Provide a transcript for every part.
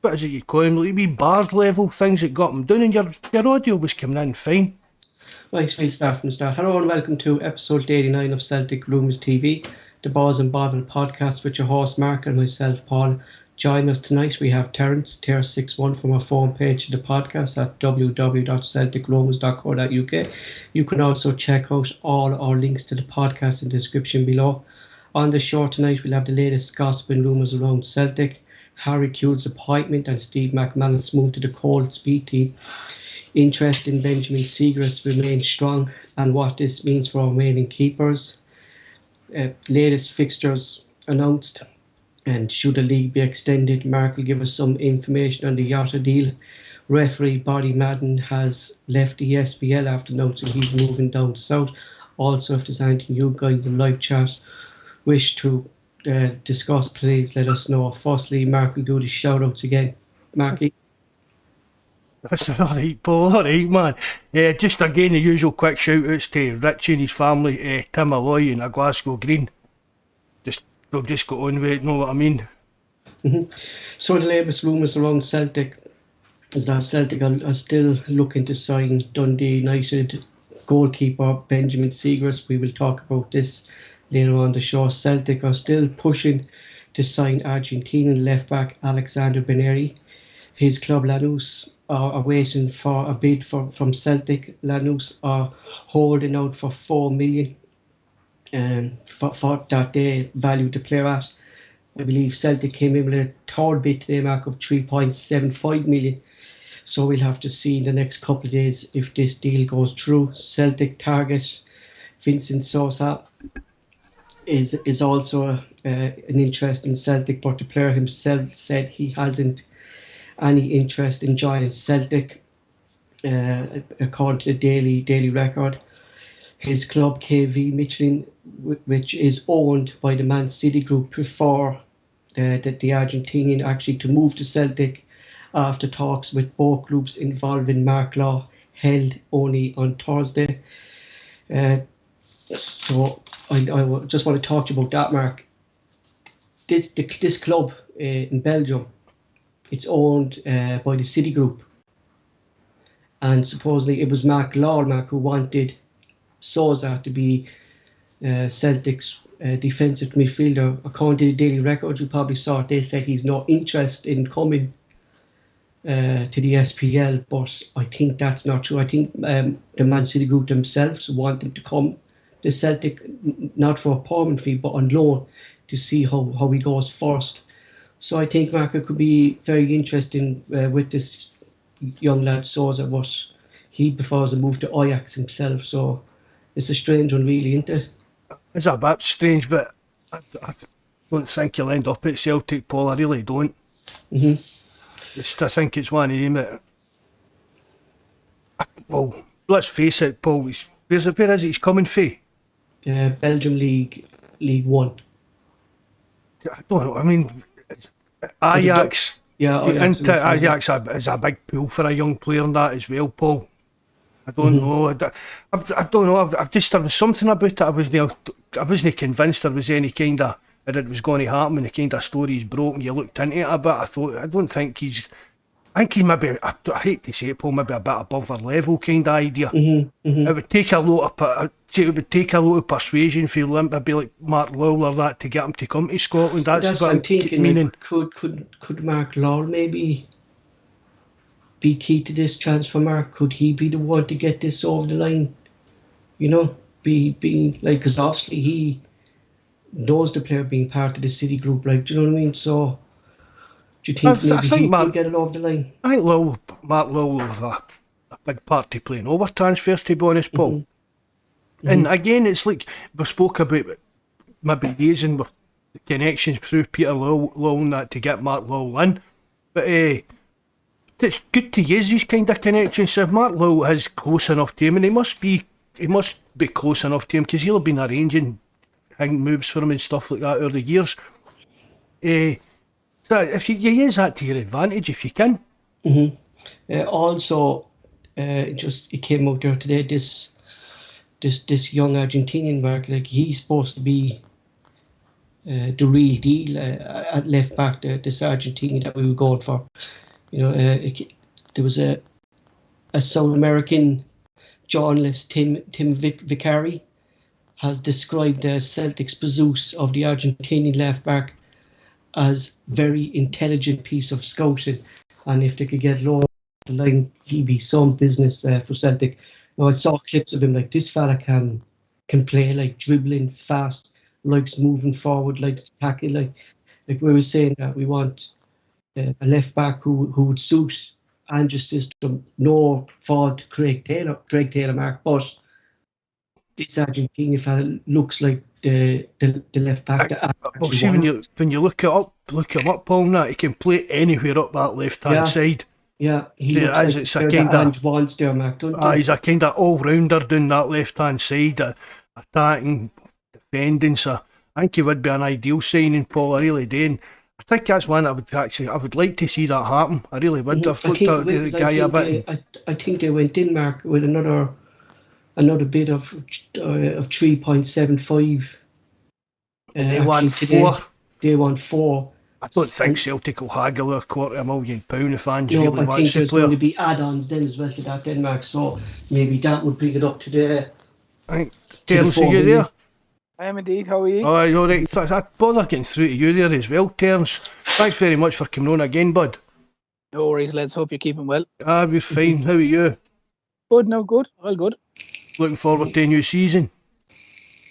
what is it you call him, like wee Bawz level things that got him down, and your audio was coming in fine. Right, we'll start from the start. Hello and welcome to episode 89 of Celtic Rumours TV, the Bawz and Bovril podcast with your host Mark and myself, Paul. Join us tonight. We have Terence, Ter61 from our phone page of the podcast at www.celticrumours.co.uk. You can also check out all our links to the podcast in the description below. On the show tonight, we'll have the latest gossip and rumours around Celtic, Harry Kewell's appointment and Steve McManus move to the Colts B team. Interest in Benjamin Siegrist remains strong, and what this means for our remaining keepers. Latest fixtures announced, and should the league be extended, Mark will give us some information on the Yota deal. Referee Bobby Madden has left the SPL after announcing he's moving down south. Also, if there's anything you guys in the live chat wish to discuss, please let us know. Firstly, Mark will do the shout outs again. Marky. That's alright, Paul, alright, man. Just again, the usual quick shout outs to Richie and his family, Tim Alloy and a Glasgow Green. We'll just go on with it, know what I mean? So the latest rumours around Celtic is that Celtic are still looking to sign Dundee United goalkeeper Benjamin Siegrist. We will talk about this later on the show. Celtic are still pushing to sign Argentinian left-back Alexander Beneri. His club Lanús are waiting for a bid from Celtic. Lanús are holding out for 4 million for that they value the player at. I believe Celtic came in with a third bid today, Mark, of 3.75 million. So we'll have to see in the next couple of days if this deal goes through. Celtic target Vincent Sosa is also an interest in Celtic, but the player himself said he hasn't any interest in joining Celtic, according to the Daily Record. His club KV Michelin, which is owned by the Man City group, prefer that the Argentinian actually to move to Celtic after talks with both groups involving Mark Law held only on Thursday. So I just want to talk to you about that, Mark. This club in Belgium, it's owned by the City Group, and supposedly it was Mark who wanted Sousa to be Celtic's defensive midfielder. According to the Daily Record, you probably saw it, they said he's no interest in coming to the SPL, but I think that's not true. I think the Man City Group themselves want him to come to Celtic, not for a permanent fee, but on loan to see how he goes first. So I think, Mark, it could be very interesting with this young lad Sousa, but he prefers to move to Ajax himself. So it's a strange one, really, isn't it? It's a bit strange, but I don't think he'll end up at Celtic, Paul. I really don't. I think it's one of them that... Well, let's face it, Paul. Where is it he's coming from? Belgium League 1. I don't know. I mean, Ajax. Ajax is a big pool for a young player and that as well, Paul. I don't know. I don't know. There was something about it. I wasn't convinced there was any kind of that it was going to happen. And the kind of stories broke, and you looked into it a bit. I think he's maybe, I hate to say it, Paul, maybe a bit above our level kind of idea. It would take a lot of persuasion for maybe like Mark Lowell or that to get him to come to Scotland. That's what I'm thinking. Meaning. Could Mark Lowell maybe be key to this transfer, Mark? Could he be the one to get this over the line? You know, being like, because obviously he knows the player being part of the City Group, like, do you know what I mean? So do you think he could get it over the line? I think Mark Lowell will have a big part to play in over transfers, to be honest, Paul. And again, it's like we spoke about maybe using the connections through Peter Lowell and that to get Mark Lowell in. But it's good to use these kind of connections. So if Mark Lowell is close enough to him, and he must be close enough to him because he'll have been arranging moves for him and stuff like that over the years. So if you use that to your advantage, if you can. Also, it came out there today. This young Argentinian, Mark, like, he's supposed to be the real deal at left back, the Sargentini that we were going for. There was a South American journalist, Tim Vicari, has described Celtic's pursuit of the Argentinian left back as very intelligent piece of scouting, and if they could get low the line, he'd be some business for Celtic. Now, I saw clips of him, like, this fella can play, like, dribbling fast, likes moving forward, likes to tackle, like we were saying that we want a left back who would suit Andrew's system. No fault Craig Taylor, Mark, but this Argentinian fella looks like the left back. Well, see, when you look him up, Paul, now he can play anywhere up that left hand side. Yeah, he looks like it's a kind of wants there, Mark, don't he? He's a kind of all rounder down that left hand side, attacking, defending. So I think he would be an ideal signing, Paul. I really do. And I think that's one I would like to see that happen. I really would. I've looked at the guy a bit. I think they went in, Mark, with another bid of 3.75. They want 4. They want 4. I don't think Celtic will haggle £250,000 if Ange really wants to play. I think there's going to be add-ons then as well to that Denmark, so maybe that would bring it up to the. I think Terence, are you there? I am indeed. How are you? Oh, you're right. I bother getting through to you there as well, Terence. Thanks very much for coming on again, bud. No worries, lads. Hope you're keeping well. We're fine. How are you? Good. No, good. All good. Looking forward to a new season.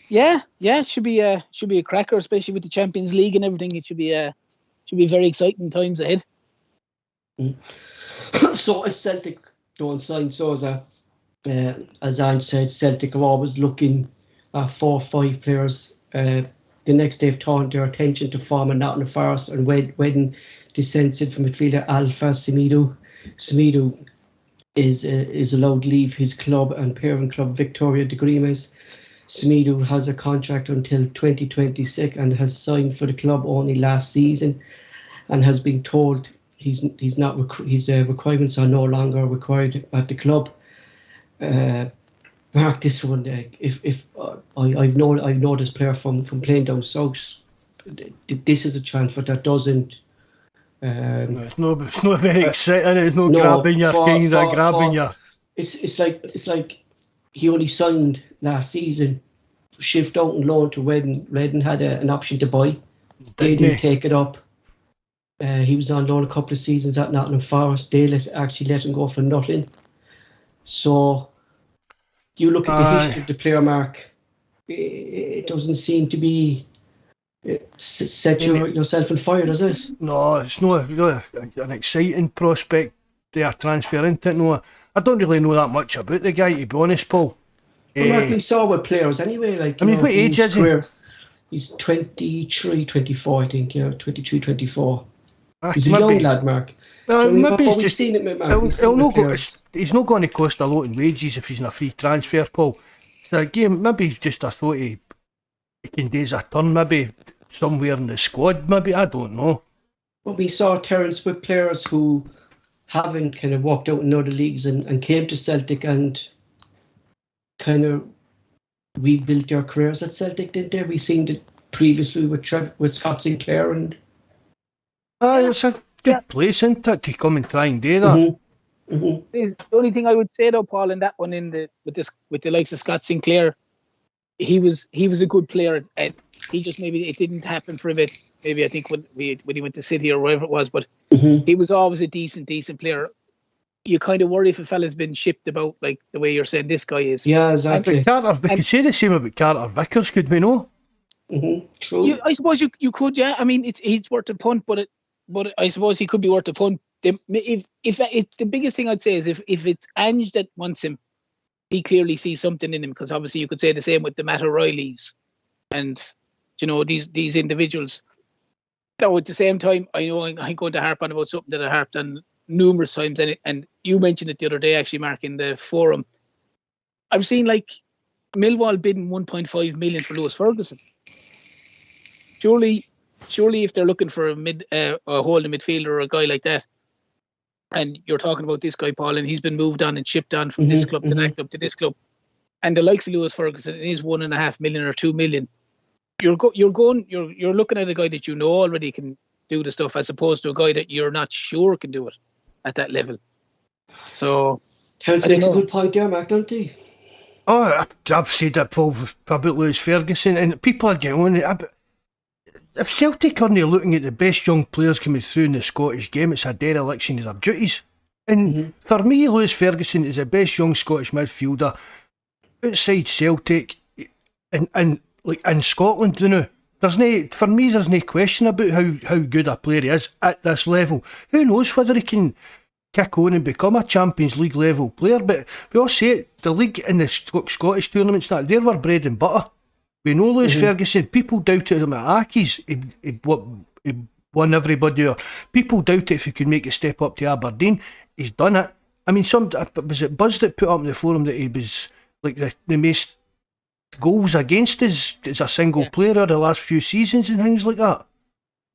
Yeah. Should be a cracker, especially with the Champions League and everything. It should be very exciting times ahead. So if Celtic don't sign Sousa, as Ange said, Celtic are always looking at 4 or 5 players. The next they've turned their attention to former Nottingham Forest and Wedden descended from midfielder Alpha Semedo. Semedo is allowed to leave his club and parent club Victoria de Grimes. Semedo has a contract until 2026 and has signed for the club only last season, and has been told his requirements are no longer required at the club. Mark, this one, if I've known this player from playing down south. This is a transfer that doesn't. It's not very exciting. It's no grabbing your kind of grabbing your. It's like he only signed last season. Shift out and loan to Redden. Redden had an option to buy. They didn't take it up. He was on loan a couple of seasons at Nottingham Forest. They actually let him go for nothing. So you look at the history of the player, Mark. It doesn't seem to be set yourself on fire, does it? No, it's not really an exciting prospect. They are transferring to it. No, I don't really know that much about the guy, to be honest, Paul. Well, Mark, we saw with players anyway. Like, what age is he? He's 23, 24, I think. 23, 24. He's a young lad, Mark. Maybe he's just. Seen it, Mark. He's not going to cost a lot in wages if he's in a free transfer, Paul. So again, maybe he's just a thought he can do his a turn, maybe somewhere in the squad, maybe, I don't know. Well, we saw Terence with players who haven't kind of walked out in other leagues and came to Celtic and kind of rebuilt their careers at Celtic, didn't they? We've seen it previously with Scott Sinclair and. It's a good place, isn't it, to come and try and do that. The only thing I would say though, Paul, in that one, with the likes of Scott Sinclair, he was a good player, and he just maybe it didn't happen for a bit. Maybe I think when he went to City or wherever it was, but he was always a decent player. You kind of worry if a fella's been shipped about like the way you're saying this guy is. Yeah, exactly. We could say the same about Carter Vickers, could we know? True. I suppose you could, yeah. I mean, he's worth a punt, but I suppose he could be worth a punt. If it's the biggest thing I'd say is if it's Ange that wants him, he clearly sees something in him, because obviously you could say the same with the Matt O'Reillys and these individuals. Now at the same time, I know I'm going to harp on about something that I harped on numerous times, and you mentioned it the other day actually, Mark, in the forum. I've seen like Millwall bidding 1.5 million for Lewis Ferguson. Surely if they're looking for a holding midfielder or a guy like that, and you're talking about this guy, Paul, and he's been moved on and shipped on from this club to that club to this club, and the likes of Lewis Ferguson is 1.5 million or 2 million, you're looking at a guy that you know already can do the stuff, as opposed to a guy that you're not sure can do it at that level. So Terence makes a good point there, Mark, don't he? Oh, I've said it, Paul, about Lewis Ferguson, and people are getting on it. If Celtic aren't looking at the best young players coming through in the Scottish game, it's a dereliction of their duties. And for me, Lewis Ferguson is the best young Scottish midfielder outside Celtic and like in Scotland. You know, there's no question about how good a player he is at this level. Who knows whether he can kick on and become a Champions League level player? But we all say it, the league and the Scottish tournaments, they were bread and butter. We know Lewis Ferguson. People doubted him at Accies. He won everybody. Or people doubt if he could make a step up to Aberdeen. He's done it. I mean, was it Buzz that put up in the forum that he was like the most goals against as a single player of the last few seasons and things like that?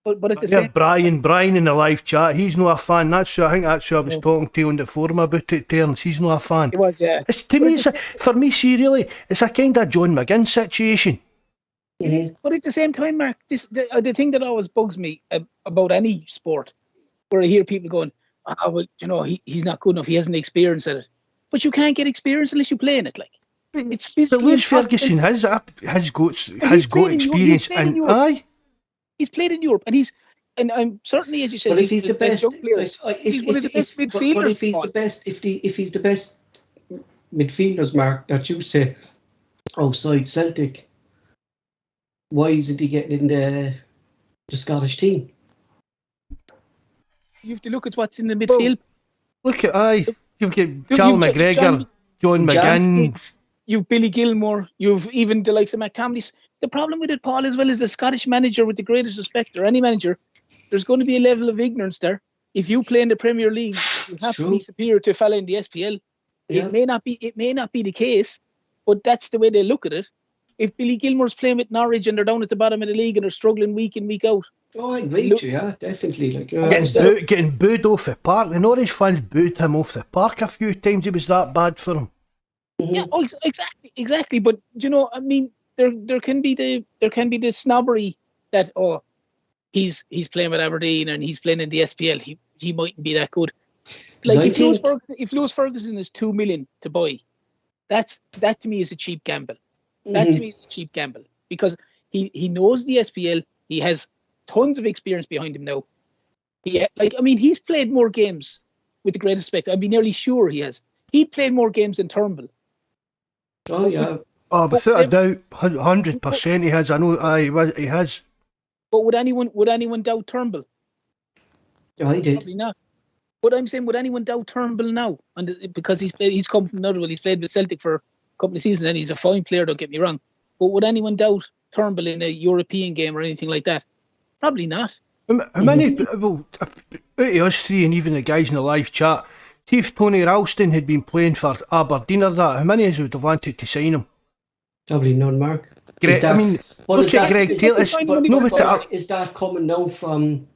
But it's the same. Brian in the live chat, he's not a fan. I think that's who I was talking to on the forum about it, Terence. He's not a fan. He was, yeah. For me, see, really, it's a kind of John McGinn situation. It is, but at the same time, Mark, the thing that always bugs me about any sport, where I hear people going, he's not good enough, he hasn't experience at it. But you can't get experience unless you play in it. Like, it's physically. But Lewis Ferguson has got experience, and aye. He's played in Europe, and I'm certainly, as you said, but if he's the best, he's one of the best midfielders. But if he's the best midfielders, Mark, that you say outside Celtic, why isn't he getting in the Scottish team? You have to look at what's in the midfield. Look at you've got Cal McGregor, John McGinn. You've Billy Gilmore. You've even the likes of McTominay. The problem with it, Paul, as well as the Scottish manager, with the greatest respect, or any manager, there's going to be a level of ignorance there. If you play in the Premier League, you have to be superior to a fella in the SPL. Yeah. It may not be the case, but that's the way they look at it. If Billy Gilmore's playing with Norwich and they're down at the bottom of the league and they're struggling week in, week out. Oh, I agree with you, yeah, definitely. Like getting booed off the park. The Norwich fans booed him off the park a few times. It was that bad for him. Yeah, exactly. But I mean, there can be the snobbery that he's playing with Aberdeen and he's playing in the SPL. He mightn't be that good. Like if Lewis Ferguson is $2 million to buy, that to me is a cheap gamble. That to me is a cheap gamble because he knows the SPL. He has tons of experience behind him now. He's played more games, with the greatest respect. I'd be nearly sure he has. He played more games than Turnbull. Oh yeah. Without a doubt, 100% he has. I know he has. But would anyone doubt Turnbull? Yeah, I did. Probably not. But I'm saying, would anyone doubt Turnbull now? And because he's come from another one, he's played with Celtic for a couple of seasons, and he's a fine player. Don't get me wrong. But would anyone doubt Turnbull in a European game or anything like that? Probably not. How many? Well, out of us three, and even the guys in the live chat, see if Tony Ralston had been playing for Aberdeen or that, how many of us would have wanted to sign him? Probably none, Mark. Look at Greg Taylor. Is that coming now from,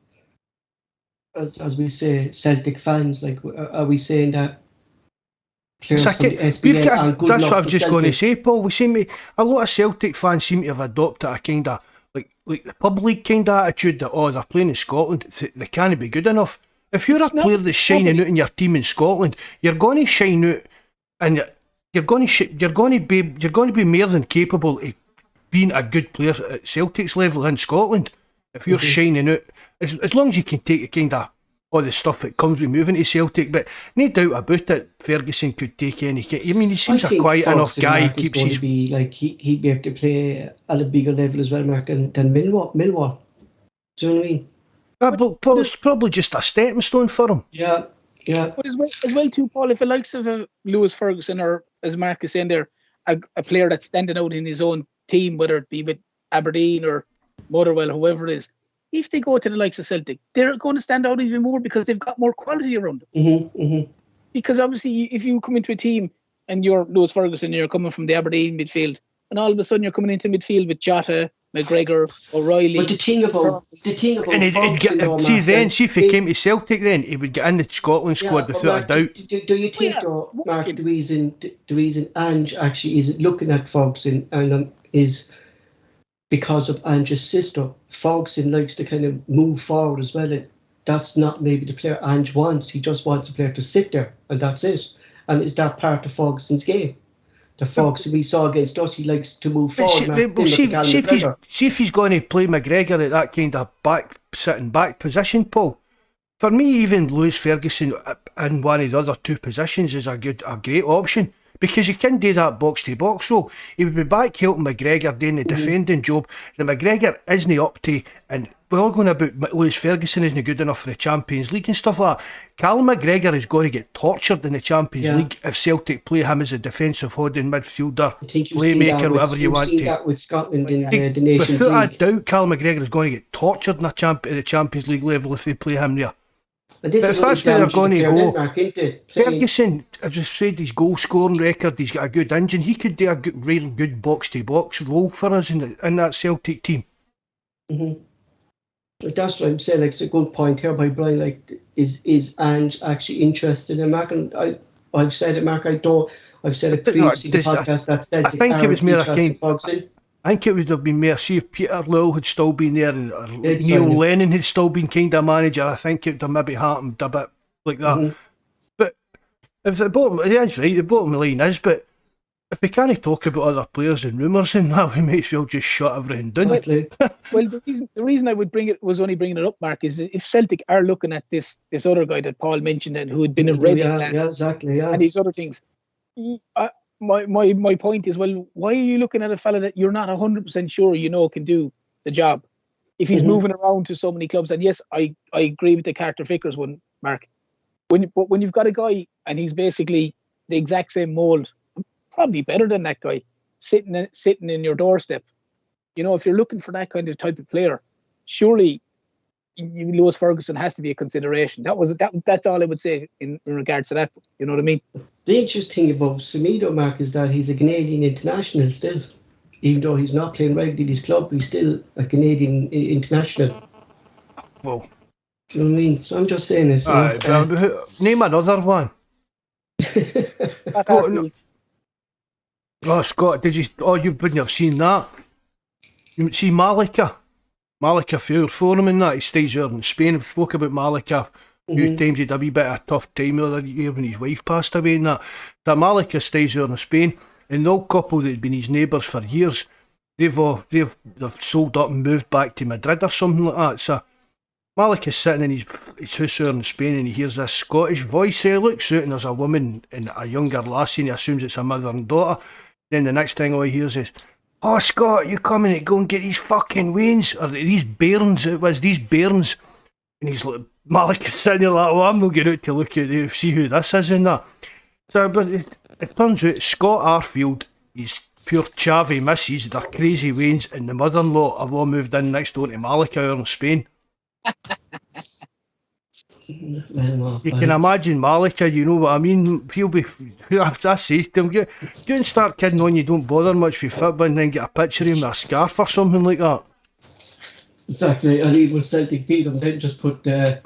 as we say, Celtic fans? Like, are we saying that? That's what I was just going to say, Paul. A lot of Celtic fans seem to have adopted a kind of like the pub league kind of attitude that they're playing in Scotland, they can't be good enough. If you're a player that's shining out in your team in Scotland, you're going to shine out, and you're going to be more than capable of being a good player at Celtic's level in Scotland. If you're shining out, as long as you can take a kind of all the stuff that comes with moving to Celtic, but no doubt about it, Ferguson could take any. I mean, he seems a quiet enough guy. He'd be able to play at a bigger level as well, Mark, than Millwall. Do you know what I mean? But it's probably just a stepping stone for him. Yeah. But as well too, Paul, if the likes of Lewis Ferguson, or as Mark is saying there, a player that's standing out in his own team, whether it be with Aberdeen or Motherwell, whoever it is, if they go to the likes of Celtic, they're going to stand out even more because they've got more quality around them. Because obviously, if you come into a team and you're Lewis Ferguson, you're coming from the Aberdeen midfield, and all of a sudden you're coming into midfield with Jota, McGregor, O'Reilly. But the thing about see if he came to Celtic, then he would get in the Scotland squad without a doubt. Do you think, though, Mark, the reason Ange actually isn't looking at Ferguson and is because of Ange's sister. Ferguson likes to kind of move forward as well, and that's not maybe the player Ange wants. He just wants a player to sit there, and that's it. And is that part of Ferguson's game? The Ferguson we saw against us, he likes to move forward. See if he's going to play McGregor at that kind of sitting back position, Paul. For me, even Lewis Ferguson in one of the other two positions is a great option, because you can do that box to box role. He would be back helping McGregor doing the defending job. The McGregor isn't up to, and we're all going about Lewis Ferguson isn't good enough for the Champions League and stuff like that. Callum McGregor is going to get tortured in the Champions League if Celtic play him as a defensive holding midfielder, playmaker, whatever you want to. You've seen that with Scotland in the Nations League. Without a doubt, Callum McGregor is going to get tortured in at the Champions League level if they play him there. But if that's where they're going to go, Ferguson, as I said, his goal scoring record, he's got a good engine. He could do a real good box to box role for us in that Celtic team. That's what I'm saying. Like, it's a good point here by Brian. Like, is Ange actually interested in Mark? And I've said it, Mark. I've said it previously. I think it was more a kind. I think it would have been more. See if Peter Lowell had still been there and Neil Lennon had still been kind of manager. I think it would have maybe happened a bit like that. But if the bottom line is, but if we can't talk about other players and rumours and that, we might as well just shut everything down. Well, the reason I would bringing it up, Mark, is if Celtic are looking at this other guy that Paul mentioned and who had been a Reading and these other things, my point is, well, why are you looking at a fella that you're not 100% sure can do the job? If he's moving around to so many clubs, and yes, I agree with the Carter Vickers one, Mark. But when you've got a guy and he's basically the exact same mould, probably better than that guy, sitting in your doorstep. If you're looking for that kind of type of player, surely Lewis Ferguson has to be a consideration. That's all I would say in regards to that. You know what I mean? The interesting thing about Semedo, Mark, is that he's a Canadian international still. Even though he's not playing regularly in his club, he's still a Canadian international. Well, do you know what I mean? So I'm just saying this. Name another one. Scott, did you? Oh, you wouldn't have seen that. You see Malika failed for him in that. He stays there in Spain. We spoke about Malika a few times. He had a wee bit of a tough time the other year when his wife passed away and that. That Malika stays there in Spain, and the old couple that had been his neighbours for years, they've sold up and moved back to Madrid or something like that. So Malika's sitting in his house there in Spain, and he hears this Scottish voice. He looks out and there's a woman and a younger lassie, and he assumes it's a mother and daughter. Then the next thing all he hears is, "Oh, Scott, you coming to go and get these fucking wains, or these bairns?" It was these bairns. And he's like, Malika's sitting there like, "Oh, I'm not getting out to look at see who this is and that." So, but it turns out Scott Arfield, his pure chavvy missus, they're crazy wains, and the mother-in-law have all moved in next door to Malika out in Spain. You can imagine Malika, you know what I mean? He'll be, I say to him, go and start kidding on, you don't bother much with football, and then get a picture of him with a scarf or something like that. Exactly, and even when Celtic beat them, then just put the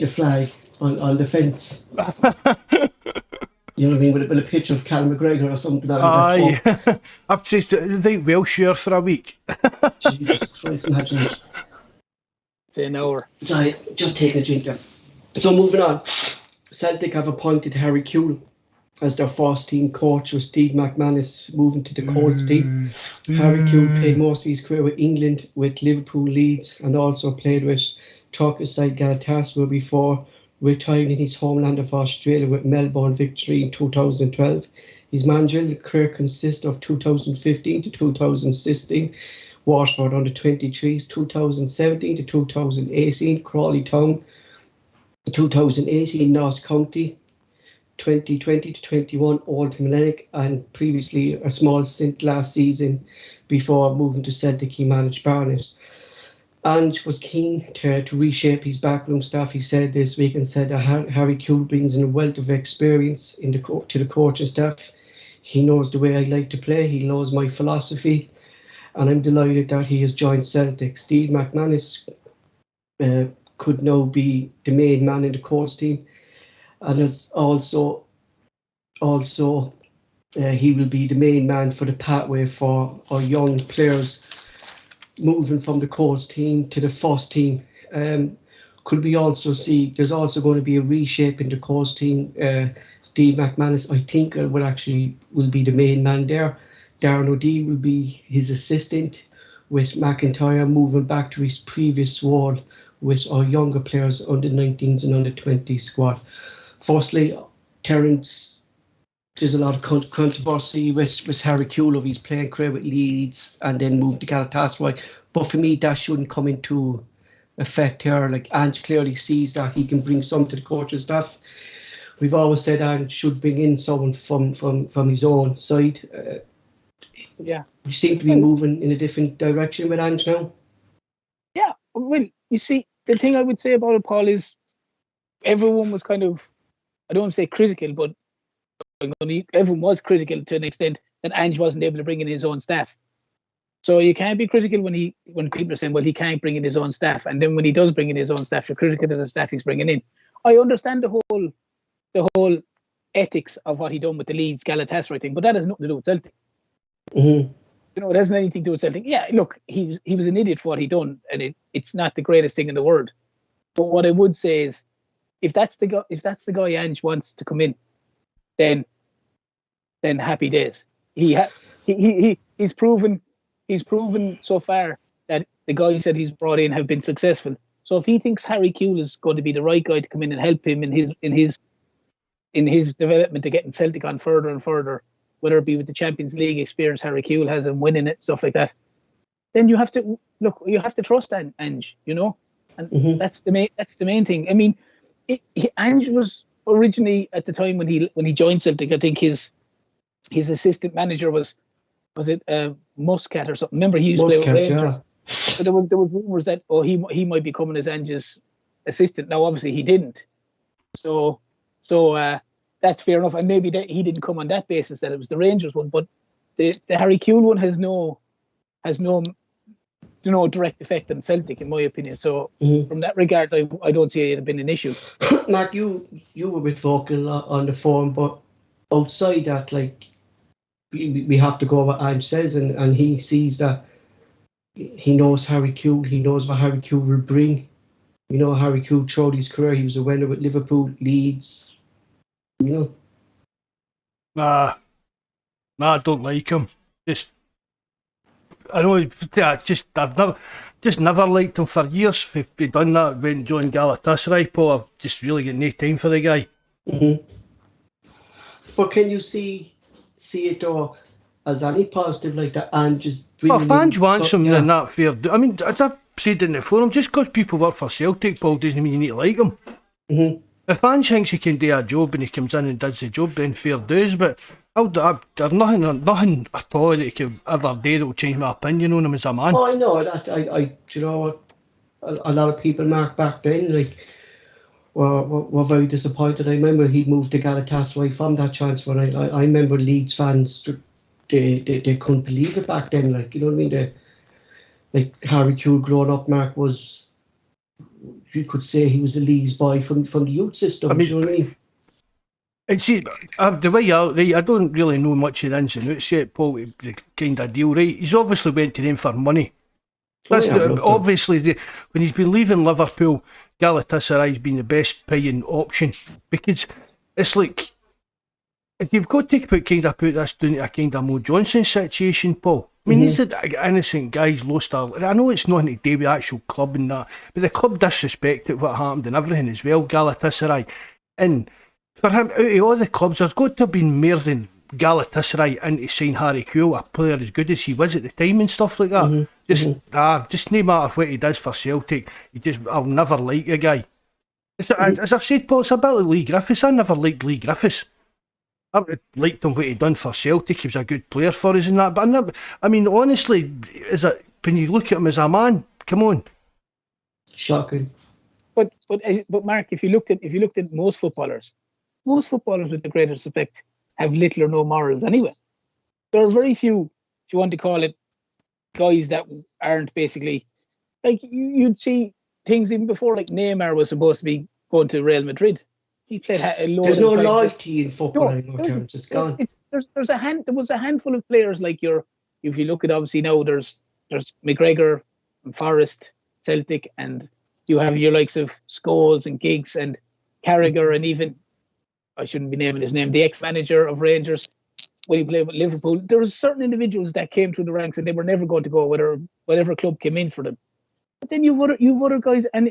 flag on the fence. You know what I mean? With a picture of Cal McGregor or something like that. Aye. I've said, they Welshire for a week. Jesus Christ, imagine it. It's an hour. Sorry, just taking a drink there. So moving on, Celtic have appointed Harry Kewell as their first team coach, with Steve McManus moving to the Colts team. Harry Kewell played most of his career with England, with Liverpool, Leeds, and also played with Turkish side Galatasaray before retiring in his homeland of Australia with Melbourne Victory in 2012. His managerial career consists of 2015 to 2016. Waterford under 23s, 2017 to 2018, Crawley Town, 2018 Notts County, 2020 to 21 Oldham League, and previously a small stint last season before moving to Celtic. He managed Barnet. And was keen to reshape his backroom staff. He said this week and said that Harry Kewell brings in a wealth of experience to the coaching staff. He knows the way I like to play. He knows my philosophy. And I'm delighted that he has joined Celtic. Steve McManus could now be the main man in the Colts team, and has also he will be the main man for the pathway for our young players moving from the Colts team to the first team. Could we also see there's also going to be a reshape in the Colts team? Steve McManus, I think, will be the main man there. Darren O'Dea will be his assistant, with McIntyre moving back to his previous role with our younger players under 19s and under 20s squad. Firstly, Terence, there's a lot of controversy with Harry Kewell. He's playing career with Leeds and then moved to Galatasaray. But for me, that shouldn't come into effect here. Like, Ange clearly sees that he can bring some to the coaching staff. We've always said Ange should bring in someone from his own side. Yeah. We seem to be moving in a different direction with Ange now. Yeah. Well, you see, the thing I would say about it, Paul, is everyone was kind of, I don't want to say critical, but everyone was critical to an extent that Ange wasn't able to bring in his own staff. So you can't be critical when people are saying, well, he can't bring in his own staff. And then when he does bring in his own staff, you're critical of the staff he's bringing in. I understand the whole ethics of what he done with the Leeds Galatasaray thing, but that has nothing to do with Celtic. Mm-hmm. You know, it hasn't anything to do with Celtic. Yeah, look, he was an idiot for what he done, and it's not the greatest thing in the world. But what I would say is, if that's the guy Ange wants to come in, then happy days. He's proven so far that the guys that he's brought in have been successful. So if he thinks Harry Kewell is going to be the right guy to come in and help him in his development to getting Celtic on further and further, whether it be with the Champions League experience Harry Kewell has and winning it, stuff like that, then you have to trust Ange, you know, and Mm-hmm. that's the main thing. I mean, Ange was originally, at the time when he joined Celtic, I think his assistant manager was it Muscat or something. Remember, he used to play with Rangers. Yeah. But there was rumours that he might be coming as Ange's assistant. Now, obviously, he didn't. So that's fair enough. And maybe that he didn't come on that basis, that it was the Rangers one. But the Harry Kewell one has no direct effect on Celtic, in my opinion. So from that regards, I don't see it had been an issue. Mark, you were a bit vocal on the forum, but outside that, like, we have to go what Ange says, and he sees that he knows Harry Kewell, he knows what Harry Kewell will bring. You know, Harry Kewell throughout his career, he was a winner with Liverpool, Leeds, you know. Nah, I don't like him. I've never liked him for years. If he'd done that when joined Galatasaray, Paul, I've just really got no time for the guy. Mm-hmm. But can you see it though as any positive, like that Ange just bringing Well, if Ange wants him, yeah. then that's fair. I mean, as I've said in the forum, just because people work for Celtic, Paul, doesn't mean you need to like him. Mm-hmm. If Ange thinks he can do a job and he comes in and does the job, then fair dues. But there's nothing at all that he could ever do that will change my opinion on him as a man. Oh, I know that. I you know, a lot of people, Mark, back then, like, were very disappointed. I remember he moved to Galatasaray from that transfer. I remember Leeds fans, they couldn't believe it back then. Like, you know what I mean? Like Harry Kewell growing up, Mark, was, you could say he was the Leeds boy from the youth system. I mean, you know what I mean? And see, the way I don't really know much of the ins and outs yet, Paul, the kind of deal, right? He's obviously went to them for money. That's obviously when he's been leaving Liverpool, Galatasaray's been the best paying option, because it's like, if you've got to put this down to a kind of Mo Johnson situation, Paul. I mean, these are innocent guys lost I know it's nothing to do with the actual club and that, but the club disrespected what happened and everything as well, Galatasaray. And for him, out of all the clubs, there's got to have been more than Galatasaray in to sign Harry Kewell, a player as good as he was at the time and stuff like that. Just no matter what he does for Celtic, I'll never like a guy. As I've said, Paul, it's a bit like Lee Griffiths. I never liked Lee Griffiths. I liked him what he done for Celtic. He was a good player for us and that. But I mean, honestly, when you look at him as a man, come on. Shocking. But Mark, if you looked at most footballers with the greatest respect have little or no morals anyway. There are very few, if you want to call it, guys that aren't basically, like, you'd see things even before, like Neymar was supposed to be going to Real Madrid. He played a load. There's of no times. loyalty in football anymore, Terence. It's gone. There was a handful of players like if you look at obviously now there's McGregor and Forrest, Celtic, and you have your likes of Scholes and Giggs and Carragher, and even I shouldn't be naming his name, the ex-manager of Rangers when he played with Liverpool. There was certain individuals that came through the ranks and they were never going to go whatever club came in for them. But then you've other guys, and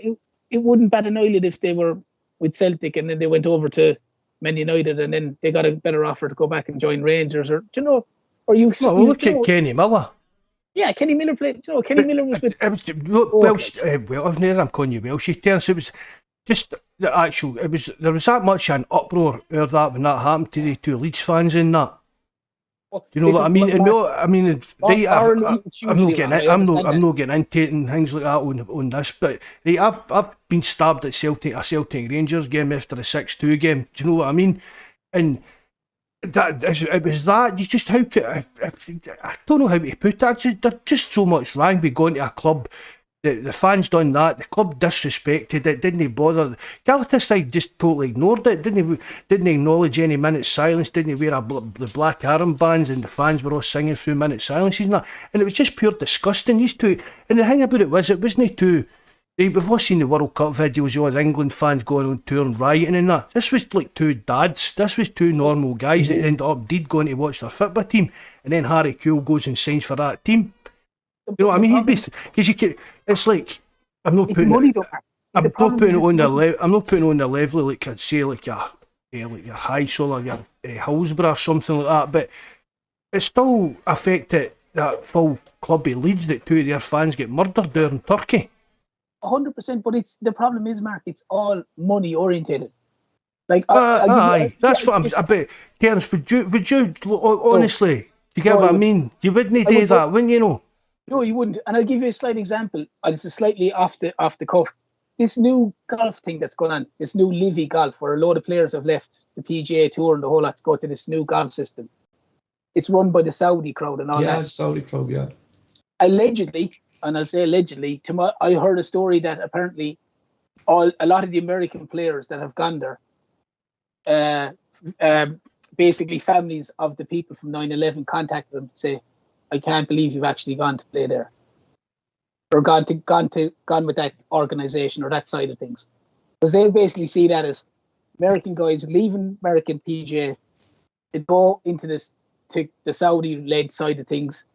it wouldn't bat an eyelid if they were with Celtic and then they went over to Man United and then they got a better offer to go back and join Rangers, or look at Kenny Miller. Yeah, Kenny Miller played. Kenny Miller was with. Welsh. I've never. I'm calling you Welsh. Terence, it was just the actual. There was that much an uproar over that when that happened to the two Leeds fans in that. Do you know what I mean? I'm not getting into it and things like that on this, but I've been stabbed at Celtic Rangers game after a 6-2 game. Do you know what I mean? And it was that you just I don't know how to put it. There's just so much wrong with going to a club. The fans done that. The club disrespected it. Didn't bother. Galatasaray just totally ignored it. Didn't acknowledge any minute silence. Didn't wear the black armbands, and the fans were all singing through minute silences and that. And it was just pure disgusting. These two. And the thing about it wasn't too. We've all seen the World Cup videos of all the England fans going on tour and rioting and that. This was like two dads. This was two normal guys that ended up going to watch their football team, and then Harry Kewell goes and signs for that team. You know what I mean? Because you can. It's like I'm not putting it on the level like I'd say like your Heysel or your Hillsborough or something like that. But it still affected that full club of Leeds that two of their fans get murdered there in Turkey. 100%. But the problem is, Mark, it's all money orientated. Like that's what I'm about. Terence, would you honestly? Do you get what I mean? You wouldn't do that, wouldn't you? Know. No, you wouldn't. And I'll give you a slight example. It's slightly off the cuff. This new golf thing that's going on, this new Livy golf, where a load of players have left the PGA Tour and the whole lot to go to this new golf system. It's run by the Saudi crowd and all that. Yeah, Saudi club, yeah. Allegedly, and I'll say allegedly, I heard a story that apparently a lot of the American players that have gone there, basically families of the people from 9/11 contacted them to say, I can't believe you've actually gone to play there, or gone with that organisation or that side of things, because they basically see that as American guys leaving American PGA to go into the Saudi-led side of things.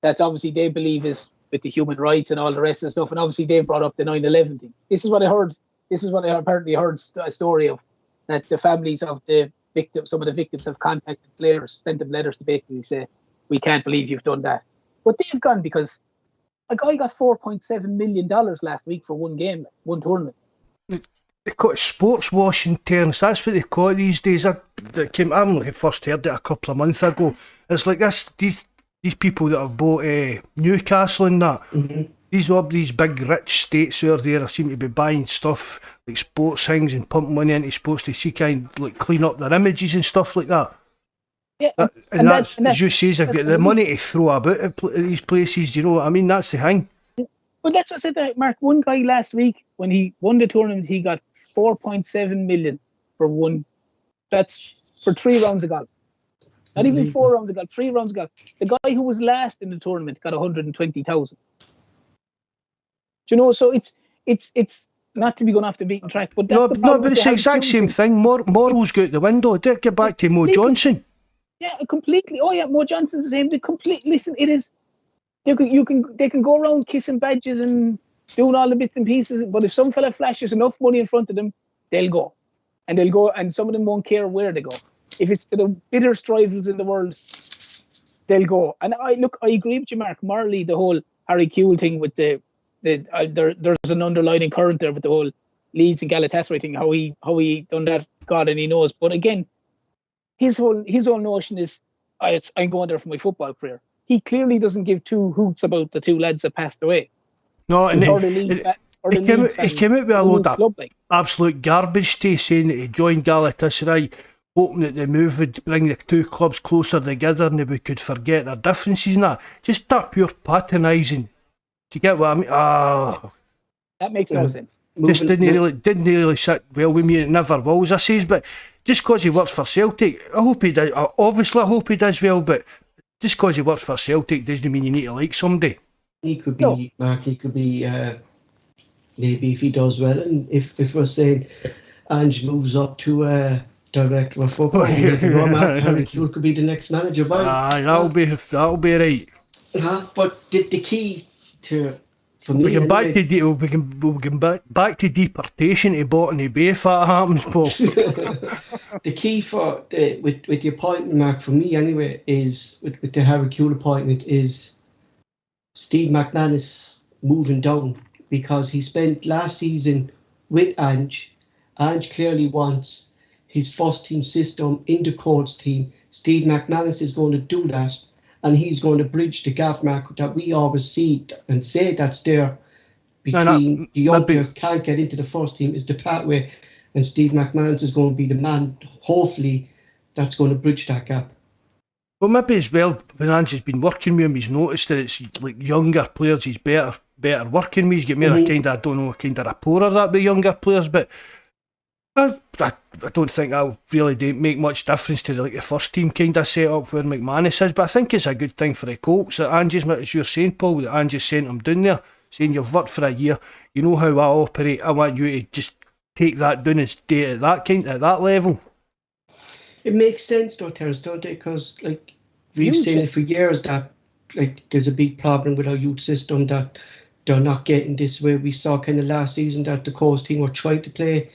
That's obviously they believe is with the human rights and all the rest of the stuff, and obviously they brought up the 9/11 thing. This is what I heard. This is what I apparently heard a story of, that the families of the victims, some of the victims, have contacted players, sent them letters to basically say, we can't believe you've done that. But they've gone because a guy got $4.7 million last week for one game, one tournament. They call it sports washing, Terence. That's what they call it these days. I first heard it a couple of months ago. It's like this. These people that have bought Newcastle and that. Mm-hmm. These big rich states out there seem to be buying stuff like sports things and pumping money into sports to see kind of like clean up their images and stuff like that. Yeah, and that's as you say, they've got the money to throw about at these places. You know what I mean? That's the thing. Well, that's what I said, Mark. One guy last week, when he won the tournament, he got 4.7 million for one. That's for 3 rounds of golf. Not even 4 rounds of golf, 3 rounds of golf. The guy who was last in the tournament got 120,000. Do you know? So it's not to be going off the beaten track, but that's but it's the exact same thing. Morals go out the window. Get back to Mo Johnson. Yeah, completely. Oh yeah, Mo Johnson's the same. Listen, it is. They can go around kissing badges and doing all the bits and pieces, but if some fella flashes enough money in front of them, they'll go, and some of them won't care where they go. If it's to the bitterest rivals in the world, they'll go. And I agree with you, Mark. Morally, the whole Harry Kewell thing with there's an underlying current there with the whole Leeds and Galatasaray thing. How he done that, God only knows. But again, his whole notion is, I'm going there for my football career. He clearly doesn't give two hoots about the two lads that passed away. No, and he came out with a load of absolute garbage to saying that he joined Galatasaray, hoping that the move would bring the two clubs closer together and they could forget their differences and that. Just that pure patronising. Do you get what I mean? That makes no sense. just didn't really sit well with me. It never will, as I says. But just because he works for Celtic, I hope he does. Obviously, I hope he does well. But just because he works for Celtic doesn't mean you need to like somebody. He could be, Mark. He could be. Maybe if he does well, and if we're saying Ange moves up to director of football, Harry Kewell could be the next manager. That'll be right. But the key for me, we can back to deportation to Botany Bay if that happens, Paul. The key for with the appointment, Mark, for me anyway, is with the Harry Kewell appointment is Steve McManus moving down, because he spent last season with Ange. Ange clearly wants his first team system in the Colts team. Steve McManus is going to do that, and he's going to bridge the gap, Mark, that we always see and say that's there between the young players can't get into the first team, is the pathway, and Steve McManus is going to be the man, hopefully, that's going to bridge that gap. Well, maybe as well, when Ange has been working with him, he's noticed that it's like younger players he's better working with. He's got more kind of rapport or that with younger players, but I don't think that'll really make much difference to the first team kind of set up where McManus is. But I think it's a good thing for the Colts that Ange's, as you're saying, Paul, that Ange's sent him down there, saying you've worked for a year, you know how I operate, I want you to just take that down and stay at that level. It makes sense though, Terence, don't it? Because we've seen it for years that there's a big problem with our youth system, that they're not getting this way. We saw kind of last season that the Colts team were trying to play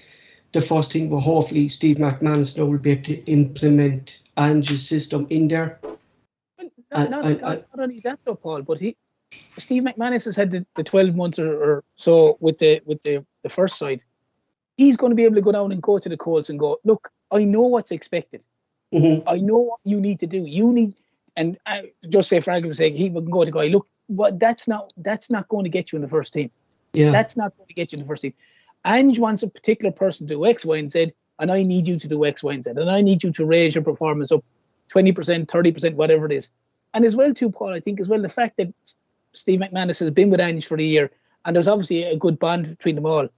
the first team, but hopefully Steve McManus now will be able to implement Ange's system in there. Not only that though, Paul, but Steve McManus has had the 12 months or so with the first side. He's going to be able to go down and go to the Colts and go, look, I know what's expected. Mm-hmm. I know what you need to do. And just say for argument's sake, he would go to guy, look, that's not going to get you in the first team. Yeah, that's not going to get you in the first team. Ange wants a particular person to do X, Y, and Z, and I need you to do X, Y, and Z, and I need you to raise your performance up 20%, 30%, whatever it is. And as well, too, Paul, I think as well the fact that Steve McManus has been with Ange for a year, and there's obviously a good bond between them all.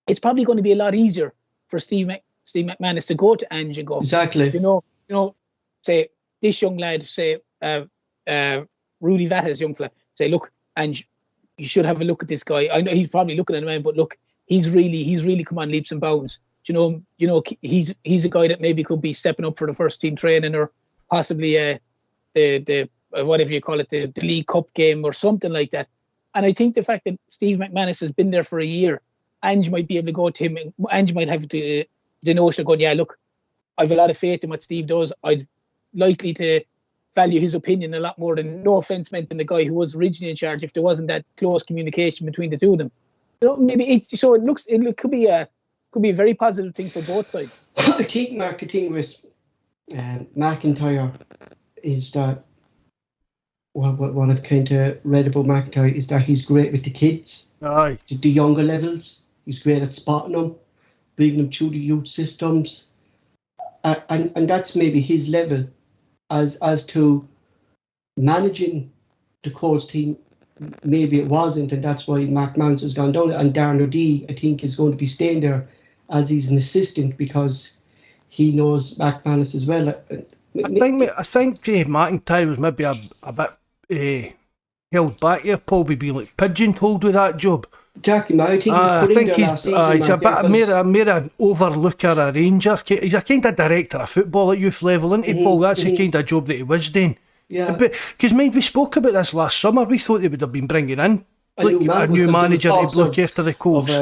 It's probably going to be a lot easier for Steve McManus to go to Ange and go, exactly. You know, say this young lad, say Rudy Vatta's young fella, say, look, Ange, you should have a look at this guy. I know he's probably looking at him, but look, he's really come on leaps and bounds. You know, he's a guy that maybe could be stepping up for the first team training, or possibly the whatever you call it, the League Cup game or something like that. And I think the fact that Steve McManus has been there for a year, Ange might be able to go to him. Ange might have the notion of going, yeah, look, I have a lot of faith in what Steve does. I'd likely to value his opinion a lot more than, no offence meant, than the guy who was originally in charge, if there wasn't that close communication between the two of them. Maybe it could be a very positive thing for both sides. I think, Mark, the thing with McIntyre is that what I've kind of read about McIntyre is that he's great with the kids. Aye. The younger levels. He's great at spotting them, bringing them through the youth systems. And that's maybe his level as to managing the Colts team. Maybe it wasn't, and that's why McManus has gone down. And Darren O'Dea, I think, is going to be staying there as he's an assistant, because he knows McManus as well. I think McIntyre was maybe a bit held back here, probably being like pigeonholed with that job. Exactly, I think he's a bit more an overlooker, a ranger. He's a kind of director of football at youth level, isn't he, Paul? That's the kind of job that he was doing. Yeah. Because mind, we spoke about this last summer. We thought they would have been bringing in a new manager to look after the Colts.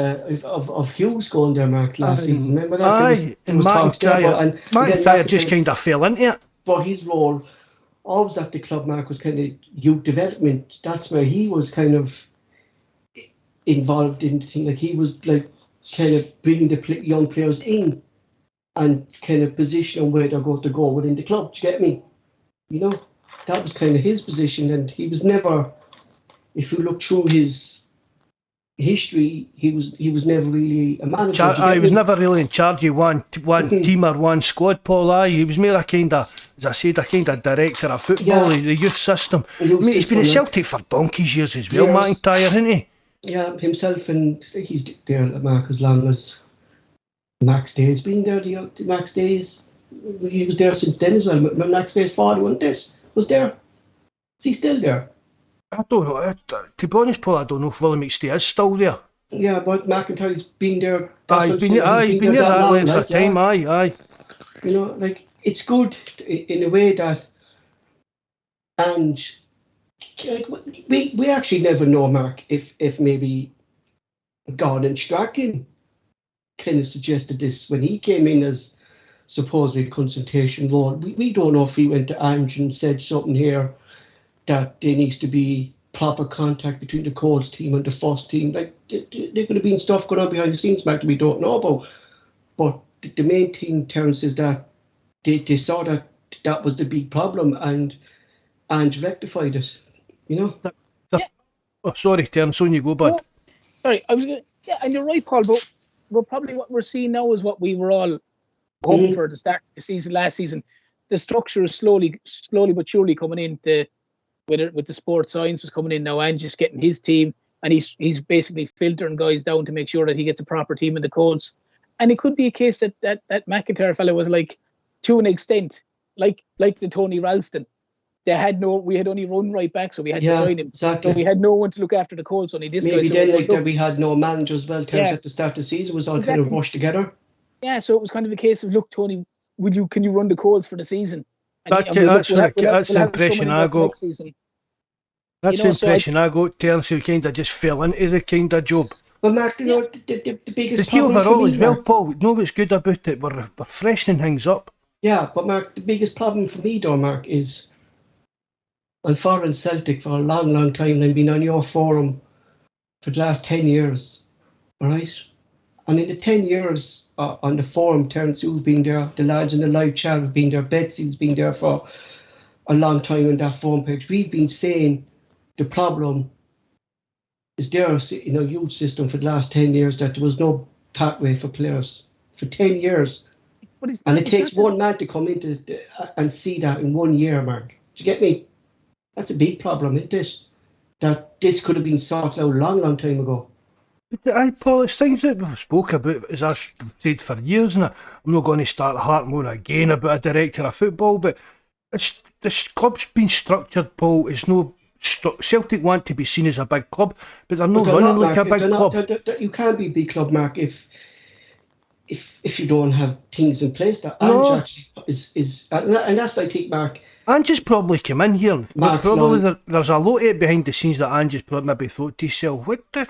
Of Hughes going there, Mark, last season. Remember that? Aye, and McIntyre just kind of fell into it. But his role, always at the club, Mark, was kind of youth development. That's where he was kind of involved in the thing. Like, he was like kind of bringing the young players in and kind of positioning where they're going to go within the club. Do you get me? You know, that was kind of his position, and he was never. If you look through his history, he was never really a manager. He was never really in charge of one team or one squad, Paul. He was more a kind of, as I said, a kind of director of football, the youth system. He's been at Celtic for donkey's years as well, McIntyre, hasn't he? Yeah, himself, and he's there, Mark, as long as Max Day's been there. Max Day's, he was there since then as well. Max Day's father, wasn't it? Was there? Is he still there? I don't know. To be honest, Paul, I don't know if Willie McStay is still there. Yeah, but McIntyre's been there. He's been there that length of time. Aye. You know, like, it's good in a way that, and like, we actually never know, Mark, if maybe Gordon Strachan kind of suggested this when he came in as supposedly consultation role. We don't know if he went to Ange and said something here that there needs to be proper contact between the Colts team and the first team. Like, there could have been stuff going on behind the scenes, Mark, that we don't know about. But the main thing, Terence, is that they saw that was the big problem, and Ange rectified it. You know? Yeah. Oh, sorry, Terence, on you go, bud. Sorry, I was going to... Yeah, and you're right, Paul, but probably what we're seeing now is what we were all hoping for at the start of the season, last season. The structure is slowly but surely coming in. With the sports science was coming in now, and just getting his team, and he's basically filtering guys down to make sure that he gets a proper team in the Colts. And it could be a case that McIntyre fella was like, to an extent, like the Tony Ralston. We had only run right back, so we had to sign him. Exactly. So we had no one to look after the Colts, only this Maybe guy. then, like, that we had no manager as well. Terence, at the start of the season, was all kind of rushed together. Yeah, so it was kind of a case of, look, Tony, can you run the Colts for the season? That's the impression I got. That's the impression I got. Terence, who kind of just fell into the kind of job. But Mark, you know, the biggest problem for me, as well, Paul, know what's good about it, we're freshening things up. Yeah, but Mark, the biggest problem for me though, Mark, is I'm following Celtic for a long, long time, and I've been on your forum for the last 10 years, all right? And in the 10 years on the forum, Terence, you've been there, the lads in the live chat have been there, Betsy's been there for a long time on that forum page. We've been saying the problem is there in our youth system for the last 10 years that there was no pathway for players for 10 years. And it takes one man to come into and see that in 1 year, Mark. Do you get me? That's a big problem, isn't it? That this could have been sorted out a long, long time ago. Paul, it's things that we've spoke about, as I've said for years, and I'm not going to start harping on again about a director of football, but this club's been structured, Paul. It's no Celtic want to be seen as a big club, but they're not running like a big club. You can't be a big club, Mark, if you don't have things in place. That Ange actually is, and that's why I think, Mark. Ange has probably come in here. There's a lot of it behind the scenes that Ange has maybe thought to himself, what the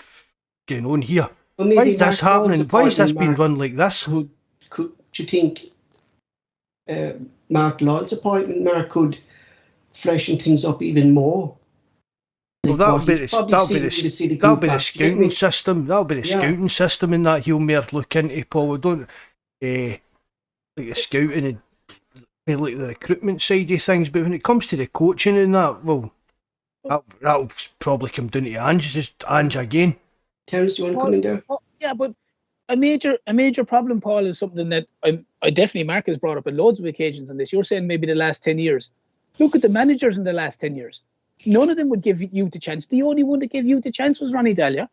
going on here? Why is this happening? Why is this being run like this? Could you think Mark Lloyd's appointment, Mark, could freshen things up even more? Well, that'll be the scouting system. That'll be the scouting system, and that he'll more look into, Paul. We don't like the scouting and like the recruitment side of things, but when it comes to the coaching and that, well, that'll probably come down to Ange again. Terence, do you want to come in there? Yeah, but a major problem, Paul, is something that I definitely, Mark has brought up on loads of occasions on this. You're saying maybe the last 10 years. Look at the managers in the last 10 years. None of them would give you the chance. The only one that gave you the chance was Ronnie Dahlia.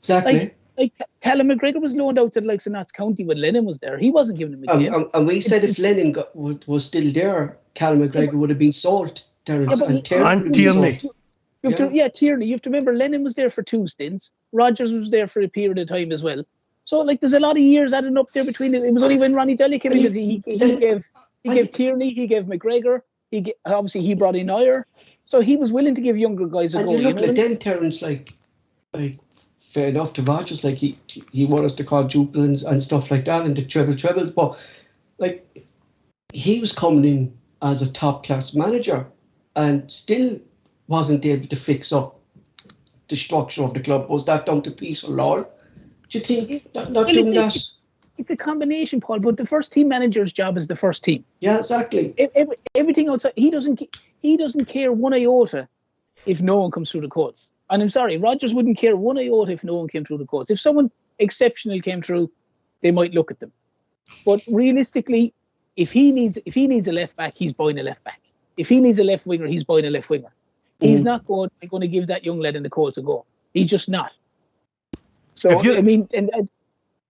Exactly. Like Callum McGregor was loaned out to the likes of Notts County when Lennon was there. He wasn't giving him a game. And we said if Lennon was still there, Callum McGregor would have been sold. Terence, and Tierney. Tierney. You have to remember, Lennon was there for 2 stints. Rodgers was there for a period of time as well. So, like, there's a lot of years adding up there between it. It was only when Ronnie Dahlia came in that he gave Tierney, he gave McGregor, obviously he brought in Iyer. So he was willing to give younger guys a go. And you look at then, Terence, like fair enough to Rodgers, like he wanted us to call jubilants and stuff like that, and the trebles, but like he was coming in as a top class manager and still wasn't able to fix up the structure of the club. Was that down to Peter Lawler? Do you think not doing that? It's a combination, Paul, but the first team manager's job is the first team. Yeah, exactly. Everything outside, he doesn't care one iota if no one comes through the Colts. And I'm sorry, Rodgers wouldn't care one iota if no one came through the Colts. If someone exceptional came through, they might look at them. But realistically, if he needs a left back, he's buying a left back. If he needs a left winger, he's buying a left winger. He's not going to give that young lad in the Colts a go. He's just not. So I mean, and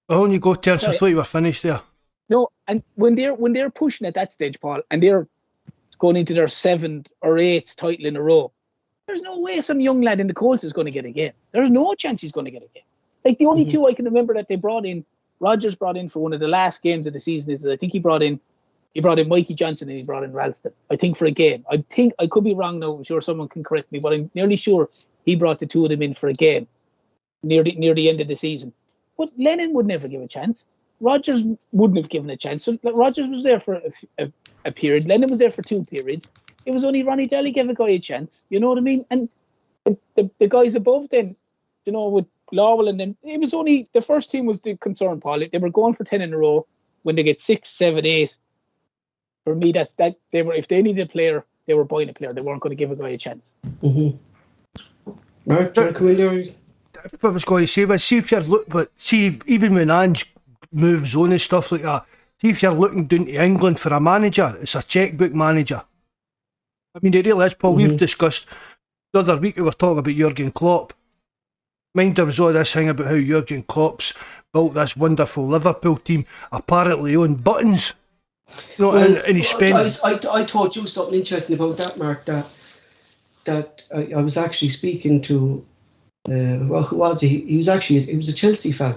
on you go, Terence. I thought you were finished there. No, and when they're pushing at that stage, Paul, and they're going into their 7th or 8th title in a row, there's no way some young lad in the Colts is going to get a game. There's no chance he's going to get a game. Like the only two I can remember that they brought in, Rodgers brought in for one of the last games of the season is I think he brought in Mikey Johnson and he brought in Ralston. I think for a game. I think I could be wrong now. I'm sure someone can correct me, but I'm nearly sure he brought the two of them in for a game near the end of the season. But Lennon would never give a chance. Rodgers wouldn't have given a chance. So Rodgers was there for a period. Lennon was there for 2 periods. It was only Ronnie Daly gave a guy a chance. You know what I mean? And the guys above then, you know, with Lowell and them, it was only the first team was the concern, Paul. They were going for 10 in a row. When they get 6, 7, 8, for me, that's that. They were, if they needed a player, they were buying a player. They weren't going to give a guy a chance. Mark, do you come in there? I was going to say, but see if you're even when Ange moves on and stuff like that, see if you're looking down to England for a manager, it's a checkbook manager. I mean, it really is, Paul. We've discussed the other week, we were talking about Jurgen Klopp. Mind there was all this thing about how Jurgen Klopp's built this wonderful Liverpool team, apparently on buttons. You know, Well, and he spent. I told you something interesting about that, Mark. That I was actually speaking to. Well, who was he? He was a Chelsea fan,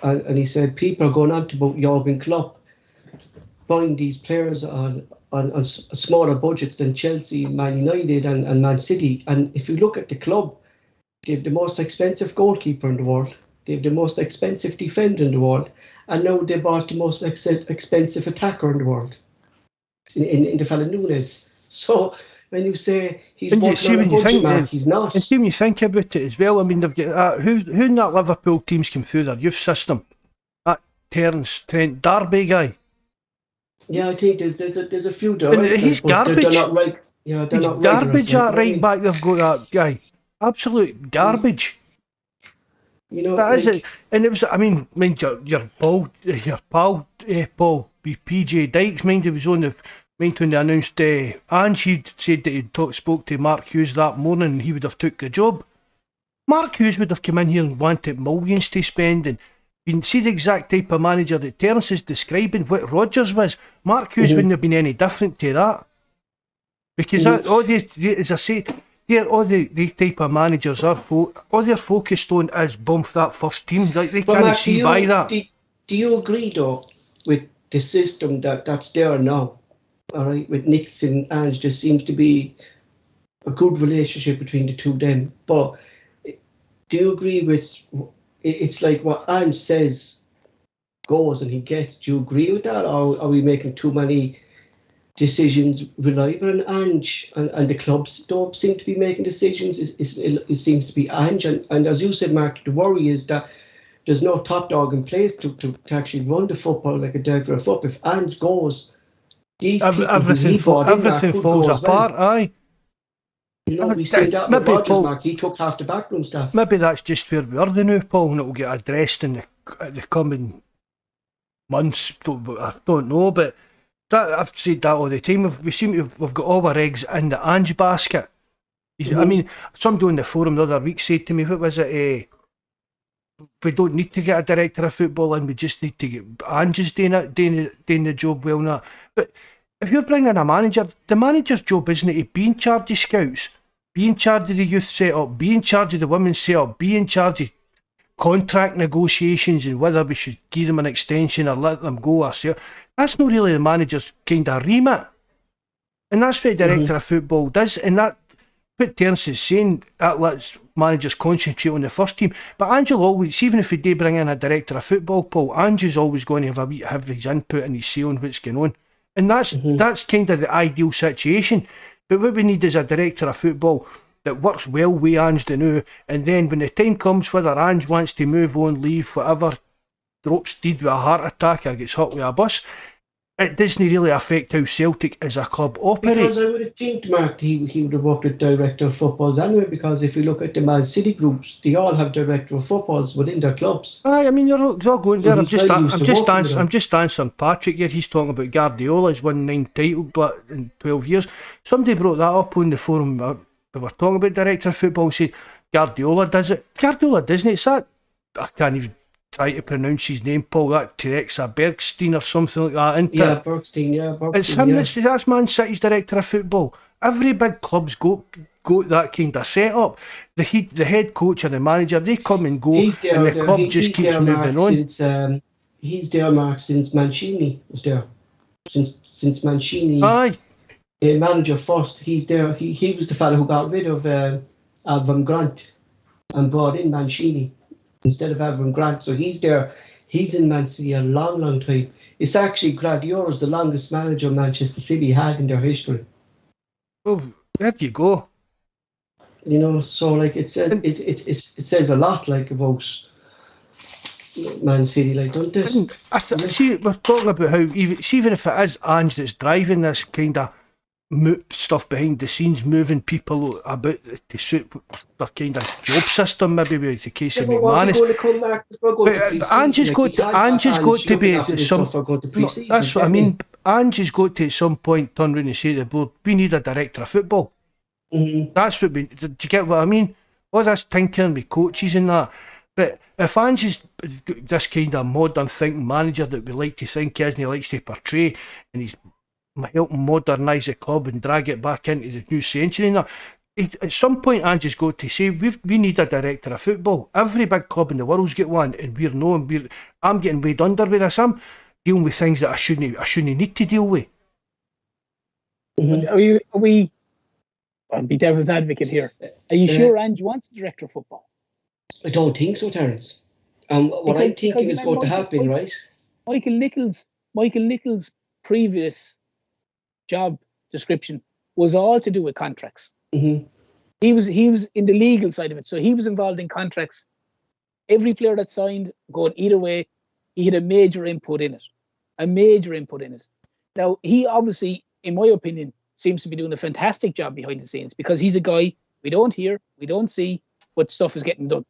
and he said people are going on to about Jurgen Klopp buying these players on smaller budgets than Chelsea, Man United, and Man City. And if you look at the club, they have the most expensive goalkeeper in the world. They have the most expensive defender in the world, and now they bought the most expensive attacker in the world, in the fella Nunes. So when you say he's working on a budget, Mark, he's not. And see when you think about it as well, I mean, they've got who in that Liverpool teams came through their youth system? That Terence Trent D'Arby guy. Yeah, I think there's a few there. And he's garbage. They're not right. Yeah, they're he's not garbage right. at right back. They've got that guy. Absolute garbage. You know, that is it. And it was. I mean, mind your pal, Paul, PJ Dykes. Mind he was on the. Mind when they announced Ange, he said that he'd spoke to Mark Hughes that morning, and he would have took the job. Mark Hughes would have come in here and wanted millions to spend, and you can see the exact type of manager that Terence is describing. What Rodgers was, Mark Hughes wouldn't have been any different to that, because that, all as I say. All the type of managers are all they're focused on is bump that first team. Like they can't see by that. Do you agree though with the system that's there now? All right, with Nixon and Ange, there seems to be a good relationship between the two of them. But do you agree with it's like what Ange says goes and he gets? Do you agree with that, or are we making too many decisions reliable on Ange, and the clubs don't seem to be making decisions? It seems to be Ange, and as you said, Mark, the worry is that there's no top dog in place to actually run the football like a director of football. If Ange goes, everything falls apart. Well. Aye, you know, we see that with Rodgers, Mark. He took half the backroom staff. Maybe that's just where we are the new, Paul, and it will get addressed in the coming months. I don't know, but I've said that all the time. We've got all our eggs in the Ange basket. I mean, somebody on the forum the other week said to me, what was it? We don't need to get a director of football in, we just need to get Ange's doing the job well now. But if you're bringing a manager, the manager's job isn't it to be in charge of scouts, be in charge of the youth setup, be in charge of the women's setup, be in charge of contract negotiations and whether we should give them an extension or let them go or so. That's not really the manager's kind of remit. And that's what the director of football does. And that, what Terence is saying, that lets managers concentrate on the first team. But Ange will always, even if we do bring in a director of football, Paul, Ange is always going to have his input and his say on what's going on. And that's kind of the ideal situation. But what we need is a director of football that works well with Ange the new, and then when the time comes, whether Ange wants to move on, leave, whatever, drops dead with a heart attack or gets hit with a bus, it doesn't really affect how Celtic as a club operate. Because I would have think, Mark, he would have worked with director of footballs anyway, because if you look at the Man City groups, they all have director of footballs within their clubs. Aye, I mean, you're all going there. I'm just answering Patrick here. He's talking about Guardiola's won 9 titles in 12 years. Somebody brought that up on the forum. We were talking about director of football and said Guardiola does it. Guardiola doesn't. It's that I can't even try to pronounce his name, Paul. That Terexa Bergstein or something like that, isn't Yeah, it? Bergstein, It's him. That's Man City's director of football. Every big club's got that kind of setup. The head coach and the manager, they come and go, He's there, and the club just keeps moving on. He's there, Mark, since Mancini was there. Since Mancini, Aye, manager first, he's there. He was the fellow who got rid of Alvin Grant and brought in Mancini instead of Alvin Grant. So he's there. He's in Man City a long, long time. It's actually Gradio's the longest manager Manchester City had in their history. well, there you go. You know, so like it says a lot, like, about Man City, like, don't it? See, we're talking about how even if it is Ange that's driving this kind of stuff behind the scenes, moving people about to suit their kind of job system, maybe with the case of McManus. But Ange has got to be at some. No, that's what I mean. Ange has got to at some point turn around and say to the board, we need a director of football. Mm-hmm. That's what we. Do you get what I mean? All this tinkering with coaches and that. But if Ange is this kind of modern thinking manager that we like to think he is and he likes to portray, and he's helping modernise the club and drag it back into the new century and that, at some point Ange has got to say, we need a director of football. Every big club in the world's got one, and we're known. I'm getting weighed under with this. I'm dealing with things that I shouldn't need to deal with. Mm-hmm. Are we? I'll be devil's advocate here. Are you sure Ange wants a director of football? I don't think so, Terence. What I'm thinking is going to happen, right? Michael Nicholls' previous job description was all to do with contracts. Mm-hmm. He was in the legal side of it, so he was involved in contracts. Every player that signed, going either way, he had a major input in it. Now, he obviously, in my opinion, seems to be doing a fantastic job behind the scenes, because he's a guy we don't hear, we don't see, but stuff is getting done.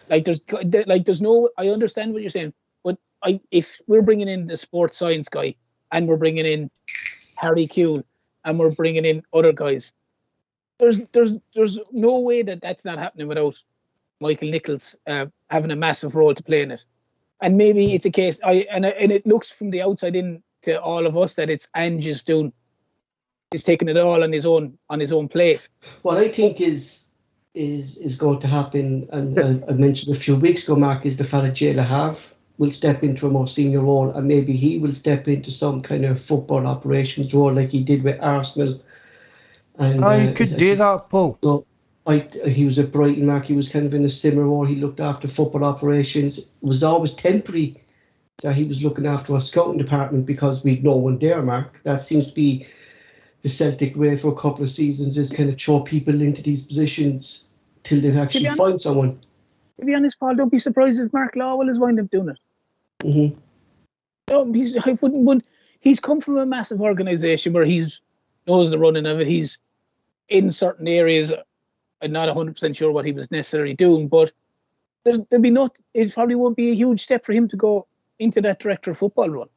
There's no. I understand what you're saying, but if we're bringing in the sports science guy, and we're bringing in Harry Kewell, and we're bringing in other guys, there's no way that's not happening without Michael Nicholls having a massive role to play in it. And maybe it's a case. And it looks from the outside in to all of us that it's Ange is taking it all on his own plate. What I think is going to happen, and I mentioned a few weeks ago, Mark, is the fella Jay LaHave will step into a more senior role, and maybe he will step into some kind of football operations role like he did with Arsenal. And you could do that, Paul. So he was at Brighton, Mark. He was kind of in a similar role. He looked after football operations. It was always temporary that he was looking after a scouting department because we'd no one there, Mark. That seems to be the Celtic way for a couple of seasons, is kind of throw people into these positions till they actually find someone. To be honest, Paul, don't be surprised if Mark Lawwell is winding up doing it. Mm-hmm. No, he's come from a massive organisation where he knows the running of it. He's in certain areas. I'm not 100% sure what he was necessarily doing, but it probably won't be a huge step for him to go into that director of football role.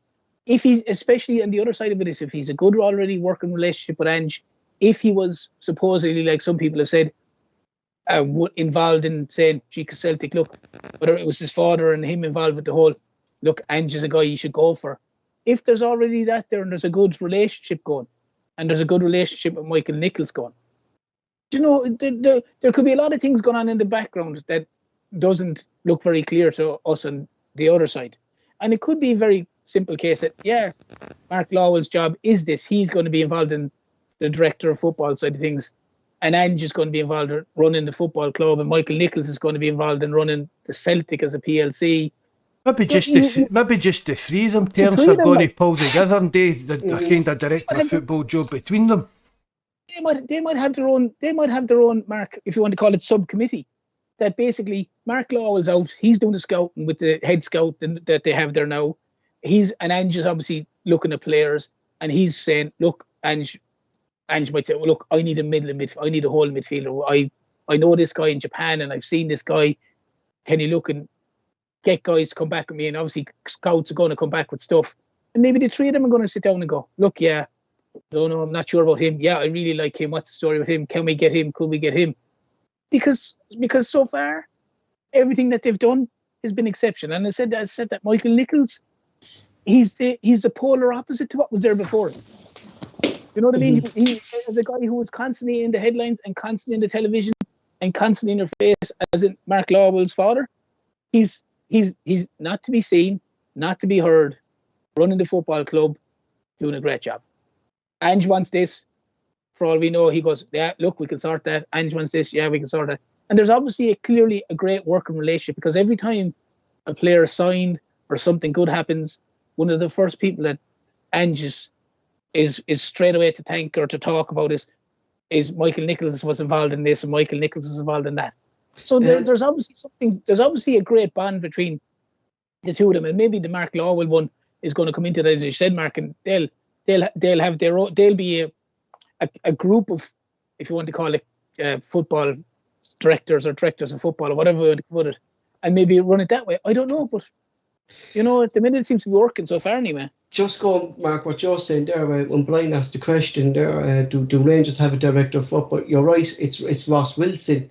If he's, especially on the other side of it, is if he's a good already working relationship with Ange, if he was supposedly, like some people have said, involved in saying, gee, Celtic, look, whether it was his father and him involved with the whole, look, Ange is a guy you should go for. If there's already that there and there's a good relationship going, and there's a good relationship with Michael Nicholls going, you know, there could be a lot of things going on in the background that doesn't look very clear to us on the other side. And it could be a very simple case that, Mark Lawwell's job is this. He's going to be involved in the director of football side of things. And Ange is going to be involved in running the football club. And Michael Nicholls is going to be involved in running the Celtic as a PLC. Maybe just the three of them, Terence, are going to pull together and do the kind of director of football job between them. They might have their own, Mark, if you want to call it, subcommittee. That basically Mark Lawwell's out. He's doing the scouting with the head scout that they have there now. And Ange is obviously looking at players, and he's saying, look, Ange might say, well, look, I need a I need a whole midfielder. I know this guy in Japan, and I've seen this guy. Can you look and get guys to come back with me? And obviously scouts are going to come back with stuff. And maybe the three of them are going to sit down and go, look, no, I'm not sure about him. Yeah, I really like him. What's the story with him? Can we get him? Could we get him? Because so far, everything that they've done has been exceptional. And I said that Michael Nichols, he's the polar opposite to what was there before. You know what I mean? He as a guy who was constantly in the headlines and constantly in the television and constantly in your face, as in Mark Lawwell's father. He's not to be seen, not to be heard, running the football club, doing a great job. Ange wants this. For all we know, he goes, yeah, look, we can sort that. Ange wants this, yeah, we can sort that. And there's obviously clearly a great working relationship, because every time a player is signed or something good happens, one of the first people that Ange is straight away to thank or to talk about is Michael Nichols was involved in this and Michael Nichols was involved in that. So there's obviously a great bond between the two of them, and maybe the Mark Lawwell one is going to come into that, as you said, Mark, and they'll have their own, they'll be a group of, if you want to call it, football directors or directors of football or whatever you want to put it, and maybe run it that way. I don't know, but at the minute it seems to be working so far anyway. Just going, Mark, what you're saying there, when Brian asked the question there, do Rangers have a director of football? You're right, it's Ross Wilson,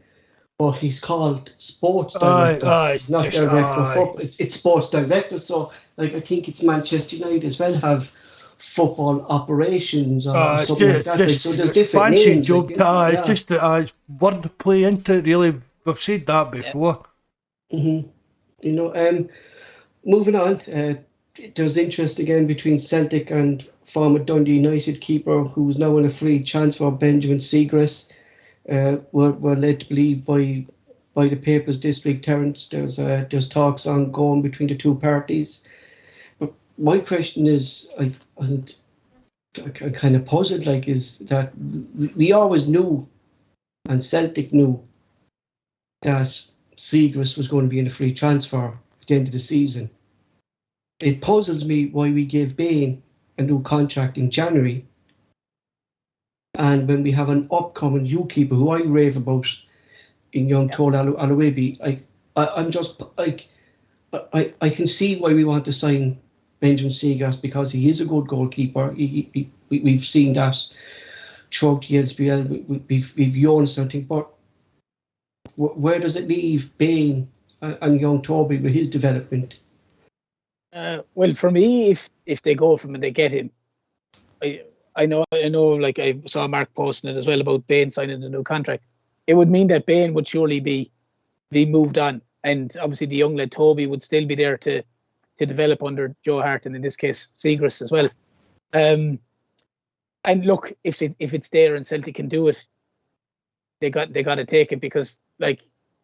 but he's called sports director. He's not director of football. It's sports director. So, I think it's Manchester United as well have football operations or something like that. So there's different fancy names. job. It's just it's word play into it, really. We've said that before. Moving on. There's interest again between Celtic and former Dundee United keeper, who's now on a free transfer, Benjamin Siegrist. We're led to believe by the papers this week, Terence. There's talks ongoing between the two parties. But my question is, I'm kind of puzzled. Is that we always knew, and Celtic knew, that Siegrist was going to be in a free transfer at the end of the season. It puzzles me why we gave Bain a new contract in January, and when we have an upcoming new keeper who I rave about in young Tol Aloibi, I'm just I can see why we want to sign Benjamin Siegrist, because he is a good goalkeeper. We've seen that throughout the SPL. We've known something, but where does it leave Bain and young Toby with his development? Well, for me, if they go for him and they get him, I know. Like I saw Mark posting it as well about Bain signing the new contract. It would mean that Bain would surely be moved on, and obviously the young lad Toby would still be there to develop under Joe Hart, and in this case Siegrist as well. And look, if it's there and Celtic can do it, they got to take it, because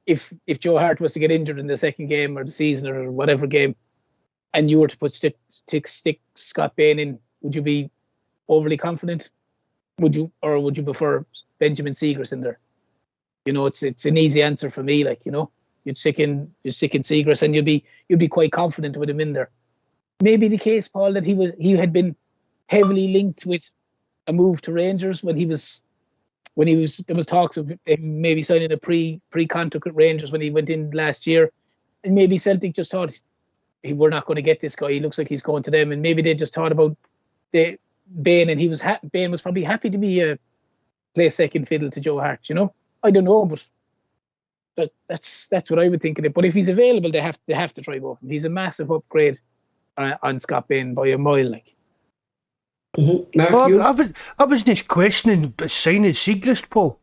if Joe Hart was to get injured in the second game or the season or whatever game, and you were to put stick Scott Bain in, would you be overly confident? Would you prefer Benjamin Siegrist in there? It's an easy answer for me. You'd stick in Siegrist, and you'd be quite confident with him in there. Maybe the case, Paul, that he had been heavily linked with a move to Rangers when there was talks of him maybe signing a pre-contract with Rangers when he went in last year, and maybe Celtic just thought, we're not going to get this guy. He looks like he's going to them, and maybe they just thought about Bain, and Bain was probably happy to play second fiddle to Joe Hart. I don't know, but that's what I would think of it. But if he's available, they have to try both. He's a massive upgrade on Scott Bain by a mile. Mark, I was just questioning signing Siegrist, Paul.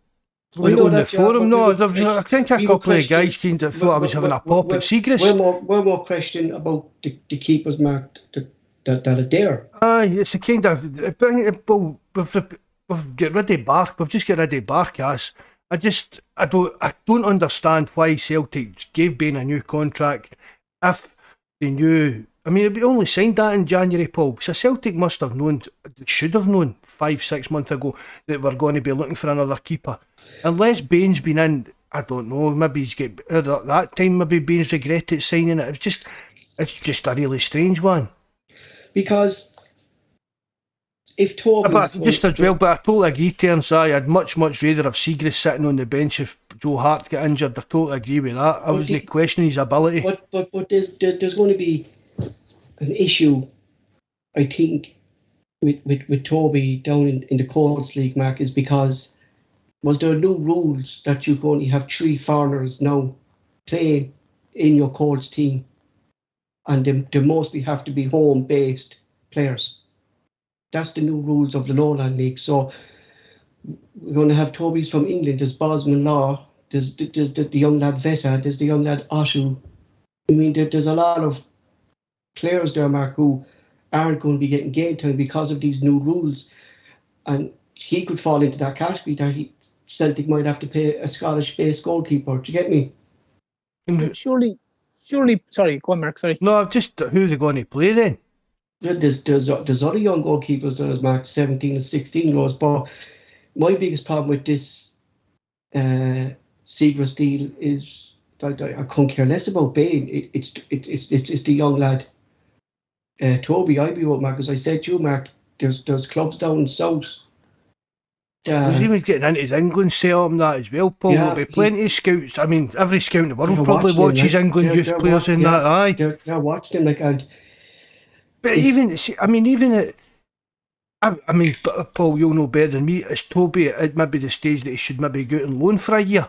On the forum, I think a couple of guys thought I was having a pop at Siegrist. One more question about the keepers, Mark, that are there. It's a kind of we've get rid of Bark. We've just got rid of Barkas. I don't understand why Celtic gave Bain a new contract if they knew. I mean, we only signed that in January, Paul. So Celtic must have known, should have known 5-6 months ago that we're going to be looking for another keeper. Unless Bain's been in, I don't know, maybe he's get at that time, maybe Bain's regretted signing it. It's just a really strange one. Because if Toby, but I totally agree, Terence. I'd much rather have Siegrist sitting on the bench if Joe Hart get injured. I totally agree with that. I wasn't questioning his ability. But there's going to be an issue, I think, with Toby down in the Colts League, Mark, is because was there new rules that you can only have 3 foreigners now playing in your Colts team, and they mostly have to be home-based players. That's the new rules of the Lowland League. So we're going to have Toby's from England. There's Bosman Law. There's the young lad Veta. There's the young lad Oshu. I mean, there's a lot of players there, Mark, who aren't going to be getting game time because of these new rules. And he could fall into that category that Celtic might have to pay a Scottish-based goalkeeper. Do you get me? Surely, sorry, go on, Mark, sorry. No, just who's they going to play then? There's other young goalkeepers that has marked 17 and 16 goals, but my biggest problem with this Siegrist deal is that I couldn't care less about Bain. It's the young lad Toby. I'd be with Mark, as I said to you, Mark. There's clubs down south. He's even getting into his England setup and that as well, Paul. Yeah, There'll be plenty of scouts. I mean, every scout in the world They're probably watching watches him, England youth players in that. Aye, They're watching him and. but I mean, Paul, you'll know better than me. Is Toby at maybe the stage that he should maybe go out on loan for a year?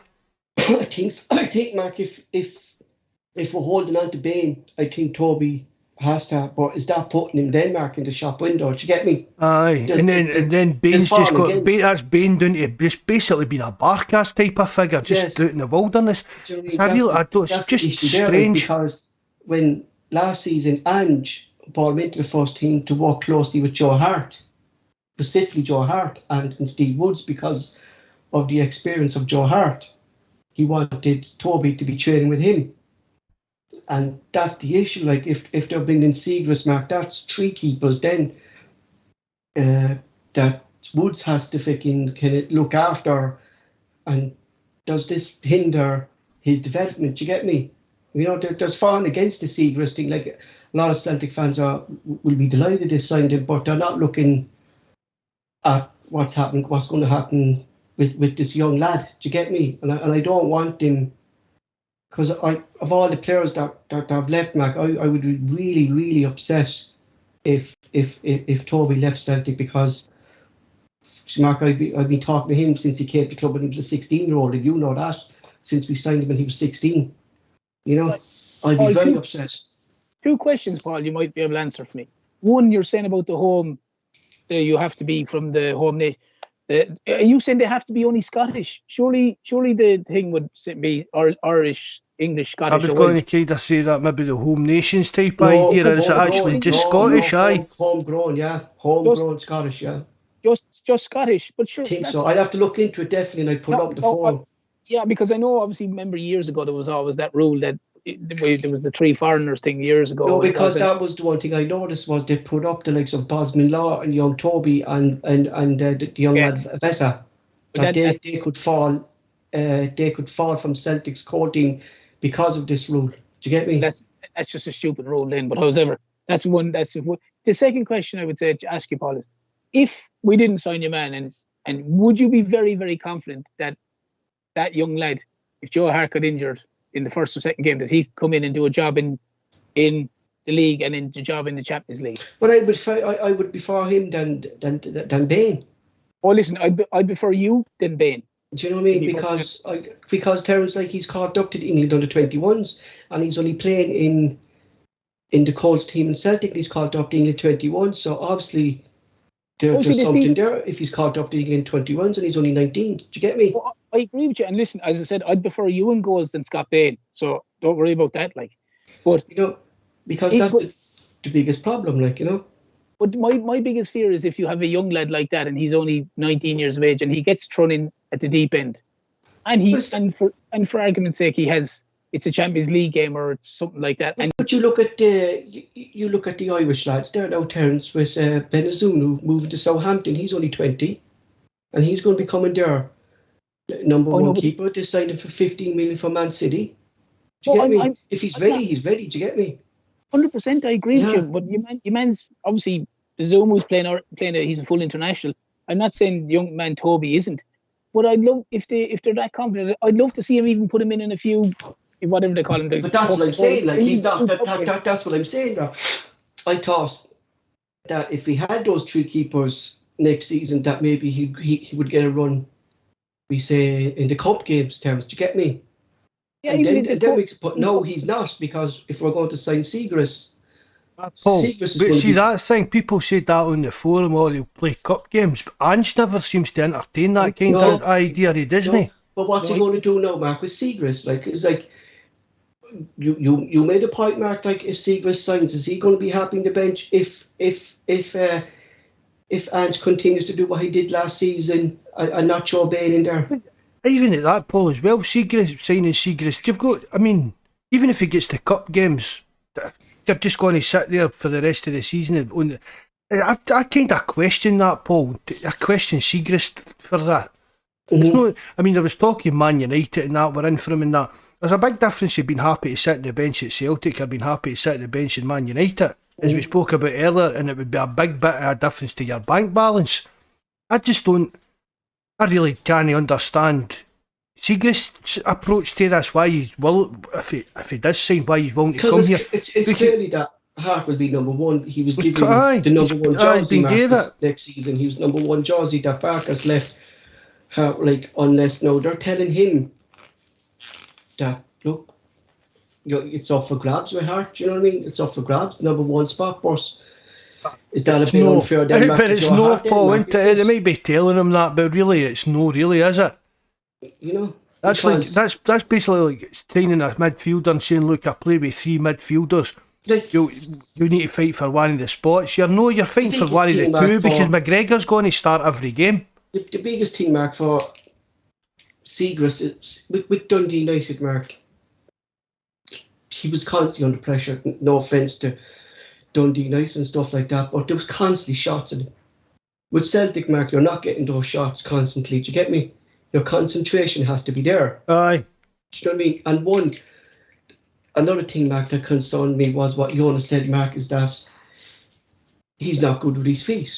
I think, Mark, if we're holding on to Bain, I think Toby has to. But is that putting him then, Mark, in the shop window? Do you get me? Aye, and then Bain's just got that's Bain down to just basically being a barcast type of figure, just out in the wilderness. Do you know It's a real, it's just strange. Because when last season Ange brought him into the first team to work closely with Joe Hart, specifically Joe Hart and Steve Woods, because of the experience of Joe Hart, he wanted Toby to be training with him. And that's the issue. Like if they're bringing Siegrist, Mark, that's three keepers then that Woods has to kind of look after. And does this hinder his development? Do you get me? You know, there's far and against the Siegrist thing. Like a lot of Celtic fans will be delighted they signed him, but they're not looking at what's going to happen with this young lad. Do you get me? And I don't want him. Because of all the players that have left, Mark, I would be really, really upset if Toby left Celtic, because Mark, I've been talking to him since he came to the club when he was a 16-year-old, and you know that, since we signed him when he was 16. You know, I'd be very upset. Two questions, Paul, you might be able to answer for me. One, you're saying about the home, you have to be from the home nation. Are you saying they have to be only Scottish? Surely the thing would be Irish, English, Scottish. I was going to kind of say that maybe the home nations type idea. Is it actually just Scottish? Aye, homegrown, yeah, homegrown Scottish, yeah. Just Scottish, but sure. I think so. I'd have to look into it definitely, and I'd put up the form. Yeah, because I know, obviously, remember years ago there was always that rule that there was the three foreigners thing years ago. No, because that was the one thing I noticed was they put up the likes of Bosman Law and young Toby and the young lad Veta, that they could fall from Celtic's coating because of this rule. Do you get me? That's just a stupid rule then. But however, that's one. The second question I would say to ask you, Paul, is if we didn't sign your man, and would you be very, very confident that young lad, if Joe Hart got injured in the first or second game, that he could come in and do a job in the league and in the job in the Champions League? But I would prefer him than Bain. Oh, listen, I'd prefer you than Bain. Do you know what I mean? Because Terence, like, he's called up to the England under-21s, and he's only playing in the Colts team in Celtic. And he's called up to England 21s, so obviously there's something there. If he's called up to England 21s and he's only 19, do you get me? Well, I agree with you. And listen, as I said, I'd prefer you in goals than Skpe Bain, so don't worry about that. Like, but you know, because that's the biggest problem. Like, you know. But my biggest fear is if you have a young lad like that and he's only 19 years of age and he gets thrown in at the deep end, and for argument's sake, it's a Champions League game or something like that. But you look at the Irish lads there now, Terence, with Benazunu moving to Southampton. He's only 20, and he's going to be coming there. Number one keeper. They signed him for 15 million for Man City. Do you get me? If he's ready, he's ready. Do you get me? 100%, I agree with you. But your man's obviously Zumu's playing. He's a full international. I'm not saying young man Toby isn't, but I'd love if they're that confident. I'd love to see him even put him in a few, whatever they call him. But that's what I'm saying. Like, he's not. That's what I'm saying. I thought that if he had those three keepers next season, that maybe he would get a run. We say in the cup games terms. Do you get me? and then but no, he's not, because if we're going to sign Siegrist, Paul, Siegrist is but going see that thing, people said that on the forum, or they'll play cup games, but Ange never seems to entertain that kind of idea, doesn't he? But what's he going to do now, Mark, with Siegrist? Like, it's like, you made a point, Mark, like, if Siegrist signs, is he going to be happy in the bench if Ange continues to do what he did last season and not show Bain in there? But even at that, Paul, as well, signing Siegrist, you've got, I mean, even if he gets the cup games, they're just going to sit there for the rest of the season. I kind of question that, Paul. I question Siegrist for that. It's not, I mean, there was talking Man United and that were in for him and that. There's a big difference. You've been happy to sit on the bench at Celtic. I've been happy to sit on the bench in Man United, as we spoke about earlier, and it would be a big bit of a difference to your bank balance. I really can't understand Siegrist's approach to this. Why he's if he does sign, why he's willing to come here? It's clearly that Hart will be number one. He was given the number one jersey next season. He was number one jersey that Barker's left. Hart, like, unless now they're telling him that, look, it's up for grabs with Hart. Do you know what I mean? It's up for grabs. Number one spot for us. Is that a bit unfair? But it's no, Paul. They might be telling him that, but really, it's no, really, is it? You know, that's basically like training a midfielder and saying, look, I play with three midfielders. Like, you need to fight for one of the spots. You're fighting for one of the two, because McGregor's going to start every game. The biggest thing, Mark, for Siegrist is with Dundee United, Mark. He was constantly under pressure. No offence to Dundee United and stuff like that, but there was constantly shots in him. With Celtic, Mark, you're not getting those shots constantly. Do you get me? Your concentration has to be there. Aye. Do you know what I mean? And another thing, Mark, that concerned me was what Jonas said, Mark, is that he's not good with his feet.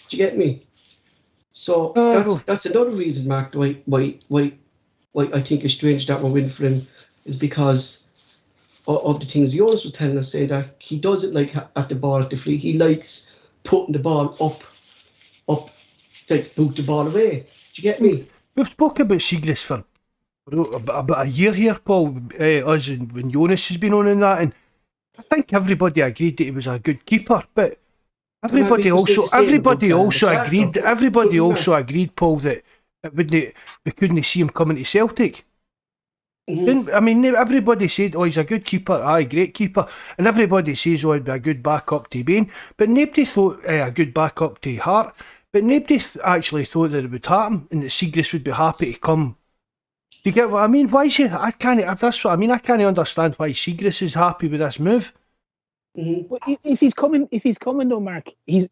Do you get me? So that's another reason, Mark, why I think it's strange that we're winning for him, is because of the things Jonas was telling us, saying that he doesn't like at the ball at the free. He likes putting the ball up, like boot the ball away. Do you get me? We've spoken about Siegrist for about a year here, Paul, us and when Jonas has been on in that, and I think everybody agreed that he was a good keeper, but everybody also agreed, Paul, that we couldn't see him coming to Celtic. I mean, everybody said, oh, he's a good keeper, aye, great keeper, and everybody says, oh, he'd be a good backup to Bain, but nobody thought a good backup to Hart, but nobody actually thought that it would happen and that Siegrist would be happy to come. Do you get what I mean? Why is he? That's what I mean. I can't understand why Siegrist is happy with this move. But if he's coming though, Mark, he's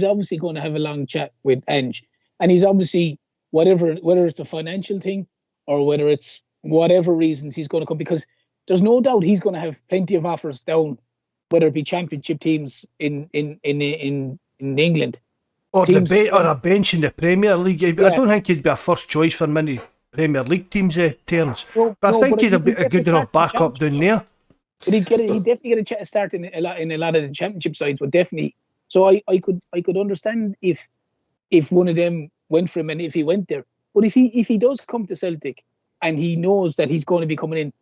obviously going to have a long chat with Ange, and he's obviously whether it's a financial thing or whether it's whatever reasons, he's going to come, because there's no doubt he's going to have plenty of offers down, whether it be championship teams in England, or a bench in the Premier League. Yeah. I don't think he'd be a first choice for many Premier League teams, Terence. But I think he'd be a good enough backup down there. But he'd definitely get a start in a lot of the championship sides. But definitely, so I could understand if one of them went for him and if he went there. But if he does come to Celtic and he knows that he's going to be coming in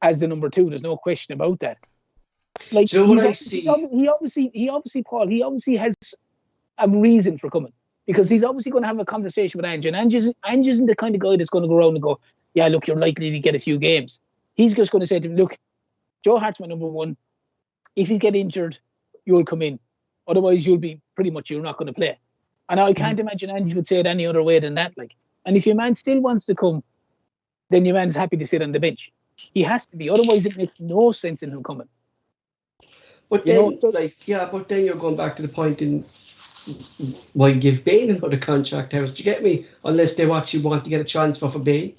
as the number two, there's no question about that. Like, so what I see, he obviously Paul, he obviously has a reason for coming, because he's obviously going to have a conversation with Ange, and Ange isn't the kind of guy that's going to go around and go, yeah, look, you're likely to get a few games. He's just going to say to him, look, Joe Hart's my number one. If you get injured, you'll come in. Otherwise, you're not going to play. And I can't imagine Ange would say it any other way than that. Like, and if your man still wants to come, then your man's happy to sit on the bench. He has to be. Otherwise, it makes no sense in him coming. But then, but then you're going back to the point in why give Bain another contract house? Do you get me? Unless they actually want to get a transfer for Bain.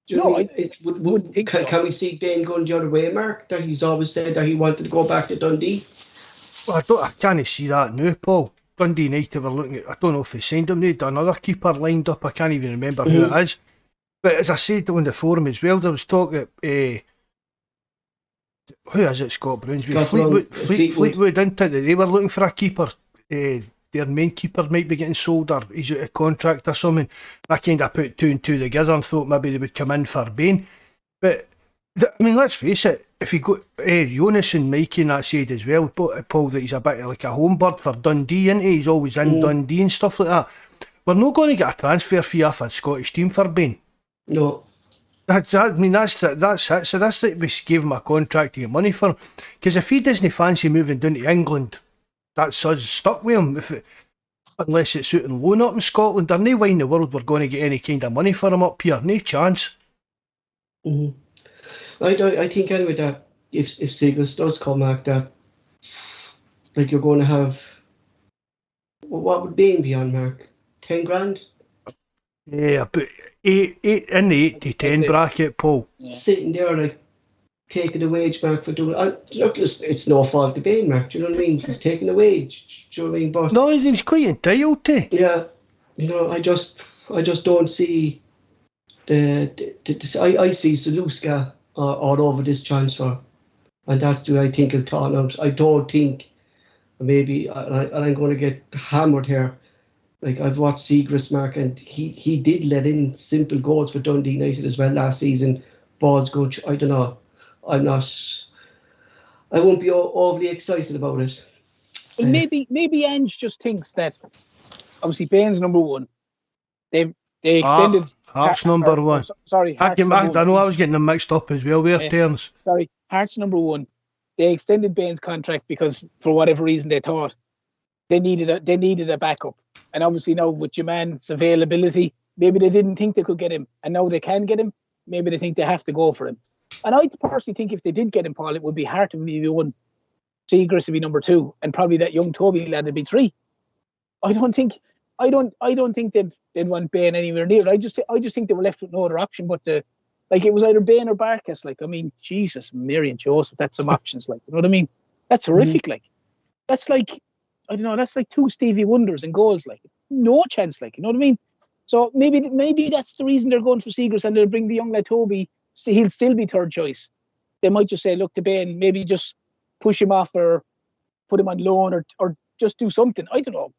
Do you know what I mean? Can we see Bain going the other way, Mark? That he's always said that he wanted to go back to Dundee. Well, I can't see that now, Paul. Dundee United were looking at, I don't know if they signed him, they'd another keeper lined up, I can't even remember who it is. But as I said on the forum as well, there was talk that who is it, Scott Brunsby? Fleetwood, didn't it? They were looking for a keeper. Their main keeper might be getting sold, or he's out of contract or something. I kind of put two and two together and thought maybe they would come in for Bain. But I mean, let's face it. If you go, Jonas and Mikey and that said as well, Paul, that he's a bit like a home bird for Dundee, isn't he? He's always in Dundee and stuff like that. We're not going to get a transfer fee off a Scottish team for Ben. No. That's it. So that's like we gave him a contract to get money for him. Because if he doesn't fancy moving down to England, that's us stuck with him. Unless it's out and loan up in Scotland, there's no way in the world we're going to get any kind of money for him up here. No chance. Mm-hmm. I think anyway that if Siegrist does come back, that like you're going to have, what would Bain be on, Mark? 10 grand? Yeah, but eight in the 8 to 10 bracket, Paul. Yeah. Sitting there like taking the wage back for doing it. Look, it's no fault to Bain, Mark. Do you know what I mean? He's taking the wage. Do you know what I mean? But no, he's quite entitled to. Yeah, you know, I just don't see I see Zaluska all over this transfer, and that's the way I think he'll turn out. I don't think maybe, and I'm going to get hammered here. Like, I've watched Siegrist, Mark, and he did let in simple goals for Dundee United as well last season. Bawz good. I don't know. I won't be overly excited about it. Well, maybe Ange just thinks that obviously Bain's number one. They extended Hearts number one. Sorry, I know I was getting them mixed up as well. Weird terms. Sorry, Hearts number one. They extended Bain's contract because for whatever reason they thought they needed a backup. And obviously now with your man's availability, maybe they didn't think they could get him, and now they can get him. Maybe they think they have to go for him. And I personally think if they did get him, Paul, it would be Hart to be one, Siegrist would be number two, and probably that young Toby lad would be three. I don't think they'd want Bain anywhere near. I just think they were left with no other option but to, like, it was either Bain or Barkas. Like, I mean, Jesus, Mary and Joseph, that's some options. Like, you know what I mean? That's horrific. Like, that's like, I don't know, that's like two Stevie Wonders in goals. Like, no chance. Like, you know what I mean? So maybe that's the reason they're going for Siegrist, and they'll bring the young lad Toby. He'll still be third choice. They might just say, look, to Bain, maybe just push him off or put him on loan or just do something. I don't know.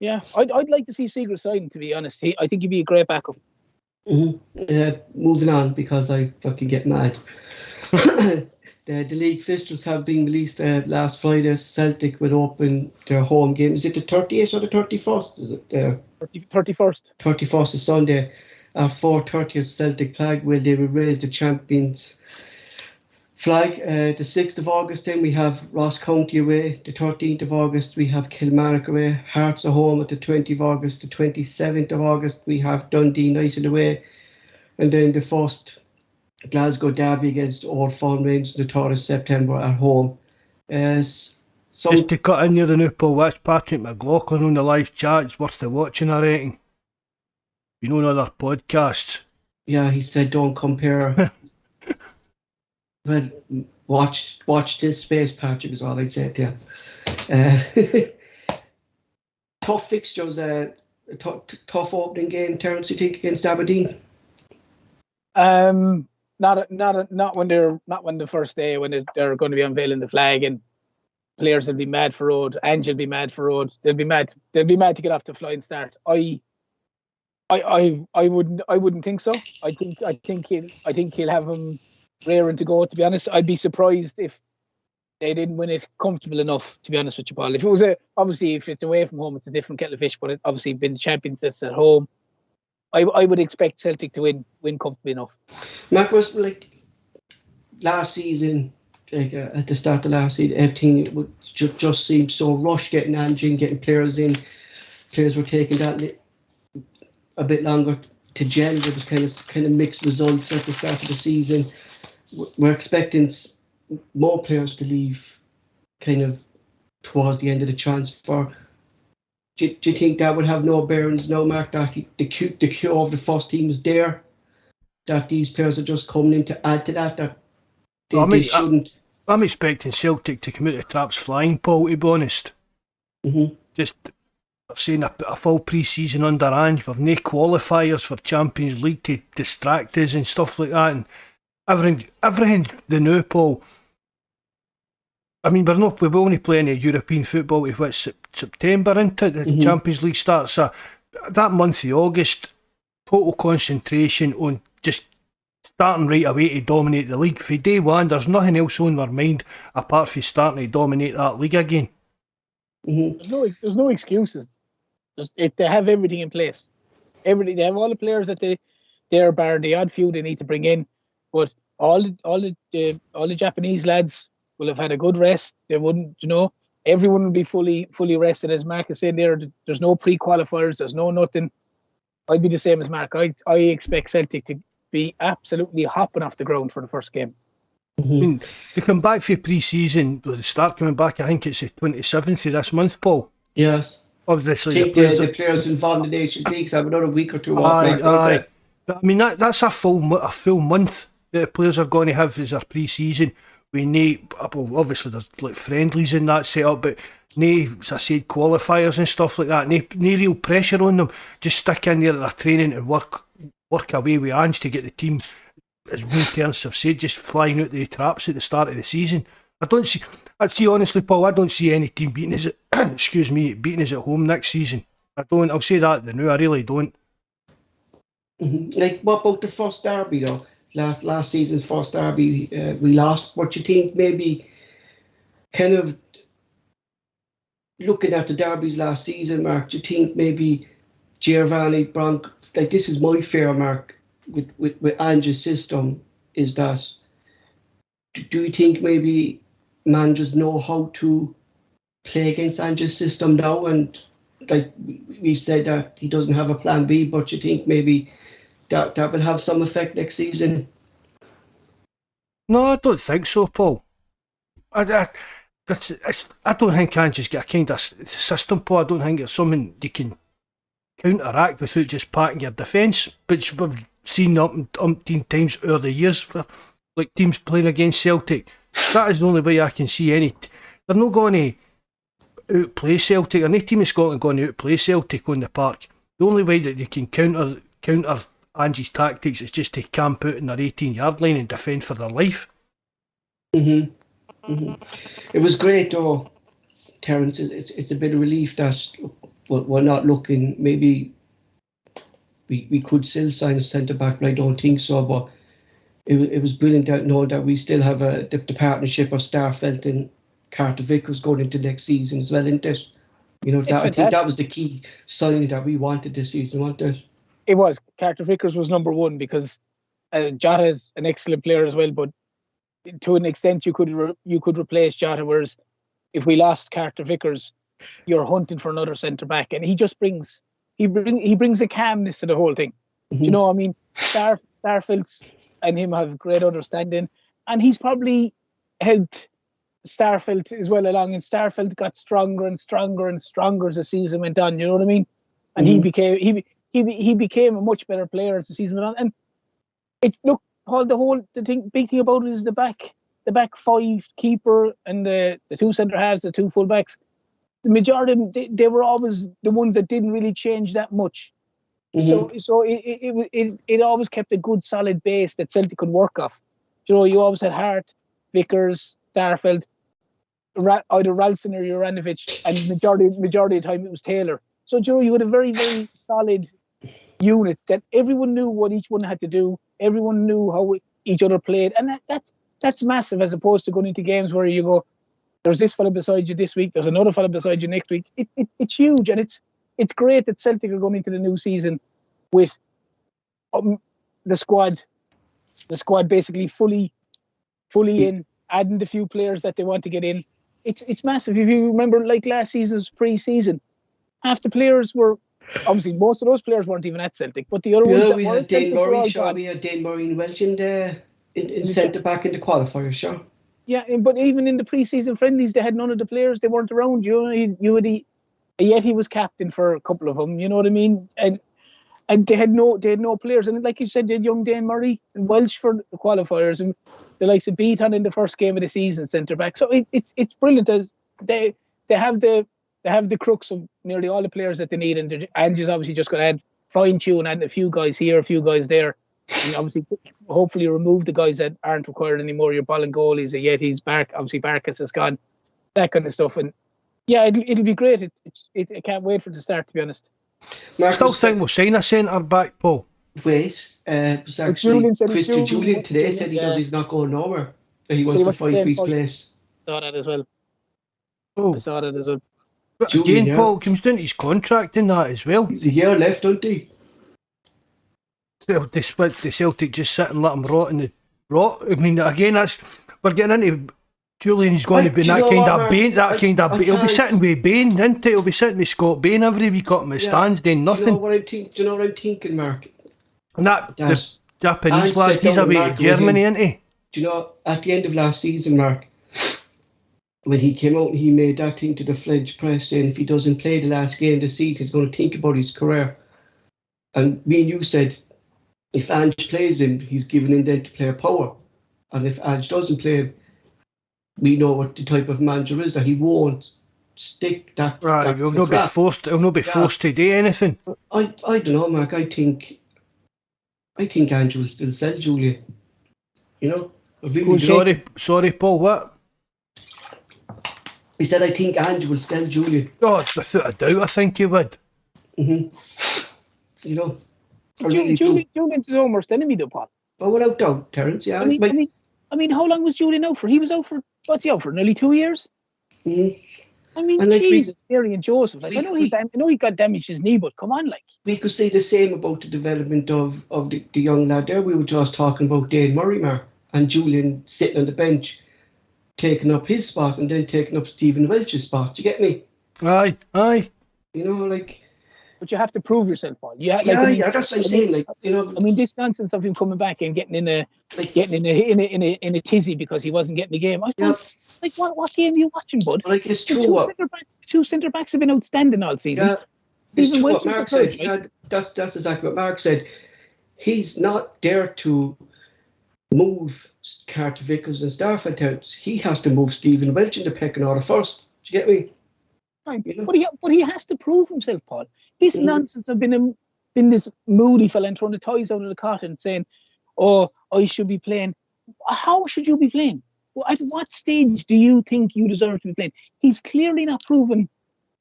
Yeah, I'd like to see Siegrist sign, to be honest. I think he'd be a great backup. Moving on, because I fucking get mad. The league fixtures have been released last Friday. Celtic would open their home game. Is it the 30th or the 31st? Is it 31st? 31st is Sunday. At 4:30 at Celtic flag, where they will raise the champions flag. The 6th of August, then we have Ross County away. The 13th of August, we have Kilmarnock away. Hearts are home at the 20th of August. The 27th of August, we have Dundee United away. And then the first Glasgow derby against Old Firm Rangers, the 3rd of September at home. Just to cut in here, the new Paul, that's Patrick McLaughlin on the live chat. It's worth the watching, I reckon. You know, another podcast. Yeah, he said don't compare. Well, watch this space, Patrick, is all I'd say to you. Tough fixtures, tough opening game, Terence, you think, against Aberdeen? Not when the first day when they're going to be unveiling the flag and players will be mad for road. Ange will be mad for road. They'll be mad to get off the flying start. I wouldn't think so. I think he'll have him raring to go. To be honest, I'd be surprised if they didn't win it comfortable enough. To be honest with you, Paul, if it was obviously if it's away from home, it's a different kettle of fish. But it obviously been champions that's at home. I would expect Celtic to win comfortably enough. Mark, was like last season, like at the start of last season, everything would just seem so rushed, getting Ange in, getting players in. Players were taking that a bit longer to gel. There was kind of mixed results at the start of the season. We're expecting more players to leave kind of towards the end of the transfer. Do you think that would have no bearings now, Mark, that the cure of the first team is there? That these players are just coming in to add to that they shouldn't? I'm expecting Celtic to come out of the traps flying, Paul, to be honest. Just I've seen a full pre-season under Ange with no qualifiers for Champions League to distract us and stuff like that, and everything they know, Paul. I mean, we're only playing European football with September into the Champions League starts. So that month of August, total concentration on just starting right away to dominate the league. For day one, there's nothing else on their mind apart from starting to dominate that league again. There's no excuses. They have everything in place. They have all the players that they're bar the odd few they need to bring in, but all the Japanese lads will have had a good rest. They wouldn't, everyone will be fully rested. As Mark is saying there's no pre-qualifiers, there's no nothing. I'd be the same as Mark. I expect Celtic to be absolutely hopping off the ground for the first game. I mean, to come back for pre-season, they start coming back, I think it's the 27th of this month, Paul. Yes. Obviously, the players involved in the Nation Leagues have another week or two off. Aye. But, I mean, that's a full month that the players are going to have as their pre-season. Obviously there's like friendlies in that setup, but as I said, qualifiers and stuff like that. No real pressure on them. Just stick in there at their training and work away with Ange to get the team, as Will Terence have said, just flying out the traps at the start of the season. Honestly, Paul, I don't see any team beating us at home next season. I'll say that now, I really don't. Like, what about the first derby though? Last season's first derby, we lost. What do you think, maybe kind of looking at the derbies last season, Mark, do you think maybe Giovanni Bronco, like, this is my fear, Mark, with Ange's system, is that do you think maybe managers know how to play against Ange's system now? And like we said that he doesn't have a plan B, but you think maybe that will have some effect next season? No, I don't think so, Paul. I don't think Ange's got a kind of system, Paul. I don't think it's something you can counteract without just packing your defence, which we've seen umpteen times over the years for like teams playing against Celtic. That is the only way I can see any. They're not going to outplay Celtic. Any team in Scotland going to outplay Celtic on the park. The only way that you can counter Ange's tactics is just to camp out in their 18-yard line and defend for their life. It was great though, Terence. It's a bit of relief that we're not looking. Maybe we could still sign a centre back, but I don't think so. But it was brilliant to know that we still have the partnership of Starfelt and Carter Vickers going into next season as well, isn't it? I think that was the key signing that we wanted this season, wasn't it? It was. Carter Vickers was number one because Jota is an excellent player as well, but to an extent you could replace Jota, whereas if we lost Carter Vickers, you're hunting for another centre back, and he just brings a calmness to the whole thing. Do you know what I mean? Starfelt's and him have great understanding, and he's probably helped Starfelt as well along, and Starfelt got stronger and stronger and stronger as the season went on. You know what I mean? And he became a much better player as the season went on. And the big thing about it is the back five, keeper and the two centre halves, the two full backs. The majority of them, they were always the ones that didn't really change that much. So it always kept a good solid base that Celtic could work off. You always had Hart, Vickers, Starfelt, either Ralston or Juranovic, and majority of the time it was Taylor. So you had a very, very solid unit that everyone knew what each one had to do. Everyone knew how each other played, and that's massive, as opposed to going into games where you go, there's this fella beside you this week, there's another fella beside you next week. It's huge, and it's great that Celtic are going into the new season with the squad basically fully in, adding the few players that they want to get in. It's massive. If you remember, like last season's pre-season, half the players were, obviously most of those players weren't even at Celtic, but the other ones that we weren't had Dane Celtic Murray, sure. We had Dane Murray and Welch in centre back in the qualifiers, sure. Yeah, but even in the pre-season friendlies, they had none of the players. They weren't around. You had Yeti was captain for a couple of them. You know what I mean? And they had no players. And like you said, they had young Dane Murray and Welsh for the qualifiers, and the likes of Beaton in the first game of the season, centre back. So it's brilliant. They have the crux of nearly all the players that they need, and Ange's obviously just going to add fine tune, add a few guys here, a few guys there, and obviously hopefully remove the guys that aren't required anymore. Your ball and goalies, the Yetis, obviously Barkas has gone, that kind of stuff. And yeah, it'll be great. I can't wait for it to start, to be honest. I still think we'll sign a centre back, Paul. Wait, it was actually Christian Julian today said he's not going nowhere. He wants to fight for his place. Saw that as well. Oh. I saw that as well. But Julian, again, Paul, comes down to his contract in that as well. He's a year left, don't he? The Celtic just sit and let him rot in the rot. I mean, again, we're getting into Julian. He's going to be that kind of Bain. He'll be sitting with Bain, isn't he? He'll be sitting with Skpe every week up in the stands doing nothing. Do you know what I'm thinking, Mark? And the Japanese lad, he's away to Germany, isn't he? Do you know, at the end of last season, Mark, when he came out and he made that thing to the fledged press saying if he doesn't play the last game of the season, he's going to think about his career. And me and you said, if Ange plays him, he's given in then to player power. And if Ange doesn't play him, we know what the type of manager is, that he won't stick that. Right, he'll not be forced to do anything. I don't know, Mark. I think Ange will still sell Julian. You know? Sorry, Paul, what? He said, I think Ange will sell Julian. Oh, without a doubt, I think he would. You know? Julian's his own worst enemy, though, Paul. Oh, without doubt, Terence, yeah. I mean, how long was Julian out for? He was out for, what's he out for, nearly 2 years? I mean, Jesus, Mary and Joseph. Like, I know he got damaged his knee, but come on, like. We could say the same about the development of the young lad there. We were just talking about Dane Murray, Mark, and Julian sitting on the bench, taking up his spot and then taking up Stephen Welch's spot. Do you get me? Aye. You know, like. But you have to prove yourself, Paul. That's what I'm saying. Like, you know. I mean, this nonsense of him coming back and getting in a tizzy because he wasn't getting the game. Like, what game are you watching, bud? Like, it's true. Two centre backs have been outstanding all season. Yeah, it's true what Mark said. That's exactly what Mark said. He's not there to move Carter Vickers and Starfelt out. He has to move Stephen Welch in the pecking order first. Do you get me? Right. You know? But he has to prove himself, Paul. This nonsense of been this moody fella and throwing the toys out of the cot and saying, "Oh, I should be playing." How should you be playing? Well, at what stage do you think you deserve to be playing? He's clearly not proven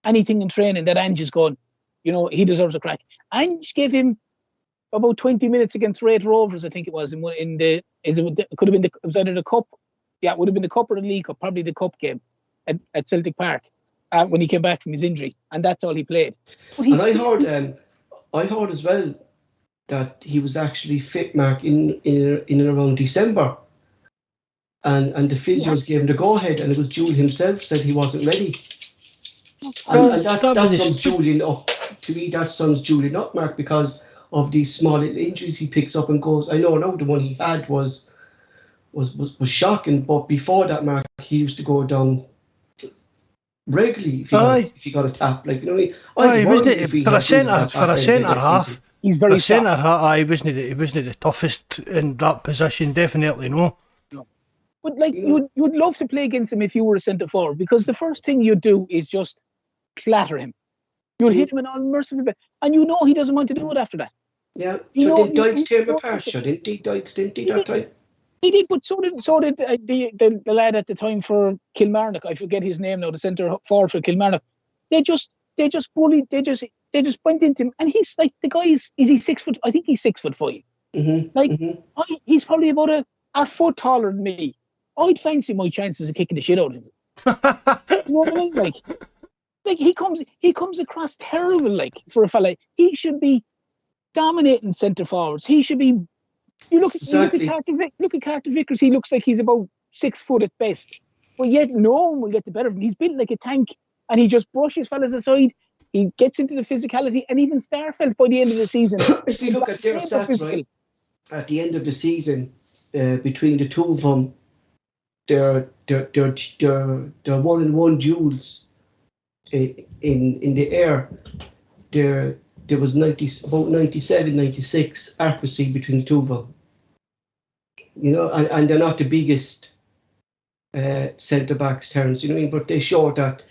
anything in training that Ange is going, you know, he deserves a crack. Ange gave him about 20 minutes against Red Rovers, I think it was, it was either the Cup. Yeah, it would have been the Cup or the League Cup, probably the Cup game at Celtic Park when he came back from his injury, and that's all he played. And I heard as well that he was actually fit, Mark, in and around December. And the physios gave him the go-ahead, and it was Julian himself said he wasn't ready. And that sums Julian up. To me, that sums Julian up, Mark, because of these small little injuries he picks up and goes. I know the one he had was shocking, but before that, Mark, he used to go down regularly if he got a tap. Like, you know, for a centre half. He's very centre half. He wasn't the toughest in that position. Definitely no. But like you'd love to play against him if you were a centre forward, because the first thing you'd do is just clatter him. You'd hit him in all merciful bit, and you know he doesn't want to do it after that. Yeah. Did Dykes tear him apart? Didn't he? Dykes didn't he that time? He did, but so did the lad at the time for Kilmarnock. I forget his name now. The centre forward for Kilmarnock. They just bullied. They just went into him, and he's like, the guy is he 6 foot? I think he's 6'5". He's probably about a foot taller than me. I'd fancy my chances of kicking the shit out of him. You know what I mean? Like he comes across terrible. Like, for a fella, he should be dominating centre forwards. He should be. You look at Carter Vickers. He looks like he's about 6 foot at best, but yet no one will get the better of him. He's built like a tank, and he just brushes fellas aside. He gets into the physicality, and even Starfelt by the end of the season. If you look at their stats, right, at the end of the season, between the two of them, they're 1-on-1 duels in the air. There was about 97, 96 accuracy between the two of them. You know, and they're not the biggest centre backs, Terence. You know what I mean? But they show that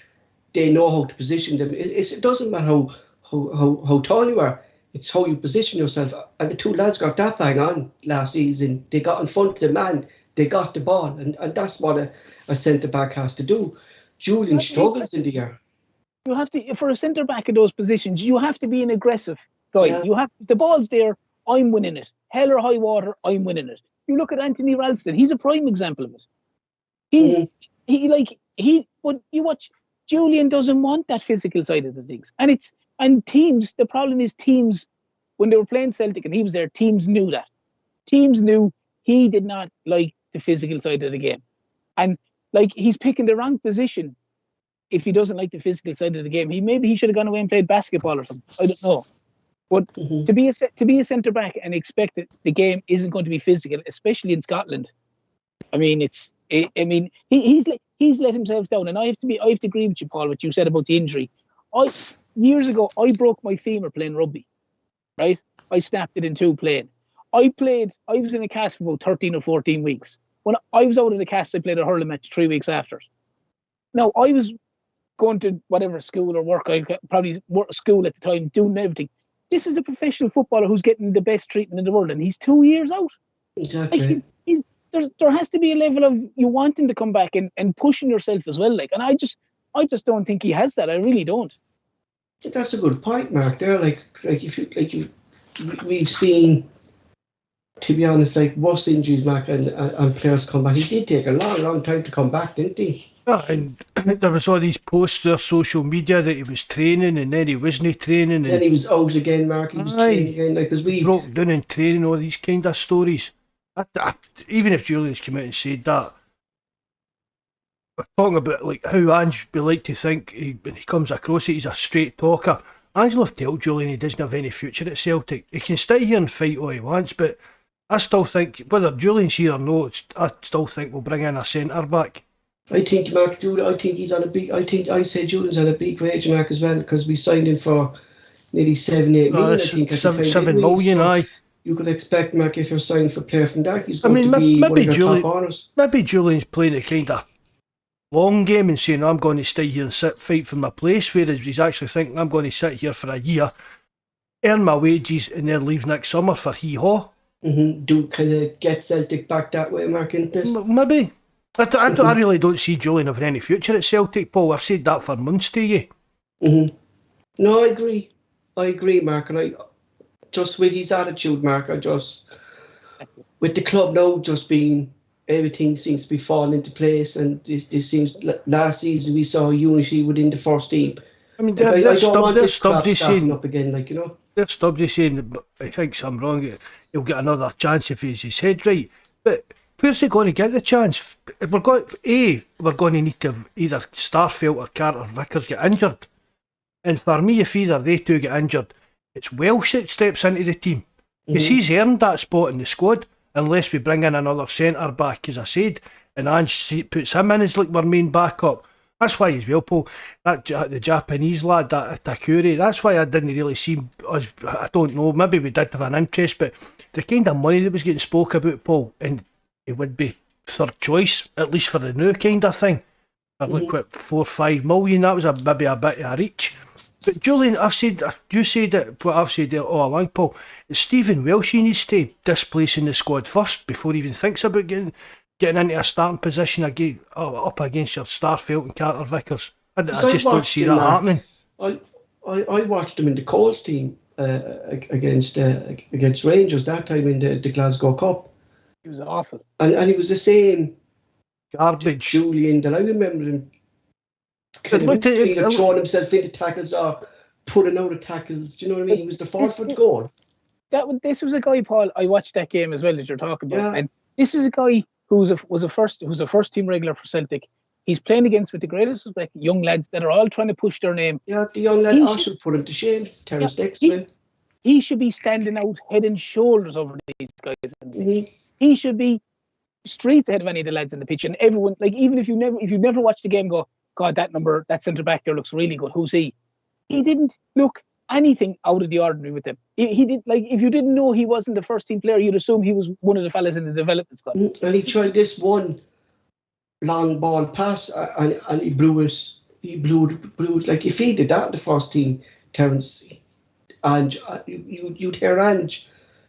they know how to position them. It doesn't matter how tall you are. It's how you position yourself. And the two lads got that bang on last season. They got in front of the man. They got the ball, and that's what a centre back has to do. Julian struggles in the air. You have to, for a centre back in those positions, you have to be an aggressive guy. Yeah. You have the ball's there. I'm winning it. Hell or high water, I'm winning it. You look at Anthony Ralston, he's a prime example of it. But you watch, Julian doesn't want that physical side of the things. And teams, the problem is teams, when they were playing Celtic and he was there, teams knew that. Teams knew he did not like the physical side of the game. And like, he's picking the wrong position if he doesn't like the physical side of the game. Maybe he should have gone away and played basketball or something. I don't know. But to be a centre back and expect that the game isn't going to be physical, especially in Scotland, I mean, he's let himself down. And I have to agree with you, Paul, what you said about the injury. Years ago, I broke my femur playing rugby. Right, I snapped it in two playing. I was in a cast for about 13 or 14 weeks. When I was out of the cast, I played a hurling match 3 weeks after. Now, I was going to whatever school or work, I probably work school at the time, doing everything. This is a professional footballer who's getting the best treatment in the world, and he's 2 years out. Exactly. Like, there has to be a level of you wanting to come back and pushing yourself as well. Like, and I just don't think he has that. I really don't. That's a good point, Mark. There, we've seen, to be honest, like worse injuries, Mark, and players come back. He did take a long time to come back, didn't he? Yeah, and there was all these posts on social media that he was training and then he wasn't training. And then he was out again, Mark. He was training again. Like, because we broke down in training, all these kind of stories. Even if Julian's come out and said that, we're talking about like how Ange would like to think when he comes across it, he's a straight talker. Ange will tell Julian he doesn't have any future at Celtic. He can stay here and fight all he wants, but I still think, whether Julian's here or not, I still think we'll bring in a centre back. I think Mark, I think he's on a big. I say Julian's on a big wage, Mark, as well, because we signed him for nearly 7-8 million. I think 7 million. Aye. You could expect, Mark, if you're signing for a player from that, he's going to be one of your top honours. Maybe Julian's playing a kind of long game and saying, I'm going to stay here and fight for my place, whereas he's actually thinking, I'm going to sit here for a year, earn my wages, and then leave next summer for hee-haw. Do kind of get Celtic back that way, Mark, isn't it? Maybe. I really don't see Julian having any future at Celtic, Paul. I've said that for months to you. No, I agree, Mark. And I just, with his attitude, Mark, with the club now just being, everything seems to be falling into place, and this seems, last season we saw unity within the first team. I mean, they're Stubbsy saying up again, like, you know. They're Stubbsy saying, I think I'm wrong, he'll get another chance if he's his head right. But where's he going to get the chance? We're going to need to either Starfelt or Carter Vickers get injured. And for me, if either they two get injured, it's Welsh that steps into the team. Because he's earned that spot in the squad, unless we bring in another centre back, as I said, and Ange puts him in as like our main backup. That's why as well, Paul, the Japanese lad, that Takuri, that's why I didn't really see us, I don't know, maybe we did have an interest, but the kind of money that was getting spoke about, Paul, and it would be third choice, at least for the new kind of thing. Look what, 4 or 5 million, that was maybe a bit of a reach. But Julian, you said it, what I've said all along, Paul, Stephen Welsh, he needs to displace in the squad first before he even thinks about getting into a starting position again, up against your Starfelt and Carter Vickers. I just don't see that happening. I watched him in the Colts team against Rangers that time in the Glasgow Cup. He was awful. And he was the same garbage Julian that I remember him throwing himself into tackles or pulling out of tackles. Do you know what I mean? He was the forward goal. This was a guy, Paul, I watched that game as well that you're talking about. Yeah. And this is a guy who's a first team regular for Celtic. He's playing against, with the greatest respect, young lads that are all trying to push their name. Yeah, the young lad also put him to shame. Terence Dexter. He should be standing out head and shoulders over these guys. He should be streets ahead of any of the lads in the pitch. And everyone, like, even if you've never watched the game, go, God, that centre back there looks really good. Who's he? He didn't look anything out of the ordinary with them. He did, like, if you didn't know he wasn't the first team player, you'd assume he was one of the fellas in the development squad. And he tried this one long ball pass, and he blew it. He blew it like if he did that in the first team, Terence, Ange, you'd hear Ange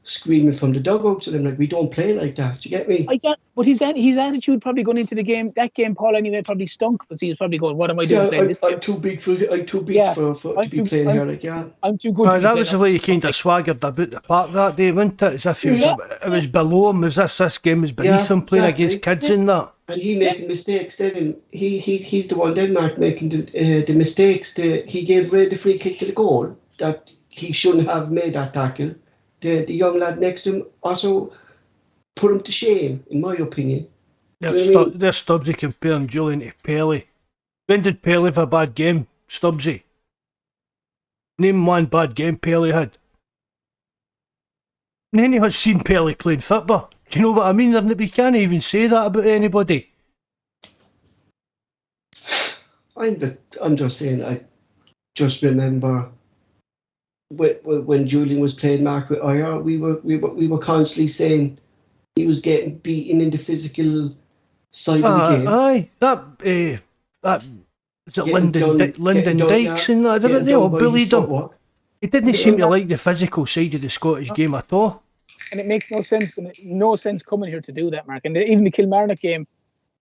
screaming from the dugouts at him like, we don't play like that. Do you get me? But his attitude probably going into the game, that game, Paul, anyway, probably stunk because he was probably going, what am I doing playing this game? I'm too big for to be playing here. Like, I'm too good. That was the way he kind of swaggered about the park that day, wasn't it? As if it was below him, as if this game was beneath him, playing against kids and that. And he making mistakes then, and he's the one, Denmark, making the mistakes. He gave Ray the free kick to the goal that he shouldn't have made that tackle. The young lad next to him also put him to shame, in my opinion. There's Stubbsy comparing Julian to Pelé. When did Pelé have a bad game, Stubbsy? Name one bad game Pelé had. And then he has seen Pelé playing football. Do you know what I mean? We can't even say that about anybody. I'm just saying, I just remember when Julian was playing Mark with IR, we were constantly saying he was getting beaten in the physical side of the game. Aye, that is it Lyndon Dykes and that, they all bullied him. He didn't seem to like the physical side of the Scottish game at all. And it makes no sense coming here to do that, Mark. And even the Kilmarnock game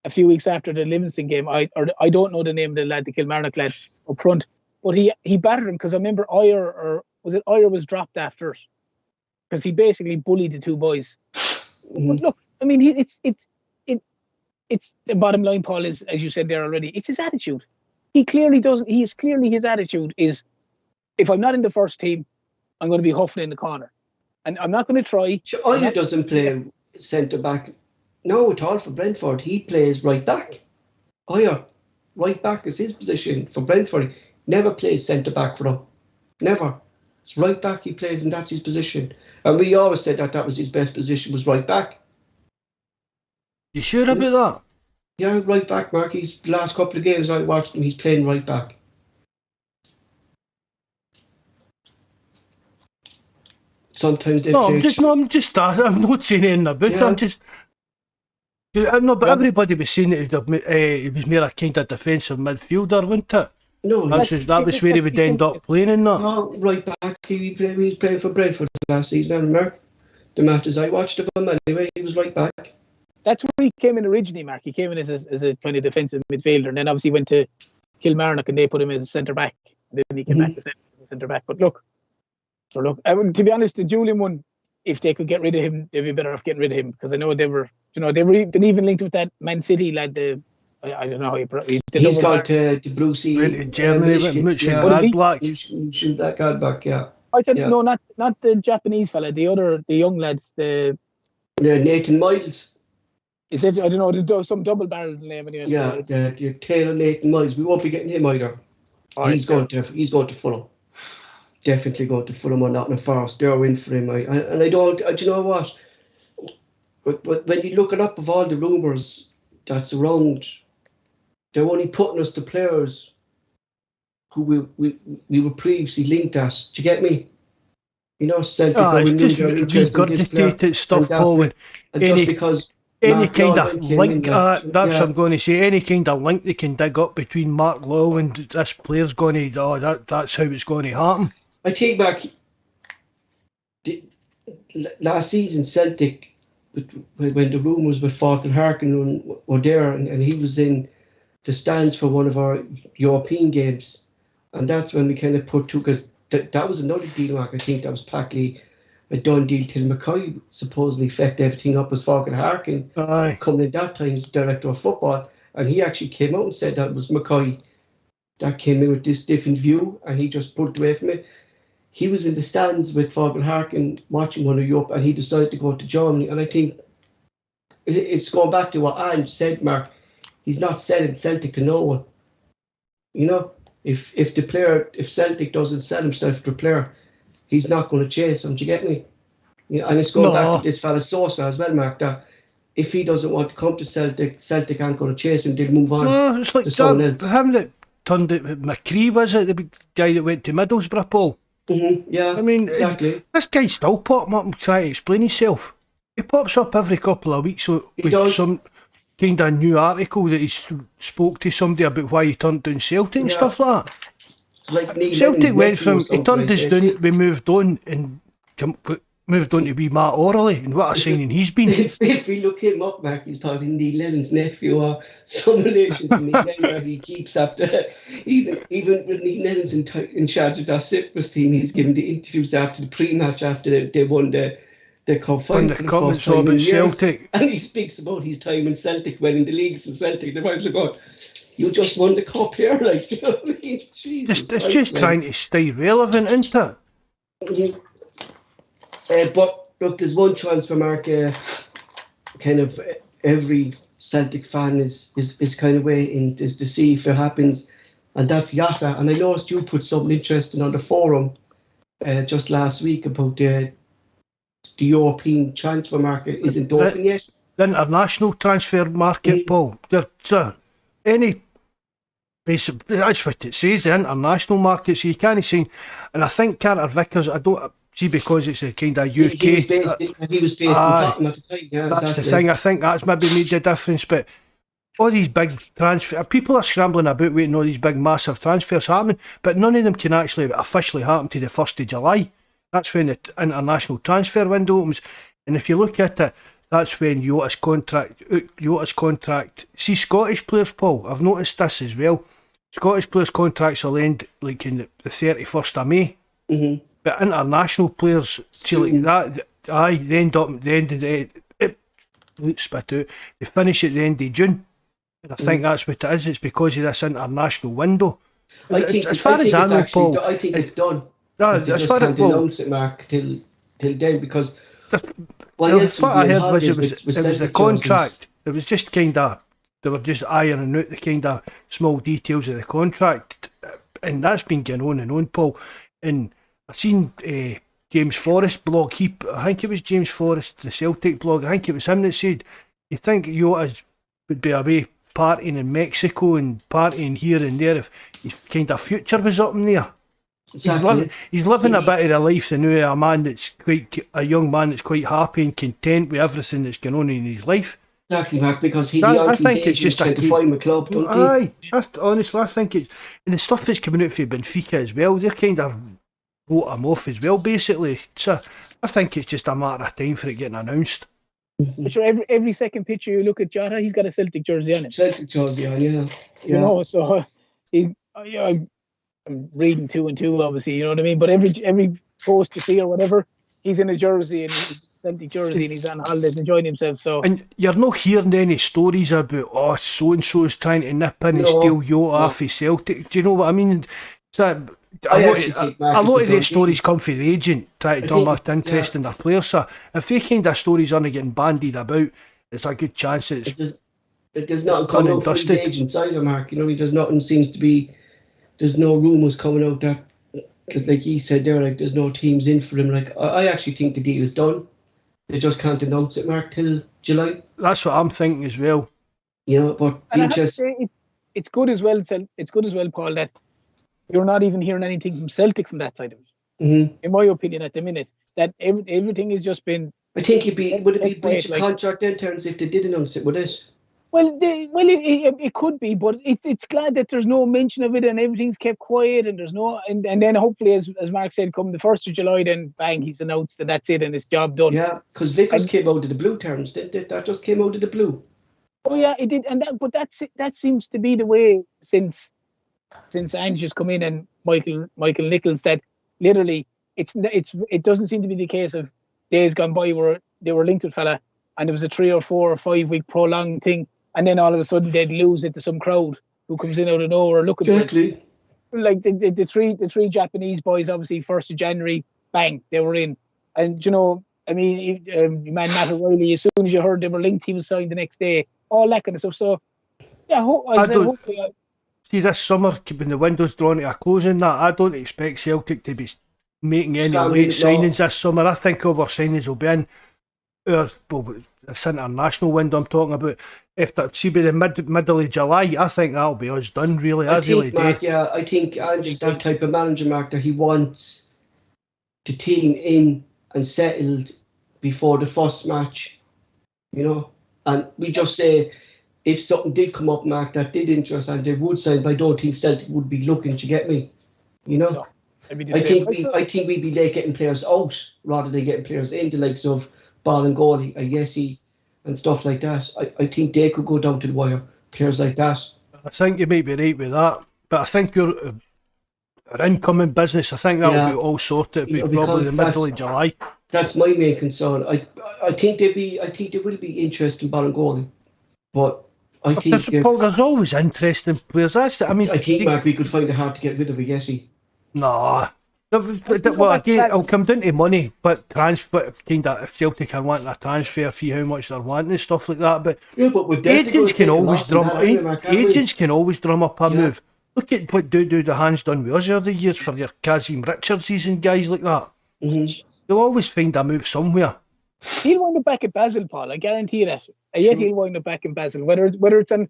a few weeks after the Livingston game, I don't know the name of the lad, the Kilmarnock lad up front, but he battered him because I remember Iyer was dropped after it because he basically bullied the two boys. But look, I mean, it's the bottom line, Paul, is, as you said there already, it's his attitude. He clearly doesn't. His attitude is, if I'm not in the first team, I'm going to be huffing in the corner. And I'm not going to try. Iyer doesn't play centre back. No, at all for Brentford. He plays right back. Iyer, right back is his position for Brentford. He never plays centre back for them. Never. It's right back he plays, and that's his position. And we always said that was his best position, was right back. You sure about that? Yeah, right back, Mark. The last couple of games I watched him, he's playing right back. Sometimes they play... I'm not saying anything about it. But everybody was saying that he was more a kind of defensive midfielder, wasn't it? No, that was where he would end up playing in that. No, right back. He was playing for Brentford last season, Mark. The matches I watched of him anyway, he was right back. That's where he came in originally, Mark. He came in as a kind of defensive midfielder, and then obviously went to Kilmarnock and they put him as a centre back. And then he came back as a centre back. But look, to be honest, the Julian one, if they could get rid of him, they'd be better off getting rid of him, because I know they were been even linked with that Man City lad. I don't know how he's gone to Brucey. Went to Germany, Gladbach, yeah. I said no, not the Japanese fella, the young lads, the Nathan Miles. Is it? I don't know. There's some double-barreled name anyway. Yeah, the Taylor Nathan Miles. We won't be getting him either. He's going to Fulham. Definitely going to Fulham or Nottingham Forest. They're in for him. And I don't. Do you know what? But when you look it up of all the rumours that's around, they're only putting us to players who we were previously linked as. Do you get me? You know, Celtic. It's just regurgitated stuff, Paul. And just because. Any kind of link, that's what I'm going to say. Any kind of link they can dig up between Mark Lowe and this player's going to. That's how it's going to happen. I take back last season, Celtic, when the rumours with Falkland Harkin were there, and he was in the stands for one of our European games, and that's when we kind of put two, because that was another deal, Mark. I think that was partly a done deal till McCoy supposedly fecked everything up as Falkland Harkin coming in that time as director of football, and he actually came out and said that was McCoy that came in with this different view, and he just pulled away from it. He was in the stands with Falkland Harkin watching one of Europe, and he decided to go to Germany. And I think it's going back to what Ange said, Mark. He's not selling Celtic to no one. You know, if Celtic doesn't sell himself to a player, he's not going to chase him. Do you get me? Yeah, and it's going back to this fella Sosa as well, Mark, that if he doesn't want to come to Celtic aren't going to chase him. They'll move on. No, it's like him that turned it. McCree, was it? The big guy that went to Middlesbrough, Paul? Yeah, I mean, exactly. This guy's still popping up and trying to explain himself. He pops up every couple of weeks with some kind of new article that he spoke to somebody about why he turned down Celtic and stuff like that. Like Celtic went from, he turned us down, we moved on, and moved on to be Matt Orley, and what a signing he's been. If we look him up, Mark, he's probably Neil Lennon's nephew or some relation to Neil Lennon that he keeps after. Even with Neil Lennon's in charge of that Siegrist team, he's given the interviews after the pre-match after they won the cup final for the first time in years. Celtic. And he speaks about his time in Celtic, winning the leagues in Celtic. The vibes are going, you just won the cup here, like, you know what I mean? Jesus, it's just trying to stay relevant, isn't it? Mm-hmm. But look, there's one transfer market. Kind of every Celtic fan is kind of waiting to see if it happens, and that's Yata. And I noticed you put something interesting on the forum just last week about the European transfer market isn't open yet. The international transfer market, Paul. There's any basic. That's what it says. The international market. So you can't see. And I think Carter Vickers. I don't. See, because it's a kind of UK. He was based in Tottenham at the time. Yeah, that's exactly the thing. I think that's maybe made the difference. But all these big transfer people are scrambling about waiting all these big massive transfers happening, but none of them can actually officially happen to the 1st of July. That's when the international transfer window opens. And if you look at it, that's when Yota's contract. See, Scottish players, Paul, I've noticed this as well. Scottish players' contracts will end like in the 31st of May. Mm-hmm. But international players, see, like that, they end up at the end of they finish at the end of June. And I think that's what it is. It's because of this international window. As far as I know, Paul, I think it's done. No, they just can't announce it, Mark, till then, because what I heard was it was the contract. It was just kind of, they were just ironing out the kind of small details of the contract, and that's been going on and on, Paul. And I seen James Forrest blog. I think it was James Forrest, the Celtic blog. I think it was him that said, "You think Jota would be away partying in Mexico and partying here and there if his kind of future was up in there?" Exactly. He's living a bit of the life now. A young man that's quite happy and content with everything that's going on in his life. Exactly, Mark, because I think it's just to find the club, don't he? Honestly, I think it's, and the stuff that's coming out for Benfica as well. They're kind of wrote him off as well, basically. So I think it's just a matter of time for it getting announced. But sure, every second picture you look at Jota, he's got a Celtic jersey on him. Celtic jersey on, yeah. You know, so I'm reading 2 and 2, obviously. You know what I mean. But every post you see or whatever, he's in a jersey and Celtic jersey and he's on holidays enjoying himself. So, and you're not hearing any stories about so and so is trying to nip in and steal Jota off his Celtic. Do you know what I mean? So a lot of these stories come from the agent trying to drum up interest in their players. So if they kind of stories aren't getting bandied about, it's a good chance that there's nothing coming out from the agents either, Mark. You know, there's nothing seems to be. There's no rumours coming out that, because like he said there, like there's no teams in for him. Like I actually think the deal is done. They just can't announce it, Mark, till July. That's what I'm thinking as well. You know, but it's good as well. It's good as well, Paul, that you're not even hearing anything from Celtic from that side of it. Mm-hmm. In my opinion, at the minute, that everything has just been. I think would it be breach of contract in terms if they did announce it? Would it? Well, it could be, but it's glad that there's no mention of it and everything's kept quiet and there's no and then hopefully as Mark said, come the 1st of July, then bang, he's announced and that's it and it's job done. Yeah, because Vickers came out of the blue terms, didn't it? That just came out of the blue. Oh yeah, it did, and that seems to be the way since Ange has come in and Michael Nichols said literally it doesn't seem to be the case of days gone by where they were linked with fella and it was a 3 or 4 or 5 week prolonged thing. And then all of a sudden they'd lose it to some crowd who comes in out of nowhere looking for it. Like the three Japanese boys, obviously 1st of January, bang, they were in. And you know, I mean, man, Matt O'Reilly, as soon as you heard they were linked, he was signed the next day. All that kind of stuff. So yeah, see this summer when the window's drawn to a closing, that I don't expect Celtic to be making any late signings this summer. I think all our signings will be in this international window I'm talking about. If that should be the middle of July, I think that'll be us done. Really, I really Mark, do. Yeah, I think Andrew's that type of manager, Mark, that he wants the team in and settled before the first match. You know, and we just say if something did come up, Mark, that did interest and they would sign, but I don't think Celtic would be looking. To get me, you know. I think we'd be late getting players out rather than getting players in, the likes of Ball and Goalie, Ayeti, and stuff like that. I think they could go down to the wire, players like that. I think you might be right with that, but I think your incoming business, I think that will be all sorted. It'll be probably the middle of July. That's my main concern. I think they will be interested in Ball and Goalie, but I think Paul, there's always interesting players. I think Mark, we could find it hard to get rid of Ayeti. Nah. Well, again, it'll come down to money, but transfer, kind of, if Celtic are wanting a transfer fee, how much they're wanting and stuff like that. But agents can always drum up a move. Look at what the hands done with us over the years for your Kazim Richardses and guys like that. Mm-hmm. They'll always find a move somewhere. He'll wind up back at Basel, Paul. I guarantee you that. Yet he'll wind up back in Basel, whether it's on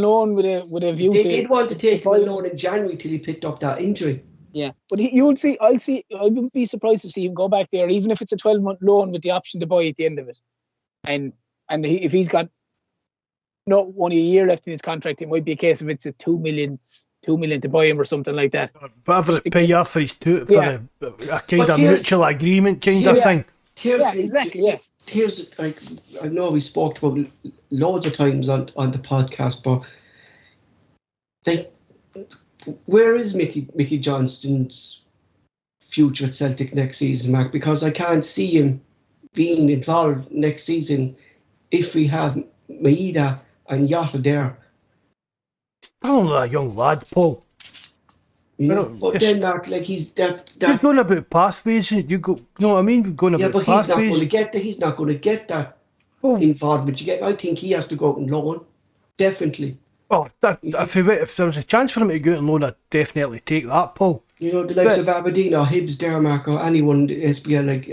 loan with a view. They did want to take him on loan in January till he picked up that injury. Yeah, but I wouldn't be surprised to see him go back there, even if it's a 12-month loan with the option to buy at the end of it. And if he's got not only a year left in his contract, it might be a case of it's a 2 million to buy him or something like that. Whatever it pay off for his a kind of mutual agreement kind of thing. Exactly. Here's, like, I know we spoke about loads of times on the podcast, but like, where is Mickey Johnston's future at Celtic next season, Mark? Because I can't see him being involved next season if we have Maeda and Yota there. I don't know, a young lad, Paul. But then, Mark, like, he's that. You're going about pathways. You go. You know what I mean? We're going about pathways. He's not going to get that involvement. I think he has to go out and loan. Definitely. Oh, if there was a chance for him to go out and loan, I'd definitely take that, Paul. The likes of Aberdeen or Hibs, Dermark, or anyone in the SPL, like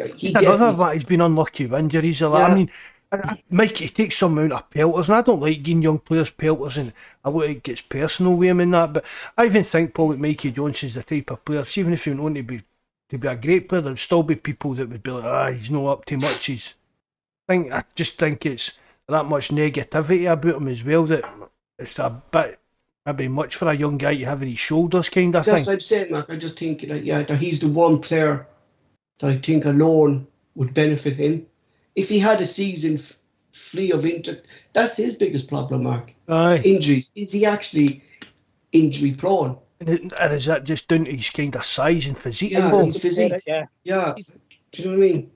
he's been unlucky with injuries. I mean, Mike, he takes some amount of pelters, and I don't like giving young players pelters, and I look like it gets personal with him and that. But I even think, Paul, that Mikey Johnston's the type of player. Even if he went on to be a great player, there'd still be people that would be like, he's not up to much. I just think it's that much negativity about him as well that it's a bit maybe much for a young guy to have on his shoulders, kind of thing. That's what I'm saying, Mark. I just think that he's the one player that I think alone would benefit him. If he had a season free of injury, that's his biggest problem, Mark. Injuries. Is he actually injury prone? And is that just down to his kind of size and physique? Yeah, his physique. Yeah. Do you know what I mean?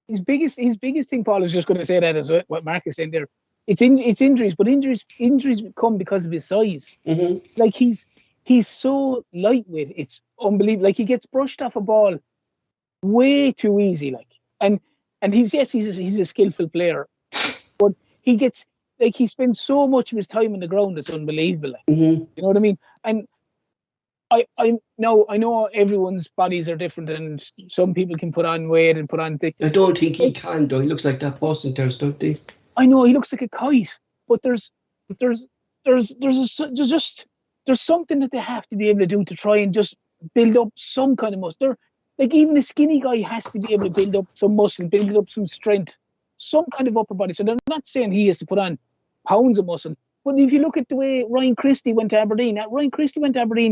His biggest thing, Paul, is just going to say that as what Mark is saying there. It's injuries, but injuries come because of his size. Mm-hmm. Like he's so lightweight, it's unbelievable. Like he gets brushed off a ball way too easy. Like and he's a skillful player, but he spends so much of his time on the ground. It's unbelievable. Like, mm-hmm. You know what I mean? And I know everyone's bodies are different, and some people can put on weight and put on thick. I don't think he can, though. He looks like that Boston Terrace, don't he? I know he looks like a kite, but there's something that they have to be able to do to try and just build up some kind of muscle. Like even a skinny guy has to be able to build up some muscle, build up some strength, some kind of upper body. So they're not saying he has to put on pounds of muscle. But if you look at the way Ryan Christie went to Aberdeen,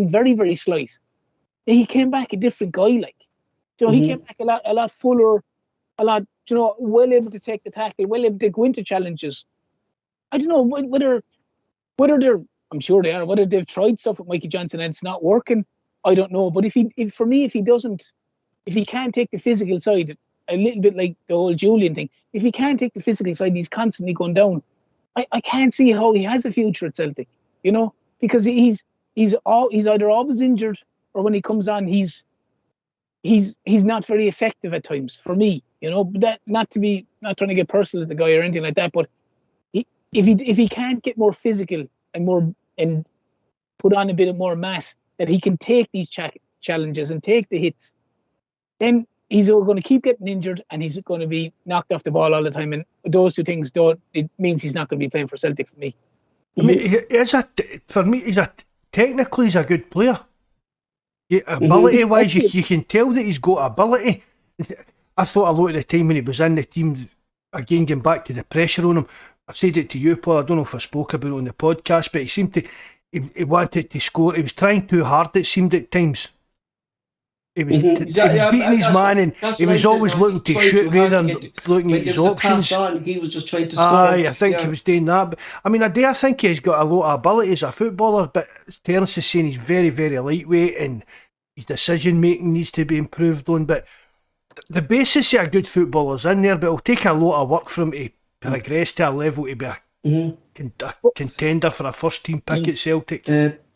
very, very slight. And he came back a different guy, like. So he came back a lot fuller, a lot, well able to take the tackle, well able to go into challenges. I don't know whether they're, I'm sure they are, whether they've tried stuff with Mikey Johnston and it's not working, I don't know. But if he can't take the physical side, a little bit like the whole Julian thing, if he can't take the physical side and he's constantly going down, I can't see how he has a future at Celtic, because he's either always injured or when he comes on, he's not very effective at times for me, but that not trying to get personal with the guy or anything like that, but if he can't get more physical and put on a bit of more mass, that he can take these challenges and take the hits, then he's going to keep getting injured and he's going to be knocked off the ball all the time. And those two things it means he's not going to be playing for Celtic for me. I mean, technically he's a good player. Ability-wise, you can tell that he's got ability. I thought a lot of the time when he was in the team, again, getting back to the pressure on him, I said it to you, Paul, I don't know if I spoke about it on the podcast, but he seemed to, he wanted to score. He was trying too hard, it seemed at times. He was beating his man, and he was always looking to shoot rather than looking at his options. He was just trying to score. I think he was doing that. But, I mean, I think he's got a lot of ability as a footballer, but Terence is saying he's very, very lightweight and his decision making needs to be improved on. But the basis of a good footballer's in there, but it'll take a lot of work for him to progress to a level to be a contender for a first team pick at Celtic.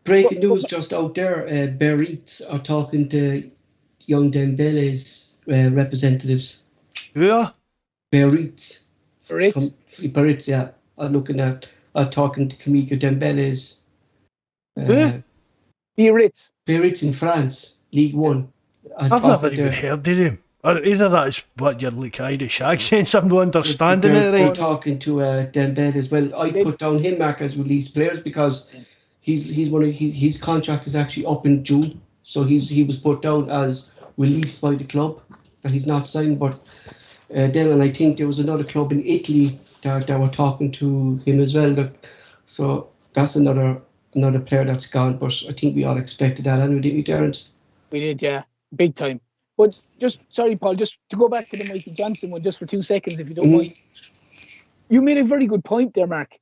Breaking news just out there, Biarritz are talking to young Dembele's representatives. Who are? Biarritz. Biarritz, yeah. I'm talking to Kamika Dembele's. Biarritz in France, League One. I've never even heard of him. Either that is what your like Irish accents. I'm not understanding it right. They're talking to Dembele as well. I put down him, Mark, as released players because he's one of his contract is actually up in June, so he was put down as released by the club that he's not signed. But then, and I think there was another club in Italy that were talking to him as well. So that's another player that's gone. But I think we all expected that, anyway, didn't we, Terence? We did, yeah, big time. But sorry, Paul, just to go back to the Mikey Johnson one just for 2 seconds, if you don't mind. You made a very good point there, Mark.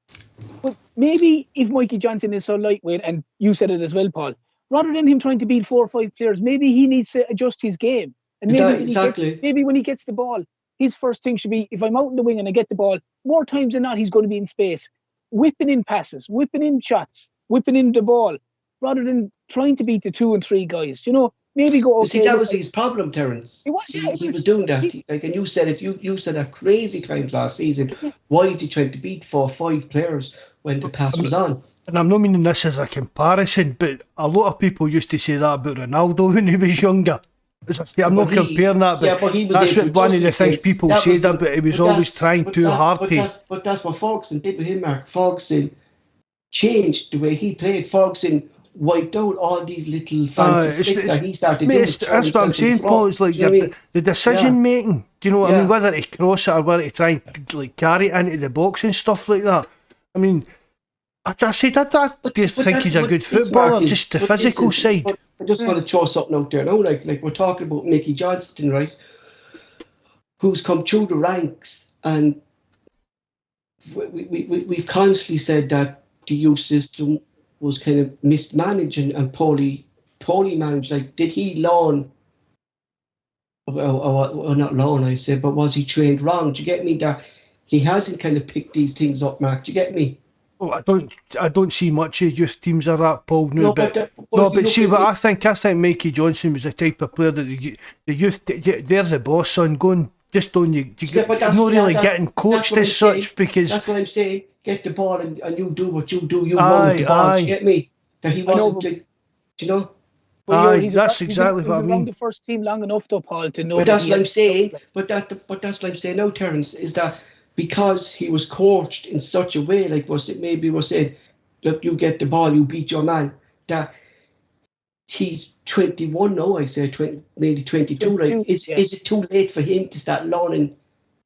But maybe if Mikey Johnson is so lightweight, and you said it as well, Paul, rather than him trying to beat 4 or 5 players, maybe he needs to adjust his game. And maybe when he gets the ball, his first thing should be, if I'm out in the wing and I get the ball, more times than not, he's going to be in space, whipping in passes, whipping in shots, whipping in the ball, rather than trying to beat the 2 and 3 guys. You know, maybe go. Okay, see, that was his problem, Terence. It was, yeah. He was doing that. And you said it. You said that crazy times last season. Why is he trying to beat 4 or 5 players when the pass was on? And I'm not meaning this as a comparison, but a lot of people used to say that about Ronaldo when he was younger. I'm not comparing that, but that's one of the things people said but he was always trying too hard to. But that's what Ferguson did with him, Mark. Ferguson changed the way he played. Ferguson wiped out all these little fancy tricks that he started doing. That's what I'm saying, Paul. It's like the decision making. Do you know what I mean? Whether to cross it or whether to try and like carry it into the box and stuff like that. I mean, I do think he's a good footballer, just the physical side. I just want to throw something out there now. Like we're talking about Mickey Johnston, right? Who's come through the ranks, and we've constantly said that the youth system was kind of mismanaged and poorly managed. Like, did he learn? Well, not learn, I say, but was he trained wrong? Do you get me? That he hasn't kind of picked these things up, Mark. Do you get me? Oh, I don't see much of youth teams are that, Paul. No, but see what I think. I think Mikey Johnson was the type of player that the youth. They're the boss, son. Going just on you. You're not really getting coached as such because that's what I'm saying. Get the ball and you do what you do. You run the ball. Do you get me? That he wasn't. Do you know? That's exactly what I mean. He's around the first team long enough, though, Paul, to know. But that's what I'm saying. But that's what I'm saying now, Terence, is that. Because he was coached in such a way, like was said, look, you get the ball, you beat your man. That he's 21 now, I say, maybe 22. Right? Is it too late for him to start learning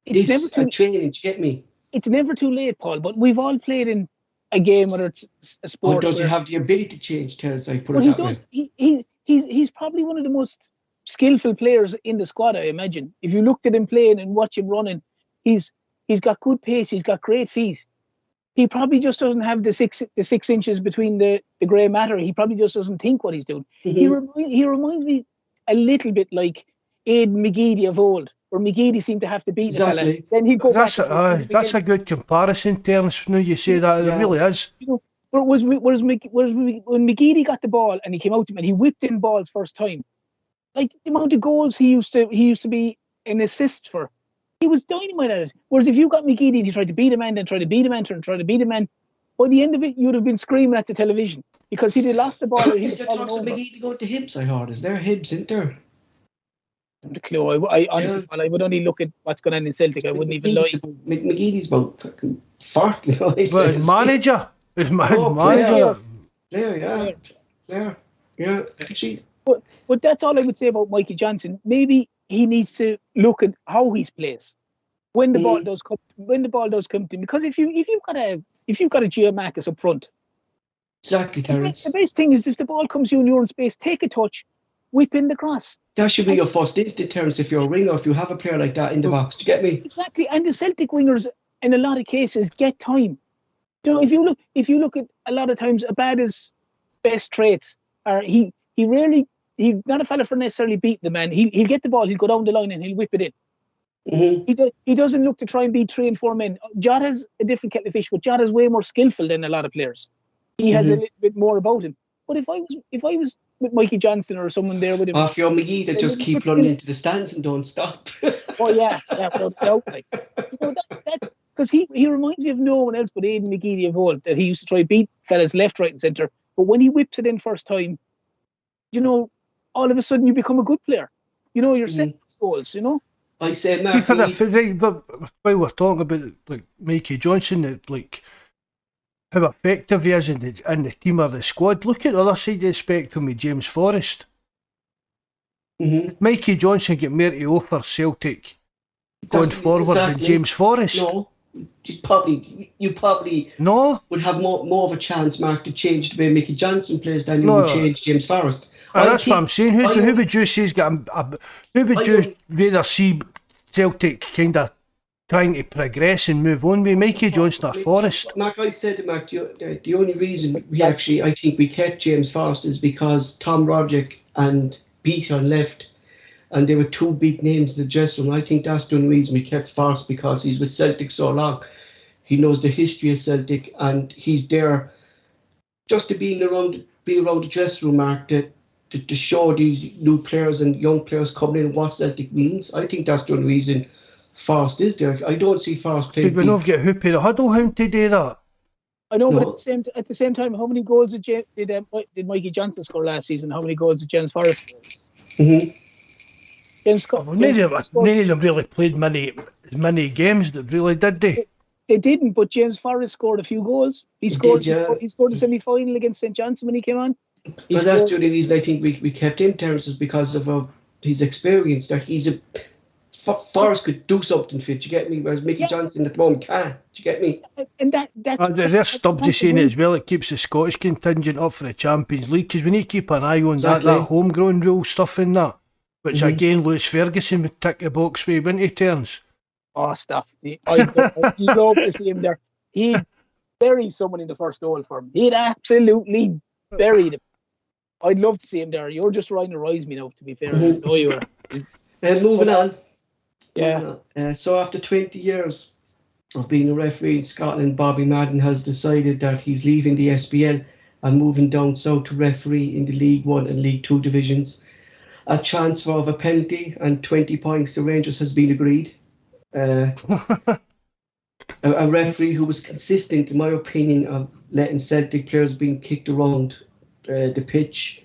this and training? Do you get me? It's never too late, Paul. But we've all played in a game, whether it's a sport. Or does he have the ability to change, Terence? I put it that way. He's probably one of the most skillful players in the squad, I imagine. If you looked at him playing and watch him running, He's got good pace. He's got great feet. He probably just doesn't have the 6 inches between the grey matter. He probably just doesn't think what he's doing. Mm-hmm. He reminds me a little bit like Aidan McGeady of old, where McGeady seemed to have to beat the fella. Then he'd go back. That's a good comparison, Terence. Now you say that, it really is. You know, but when McGeady got the ball and he came out to him and he whipped in balls first time, like the amount of goals he used to be an assist for. He was dynamite at it. Whereas if you got McGeady and he tried to beat a man, then tried to beat a man, and tried to beat a man, by the end of it, you'd have been screaming at the television because he'd have lost the ball. Is there talks of McGeady going to Hibs, I heard? Is there Hibs, isn't there? The clue. I honestly, I would only look at what's going on in Celtic. I wouldn't even lie. McGeady's about fucking 40. You know, his manager. His manager. Player, yeah. But that's all I would say about Mikey Johnson. Maybe he needs to look at how he plays when the ball does come. When the ball does come to him, because if you've got a Giamakis up front, exactly, Terence. The best thing is if the ball comes to you and you're in space, take a touch, whip in the cross. That should be your first instinct terms if you're a winger, if you have a player like that in the box. Do you get me? Exactly. And the Celtic wingers, in a lot of cases, get time. You know, if you look at a lot of times, Abada's best traits are he's not a fella for necessarily beating the man. He'll get the ball, he'll go down the line and he'll whip it in. Mm-hmm. He doesn't look to try and beat 3 and 4 men. Jota's a different kettle of fish, but Jota's way more skillful than a lot of players. He has a little bit more about him. But if I was with Mikey Johnson or someone there with him, if you're McGee, that just keep running into the stands and don't stop. Oh yeah, without a doubt. Like, you know, that's because he reminds me of no one else but Aidan McGeady of old, that he used to try beat fellas left, right, and centre. But when he whips it in first time, you know, all of a sudden you become a good player. You know, you're setting goals. You know. I say, Mark, but while we're talking about like Mikey Johnson, like how effective he is in the team or the squad, look at the other side of the spectrum with James Forrest. Mikey Johnson get more to offer Celtic going forward than James Forrest. No, you probably would have more of a chance, Mark, to change the way Mikey Johnson plays than you would change James Forrest. That's what I'm saying. Who would you say who would you rather see Celtic kind of trying to progress and move on with, Mikey Johnson or Forrest? Mark, I said to Mark, the only reason I think we kept James Forrest is because Tom Roderick and Beaton left, and there were 2 big names in the dressing room. I think that's the only reason we kept Forrest, because he's with Celtic so long. He knows the history of Celtic, and he's there just to be around the dressing room, Mark, to show these new players and young players coming in what Celtic means. I think that's the only reason Forrest is there. I don't see Forrest playing. Did we not get Hoopy the Huddle him to do that? I know, but at the same time, how many goals did Mikey Johnson score last season? How many goals did James Forrest score? None of them really played many games, that really did they? They didn't, but James Forrest scored a few goals. He scored a semi-final against St. Johnstone when he came on. But that's the only reason I think we kept him, Terence, is because of his experience. That Forrest could do something for it, you get me? Whereas Mickey Johnson at the moment can't, do you get me? And that's there's Stubbsy saying it as well. It keeps the Scottish contingent up for the Champions League, because we need to keep an eye on that homegrown rule stuff in that, which again Lewis Ferguson would tick the box with, wouldn't he, Terence? Oh, stuff. I'd love to see him there. He'd bury someone in the first goal for him. He'd absolutely bury them. I'd love to see him there. You're just trying to rise me now, to be fair. I know you are. Moving on. Yeah. So after 20 years of being a referee in Scotland, Bobby Madden has decided that he's leaving the SPL and moving down south to referee in the League 1 and League 2 divisions. A transfer of a penalty and 20 points to Rangers has been agreed. A referee who was consistent, in my opinion, of letting Celtic players being kicked around the pitch.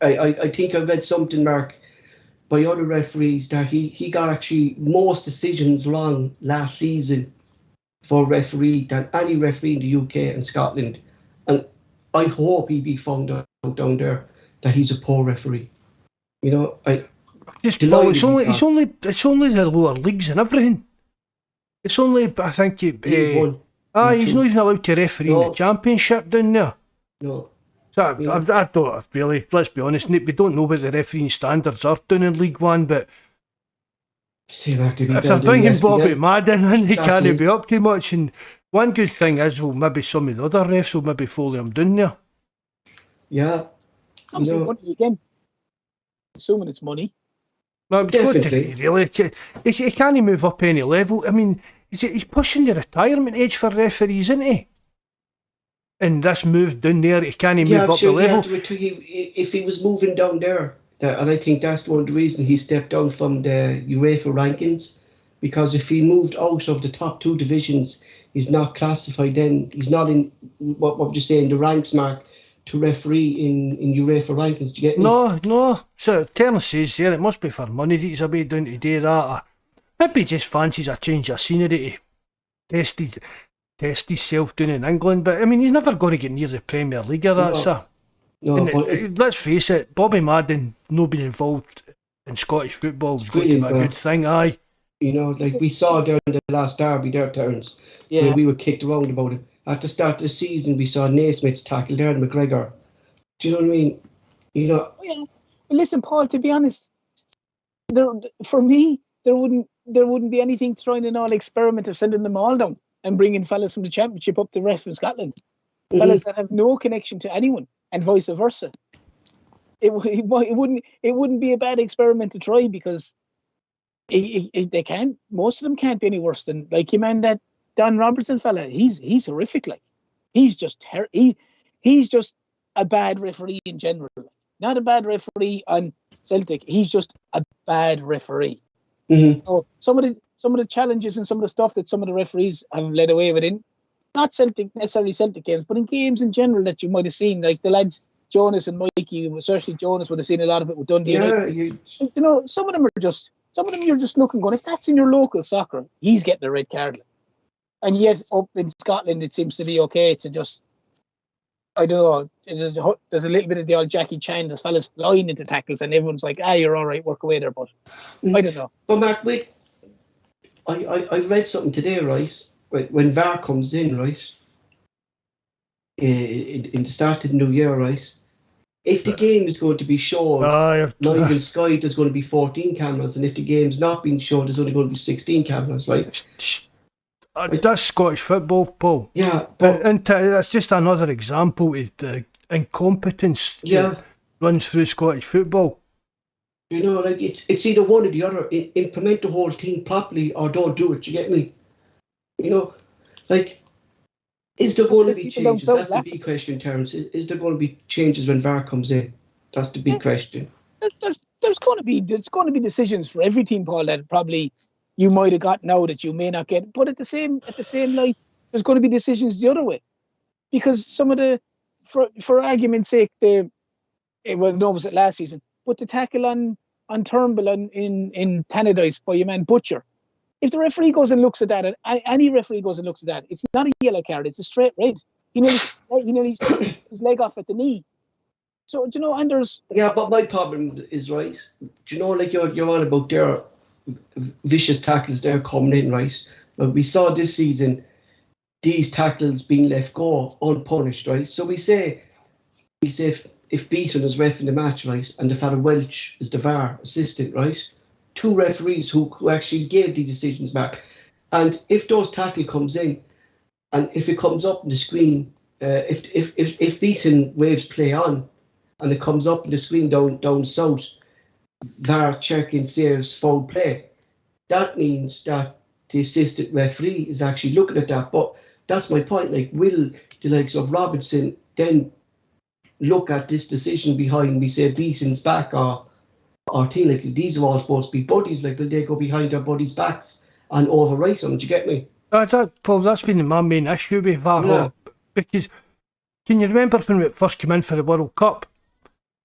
I think I read something, Mark, by other referees that he got actually most decisions wrong last season for referee than any referee in the UK and Scotland. And I hope he be found out down there that he's a poor referee. You know, it's only the lower leagues and everything. It's only, I think, he's not even allowed to referee in the Championship down there. No. So I don't really, let's be honest, we don't know what the refereeing standards are down in League 1, but if they're bringing Bobby Madden in, he can't be up too much. And one good thing is, well, maybe some of the other refs will maybe follow him down there. Yeah. I'm saying money again. Assuming it's money. No, definitely. Really, he can't move up any level. I mean, he's pushing the retirement age for referees, isn't he? And this move down there, he can't move up the level. If he was moving down there, and I think that's one of the reasons he stepped down from the UEFA rankings, because if he moved out of the top 2 divisions, he's not classified then. He's not in, what would you say, in the ranks, Mark, to referee in UEFA rankings. Do you get me? No. So Terence says here, it must be for money that he's away down to do that. Maybe he just fancies a change of scenery to test himself down in England. But I mean, he's never going to get near the Premier League or that, sir. No, let's face it, Bobby Madden not being involved in Scottish football is going to be a good thing, aye. You know, like we saw during the last derby there, Terence, where we were kicked around about it. At the start of the season, we saw Naismith's tackle there and McGregor. Do you know what I mean? You know. Listen, Paul, to be honest, for me, there wouldn't be anything throwing an all experiment of sending them all down and bringing fellas from the Championship up to ref in Scotland. Fellas that have no connection to anyone, and vice versa. It wouldn't be a bad experiment to try, because they can't. Most of them can't be any worse than, like, you man, that Don Robertson fella. He's horrific. Like, he's just he's just a bad referee in general. Not a bad referee on Celtic. He's just a bad referee. So some of the challenges and some of the stuff that some of the referees have led away with, in not necessarily Celtic games, but in games in general that you might have seen, like the lads Jonas and Mikey, especially Jonas, would have seen a lot of it with Dundee. Yeah, you know, some of them you're just looking, going, if that's in your local soccer, he's getting a red card. And yet up in Scotland, it seems to be okay to just, I don't know, there's a little bit of the old Jackie Chan, there's fellas flying into tackles, and everyone's like, you're all right, work away there, but I don't know. But Mark, wait, I read something today, right? When VAR comes in, right, in the start of the new year, right, if the game is going to be shown live in Sky, there's going to be 14 cameras, and if the game's not being shown, there's only going to be 16 cameras, right? That's Scottish football, Paul. Yeah, and that's just another example of the incompetence that runs through Scottish football. You know, like, it's either one or the other. Implement the whole thing properly, or don't do it. You get me? You know, like, is there going to be changes? That's the big question, Terence. Is there going to be changes when VAR comes in? That's the big question. There's going to be decisions for every team, Paul, that probably you might have got now that you may not get. But at the same light, there's going to be decisions the other way, because some of the, for argument's sake, was it last season? But the tackle on Turnbull in Tannadice by your man Butcher. If the referee goes and looks at that, and any referee goes and looks at that, it's not a yellow card, it's a straight red. He nearly his leg off at the knee. So, do you know, and there's... Yeah, but my problem is, right, do you know, like, you're on about their vicious tackles there coming in, right? But we saw this season these tackles being left go unpunished, right? So we say if Beaton is ref in the match, right, and the fella Welch is the VAR assistant, right? Two referees who actually gave the decisions back. And if those tackle comes in, and if it comes up on the screen, if Beaton waves play on, and it comes up on the screen down south, VAR checking saves foul play, that means that the assistant referee is actually looking at that. But that's my point. Like, will the likes of Robinson then look at this decision behind, we say, Beaton's back or thing? Like, these are all supposed to be buddies. Like, will they go behind their buddies' backs and overwrite them? Do you get me? Paul, that's been my main issue with VAR. Because can you remember when we first came in for the World Cup?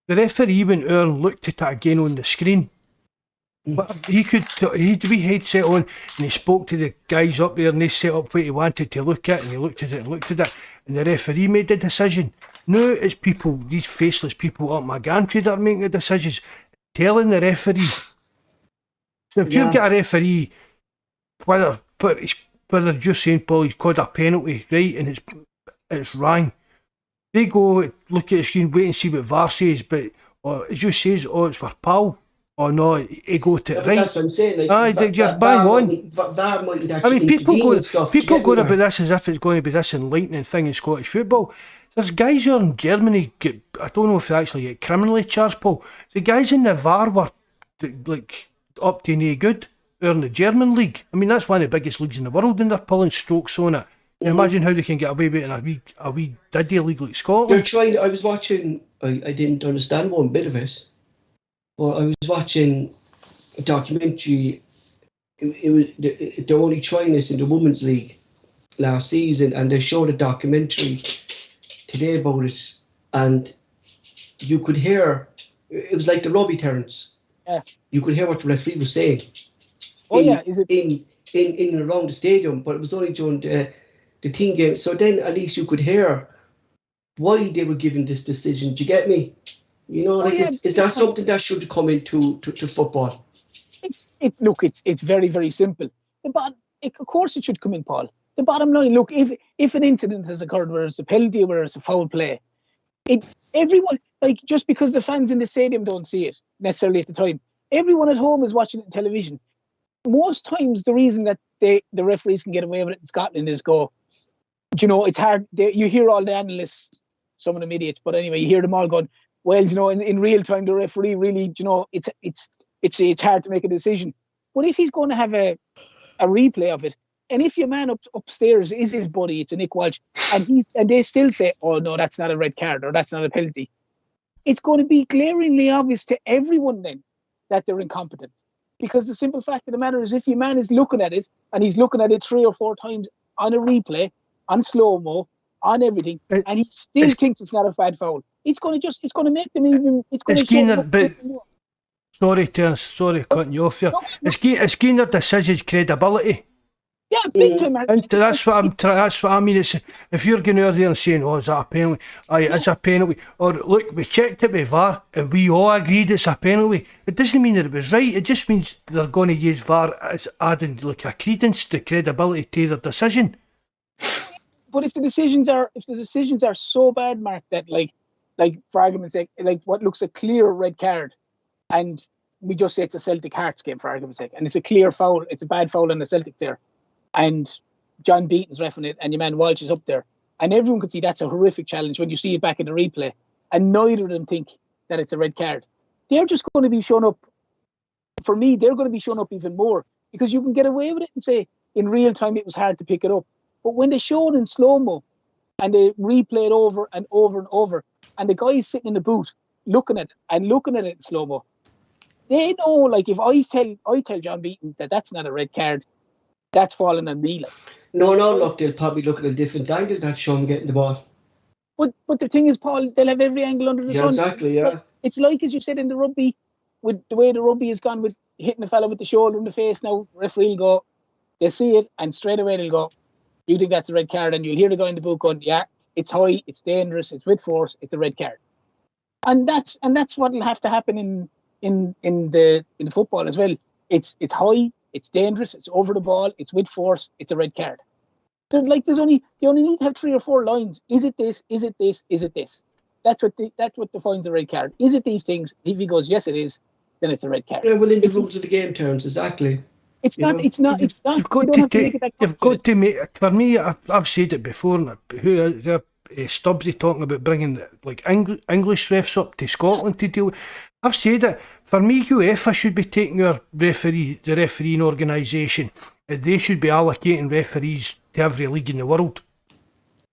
The referee went over and looked at it again on the screen. But he had a wee headset on, and he spoke to the guys up there, and they set up what he wanted to look at, and he looked at it, and the referee made the decision. No, it's people, these faceless people up my gantry that are making the decisions, telling the referee. So if you've got a referee, whether you're saying, Paul, he's called a penalty, right, and it's wrong, they go look at the screen, wait and see what VAR says, but as you says, it's for pal. Or no, he go to right. That's what I'm saying. Like, you're bang on. VAR might I mean, people go about this as if it's going to be this enlightening thing in Scottish football. There's guys here in Germany I don't know if they actually get criminally charged, Paul. The guys in the VAR were like up to no good in the German league. I mean, that's one of the biggest leagues in the world, and they're pulling strokes on it. Imagine how they can get away with it in a wee diddy league like Scotland. They're trying. I was watching. I didn't understand one bit of it. Well, I was watching a documentary. They're only trying it in the Women's League last season, and they showed a documentary today about it, and you could hear, it was like the rugby, Terence. Yeah. You could hear what the referee was saying. Is it in and around the stadium? But it was only during the team game. So then at least you could hear why they were giving this decision. Do you get me? You know, is that something that should come into to football? It's very, very simple. Of course it should come in, Paul. The bottom line, look, if an incident has occurred where it's a penalty or where it's a foul play, everyone, like, just because the fans in the stadium don't see it necessarily at the time, everyone at home is watching it on television. Most times, the reason that the referees can get away with it in Scotland is it's hard. You hear all the analysts, some of them idiots, but anyway, you hear them all going, well, in real time, the referee really, it's hard to make a decision. But if he's going to have a replay of it, and if your man upstairs is his buddy, it's a Nick Walsh, and they still say, oh no, that's not a red card or that's not a penalty, it's going to be glaringly obvious to everyone then that they're incompetent. Because the simple fact of the matter is, if your man is looking at it and he's looking at it 3 or 4 times on a replay, on slow-mo, on everything, and he still thinks it's not a bad foul, it's going to make them even. Sorry, Terence. Sorry, cutting you off here. It's gained their decisions credibility. Yeah, big time. And that's what I mean. It's, if you're going out there and saying, "Oh, is that a penalty?" Aye, it's a penalty. Or look, we checked it with VAR and we all agreed it's a penalty. It doesn't mean that it was right. It just means they're going to use VAR as adding like a credence to credibility to their decision. But if the decisions are so bad, Mark, that like for argument's sake, like what looks a clear red card, and we just say it's a Celtic Hearts game for argument's sake, and it's a clear foul, it's a bad foul on the Celtic player, and John Beaton's reffing it, and your man Walsh is up there, and everyone could see that's a horrific challenge when you see it back in the replay, and neither of them think that it's a red card. They're just going to be shown up. For me, they're going to be shown up even more, because you can get away with it and say in real time it was hard to pick it up, but when they show it in slow-mo and they replay it over and over and over, and the guy is sitting in the booth looking at it in slow-mo, they know, like, if I tell John Beaton that that's not a red card, that's falling on me. Like. No, look, they'll probably look at a different angle that show him getting the ball. But the thing is, Paul, they'll have every angle under the sun. Exactly, yeah. Like, it's like, as you said, in the rugby, with the way the rugby has gone with hitting the fella with the shoulder in the face now, referee will go, they see it, and straight away they'll go, you think that's a red card, and you'll hear the guy in the booth going, yeah, it's high, it's dangerous, it's with force, it's a red card. And that's what'll have to happen in the football as well. It's high, it's dangerous, it's over the ball, it's with force, it's a red card. You only need to have 3 or 4 lines. Is it this? Is it this? Is it this? That's what defines the red card. Is it these things? If he goes, yes, it is, then it's a red card. Yeah, well, in the rules of the game terms, exactly. It's not. You've got to make. For me, I've said it before. Stubbsy talking about bringing like English refs up to Scotland to deal with. I've said it. For me, UEFA should be taking the refereeing organisation, and they should be allocating referees to every league in the world.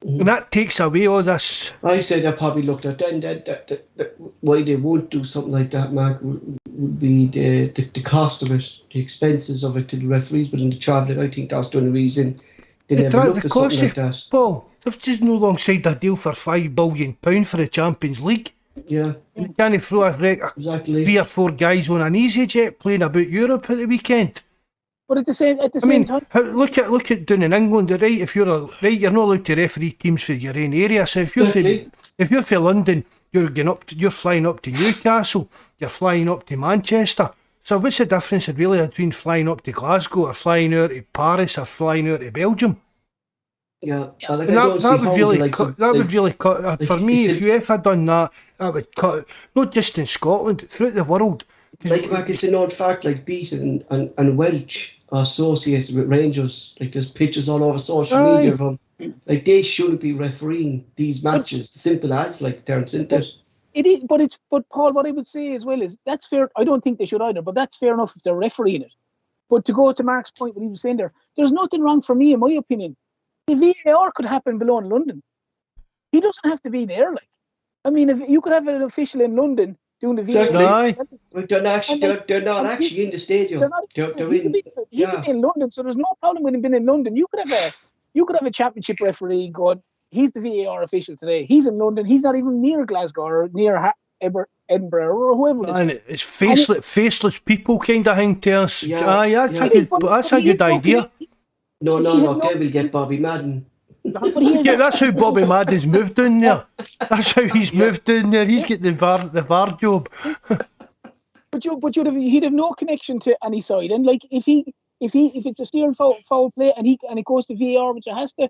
Mm-hmm. And that takes away all this. I said I probably looked at that why they won't do something like that, Mark, would be the cost of it, the expenses of it to the referees, but in the travelling, I think that's the only reason they never looked at something like that. Paul, they've just no long signed a deal for £5 billion for the Champions League. Yeah. You can't throw exactly 3 or 4 guys on an EasyJet playing about Europe at the weekend. But at the same time, look at down in England, right? If you're you're not allowed to referee teams for your own area. So if you're from London, you're flying up to Newcastle, you're flying up to Manchester. So what's the difference really between flying up to Glasgow or flying out to Paris or flying out to Belgium? Yeah, that would really cut. For me, if UEFA done that, that would cut. Not just in Scotland, throughout the world. Like, Mark, it's an old fact, like Beaton and Welch are associated with Rangers. Like, there's pictures all over social media of them. Like, they shouldn't be refereeing these matches. Simple as, like, Terence, isn't it? It is, but Paul, what I would say as well is that's fair. I don't think they should either, but that's fair enough if they're refereeing it. But to go to Mark's point, what he was saying there's nothing wrong for me, in my opinion. The VAR could happen below in London. He doesn't have to be there. Like, I mean, if you could have an official in London doing the VAR. Exactly. But they're not actually in the stadium. He could be in London, so there's no problem with him being in London. You could have a championship referee going, he's the VAR official today. He's in London. He's not even near Glasgow or near Edinburgh or whoever it is. And it's faceless people kind of thing to us. That's a good idea. No, they will get Bobby Madden. That's how Bobby Madden's moved down there. That's how he's moved down there. He's got the VAR job. But he'd have no connection to any side. And like if it's a steering foul play and it goes to VAR, which it has to,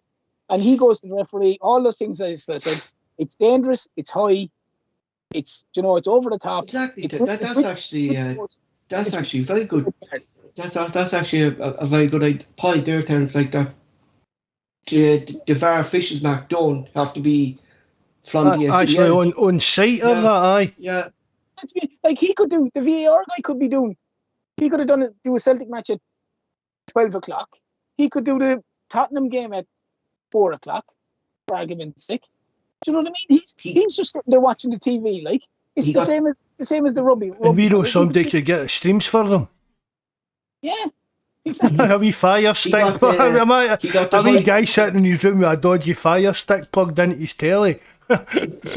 and he goes to the referee, all those things I said, it's dangerous, it's high, It's it's over the top. Exactly. That's actually very good. That's actually a very good point there. Terms like that. The VAR officials, Mark, don't have to be from the actually on site of that. Aye. Yeah. Like he could do the VAR guy could be doing. He could have do a Celtic match at 12 o'clock. He could do the Tottenham game at 4 o'clock. For argument's sake. Do you know what I mean? He's just sitting there watching the TV. Like it's the same as the rugby. And we know somebody could get streams for them. Yeah. Exactly. A wee fire stick. A wee guy sitting in his room with a dodgy fire stick plugged into his telly.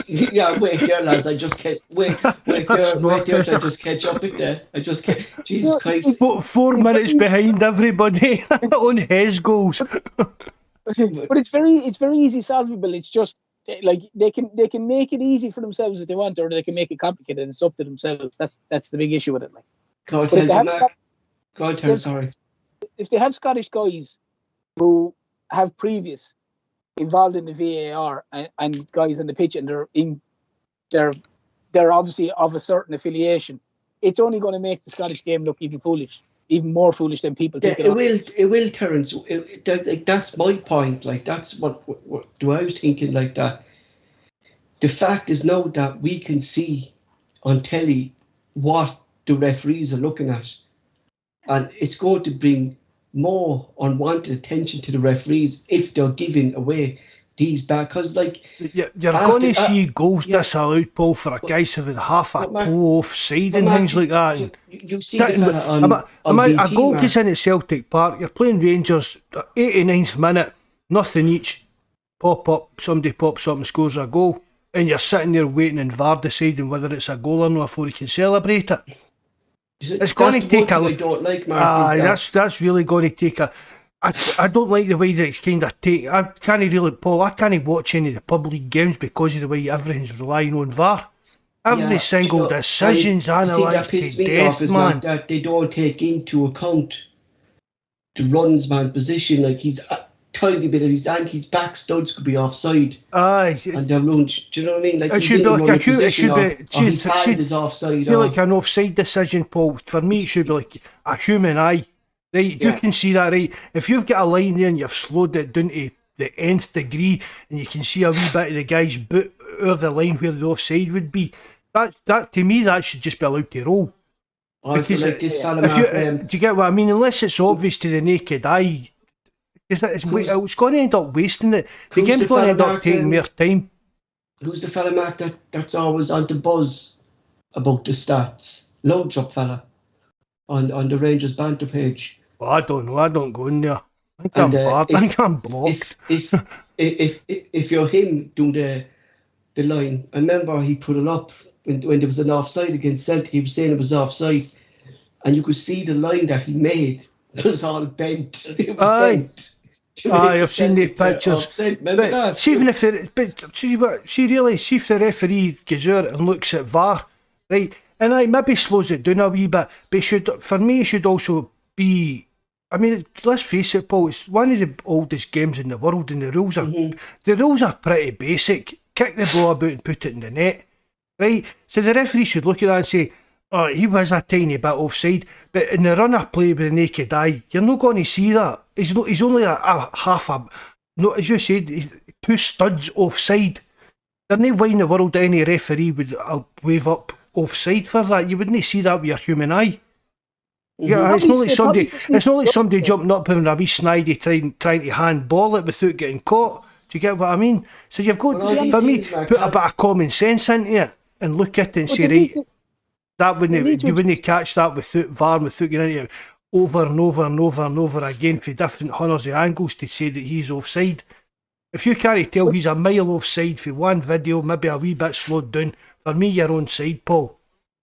Yeah, wait there, lads. I just can't. Wait there. I just catch up with that. I just can't. Jesus Christ. 4 minutes behind everybody on his goals. But it's very easy solvable. It's just like they can make it easy for themselves if they want, or they can make it complicated and it's up to themselves. That's the big issue with it. Like, sorry. If they have Scottish guys who have previous involved in the VAR and guys on the pitch and they're obviously of a certain affiliation, it's only going to make the Scottish game look even more foolish than people think it will, Terence. That's my point. Like that's what I was thinking. Like that. The fact is now that we can see on telly what the referees are looking at. And it's going to bring more unwanted attention to the referees if they're giving away these back. Because, like, you're going to see goals disallowed, Paul, for a guy having half a toe offside and things like that. You see the fella on BT, a goal goes in at Celtic Park. You're playing Rangers, 89th minute, nothing each. Somebody pops up and scores a goal, and you're sitting there waiting and VAR deciding whether it's a goal or not before you can celebrate it. It's going to take I don't like, Mark. That's really going to take a. I don't like the way that it's kind of take. I can't watch any of the public games because of the way everything's relying on VAR. Every single decision's analysed to death, man. That they don't take into account the runs man position. Like he's a tiny bit of his back studs could be offside. Aye, and they're run. Do you know what I mean? Like it should be like his hand is offside. Feel like an offside decision, Paul. For me, it should be like a human eye. Right, you can see that, right? If you've got a line there and you've slowed it down to the nth degree, and you can see a wee bit of the guy's boot over the line where the offside would be, that to me that should just be allowed to roll. Because like this fella, do you get what I mean? Unless it's obvious to the naked eye, it's going to end up wasting it. The game's going to end up taking more time. Who's the fella, Mark, that's always on the buzz about the stats? Load drop fella on the Rangers banter page. Well, I don't know. I don't go in there. I think I'm blocked. If you're him doing the line, I remember he put it up when there was an offside against Celtic. He was saying it was offside, and you could see the line that he made was all bent. It was bent. I've seen the pictures. But see, even if if the referee goes out and looks at VAR, right, and maybe slows it down a wee bit, but it should also be. I mean, let's face it, Paul. It's one of the oldest games in the world, and the rules are pretty basic. Kick the ball about and put it in the net, right? So the referee should look at that and say, "Oh, he was a tiny bit offside," but in the run of play with the naked eye, you're not going to see that. He's only a half a. No, as you said, 2 studs offside. There's no way in the world any referee would wave up offside for that. You wouldn't see that with your human eye. Yeah, it's not like somebody jumping up and a wee snidey trying to handball it without getting caught. Do you get what I mean? So you've got for me put a bit of common sense into it and look at it and say, right, you wouldn't catch that without VAR, without getting into it over and over and over and over again for different hundreds of angles to say that he's offside. If you can't tell he's a mile offside for one video, maybe a wee bit slowed down, for me you're on side, Paul.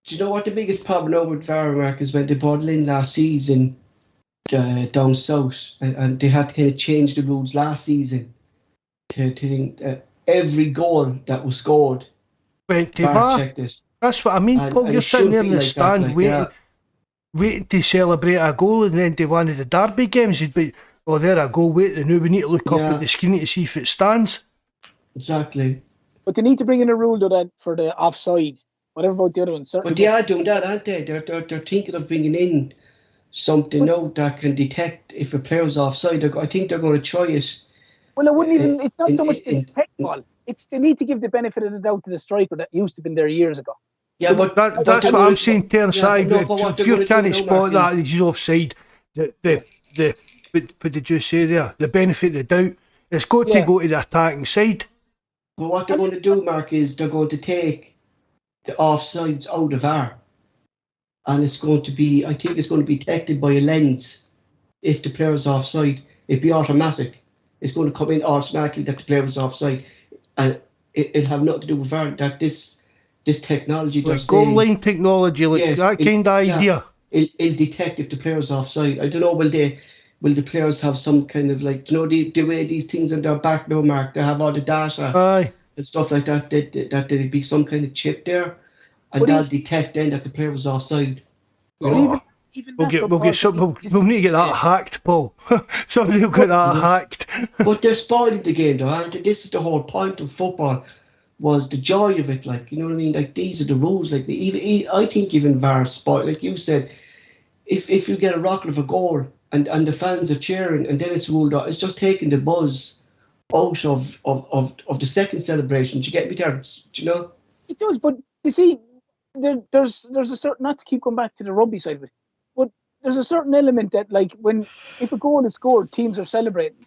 Do you know what the biggest problem now with VAR, Mark, is when they brought it in last season down south, and they had to kind of change the rules last season to every goal that was scored. VAR checked it. That's what I mean, Paul. You're sitting there in the stand waiting to celebrate a goal, and then to one of the derby games, you'd be, oh, there I go, wait, now we need to look up at the screen to see if it stands. Exactly. But they need to bring in a rule though that for the offside, whatever about the other one. But they are doing that, aren't they? They're thinking of bringing in something now that can detect if a player's offside. I think they're going to try it. Well, it wouldn't even. It's not so much the detect ball. It's they need to give the benefit of the doubt to the striker that used to have been there years ago. Yeah, but that's what I'm saying. Turn side. If you can't spot that he's offside, what did you say there? The benefit of the doubt. It's got to go to the attacking side. But what they're going to do, Mark, is they're going to take the offsides out of VAR. And it's going to be, I think it's going to be detected by a lens. If the player's offside, it'll be automatic. It's going to come in automatically that the player was offside. And it'll have nothing to do with VAR. That this technology, like goal line technology, like that kind of idea. It'll detect if the player's offside. I don't know, will the players have some kind of like, you know, the way these things in their back now, Mark, they have all the data and stuff like that, that there'll be some kind of chip there, and they'll detect then that the player was offside. We'll need to get that hacked, Paul. Somebody will get that hacked. But they're spoiling the game, though, aren't they? This is the whole point of football, was the joy of it. Like, you know what I mean? Like, these are the rules. Like, I think even VAR spoil. Like you said, if you get a rocket of a goal and the fans are cheering and then it's ruled out, it's just taking the buzz out of the second celebration. Do you get me, Terence? Do you know? It does, but you see, there's a certain, not to keep going back to the rugby side of it, but there's a certain element that, like, if a goal is scored, teams are celebrating.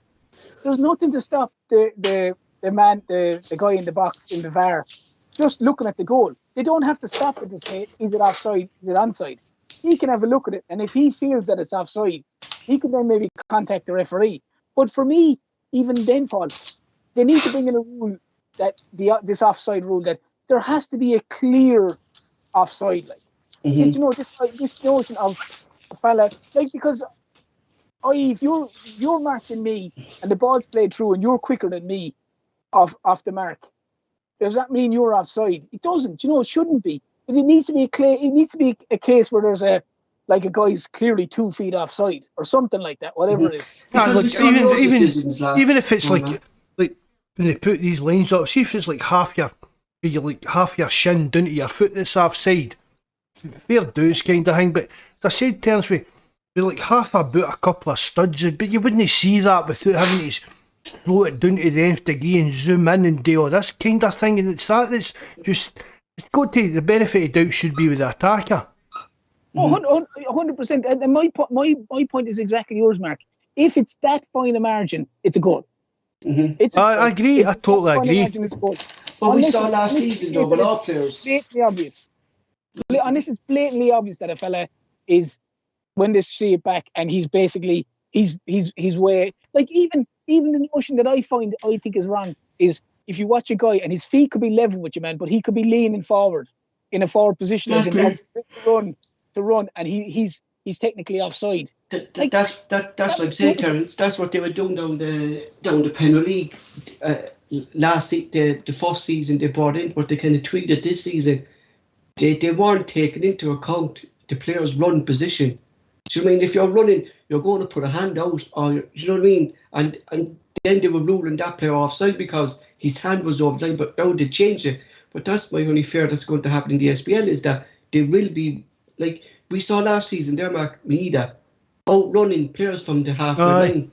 There's nothing to stop the guy in the box in the VAR just looking at the goal. They don't have to stop it to say, is it offside, is it onside? He can have a look at it, and if he feels that it's offside, he can then maybe contact the referee. But for me, even then, Paul, they need to bring in a rule that this offside rule, that there has to be a clear offside. Like, you know, this notion of a fella, like, because if you're marking me and the ball's played through and you're quicker than me off the mark, does that mean you're offside? It doesn't. You know, it shouldn't be. But it needs to be a case where there's a guy's clearly 2 feet offside or something like that, whatever it is. Even if it's like when they put these lines up, see if it's like half your shin down to your foot that's offside. Fair dues kind of thing, but as I said, Terence, we like half a boot, a couple of studs, but you wouldn't see that without having to slow it down to the nth degree and zoom in and do all this kind of thing. And it's just, it's got to, the benefit of doubt should be with the attacker. 100%. And my point is exactly yours, Mark. If it's that fine a margin, it's a goal. I agree. I totally agree. But we saw last season, though, with all players. Blatantly obvious. Unless it's blatantly obvious that a fella is, when they see it back, and he's basically he's way, like, even the notion that I think is wrong is, if you watch a guy and his feet could be level with you, man, but he could be leaning forward in a forward position as in to run, and he's technically offside. That's what I'm saying, Terence. That's what they were doing down the Premier League the first season they brought in, but they kind of tweaked it this season. They weren't taking into account the player's run position. Do you know what I mean? If you're running, you're going to put a hand out, or you know what I mean? And then they were ruling that player offside because his hand was offside, but now they changed it. But that's my only fear that's going to happen in the SPL, is that they will be, like we saw last season there, Mark Meada, outrunning players from the halfway line.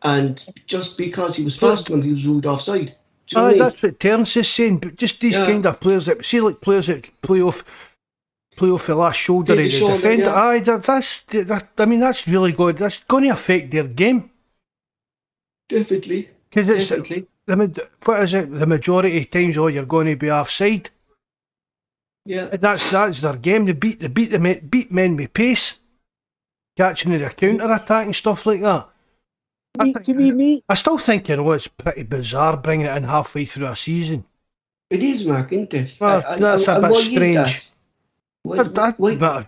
And just because he was faster than him, he was ruled offside. Do you know what I mean? That's what Terence is saying, but just these kind of players that, see, like players that play off the last shoulder of the defender. I mean, that's really good. That's going to affect their game. Definitely. Because it's, what is it? The majority of times, you're going to be offside. Yeah. And that's their game. They beat men with pace, catching their counter attack and stuff like that. I still think, it's pretty bizarre bringing it in halfway through a season. It is, Mark, isn't it? That's a bit strange. Why? I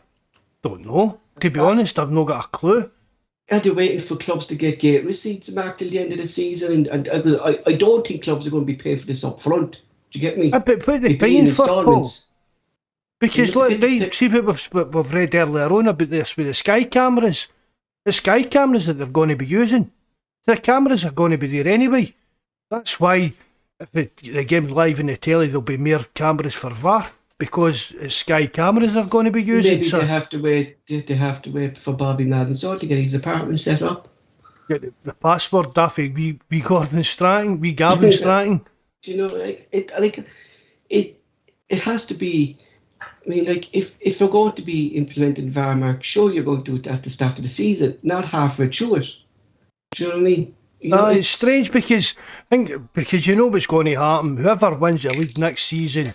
don't know. To be honest, I've not got a clue. They're waiting for clubs to get gate receipts, Mark, till the end of the season, and I don't think clubs are going to be paying for this up front. Do you get me? But what they're paying for, Paul? Because see what we've read earlier on about this with the Sky cameras. The Sky cameras that they're going to be using. The cameras are going to be there anyway. That's why the game's live in the telly, there'll be more cameras for VAR because Sky cameras are going to be using. Maybe they have to wait. They have to wait for Bobby Madden to get his apartment set up. Get the password, Daffy. We Gordon Stratton, we Gavin Stratton. Do you know, it has to be. I mean, like if you're going to be implementing VAR, Mark, sure you're going to do it at the start of the season, not halfway through it. Do you know what I mean? It's strange because you know what's going to happen. Whoever wins the league next season,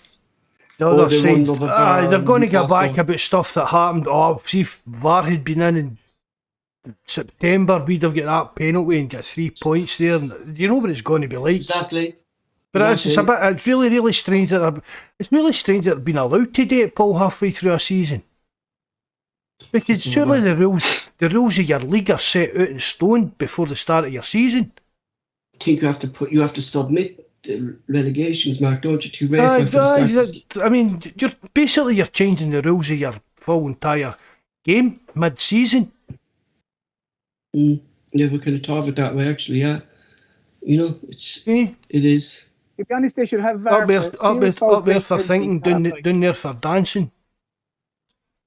the other side, they're going to get back about stuff that happened. Oh, see if VAR had been in September, we'd have got that penalty and get 3 points there. And you know what it's going to be like. Exactly. But it's really, really strange that they're being allowed to do it, Paul, halfway through a season. Because surely the rules of your league are set out in stone before the start of your season. I think you have to submit the relegations, Mark, don't you? To UEFA. I mean, you're changing the rules of your full entire game mid-season. Never could have thought of it that way, actually. Yeah, you know, it is. To be honest, they should have up there for thinking, down there for dancing.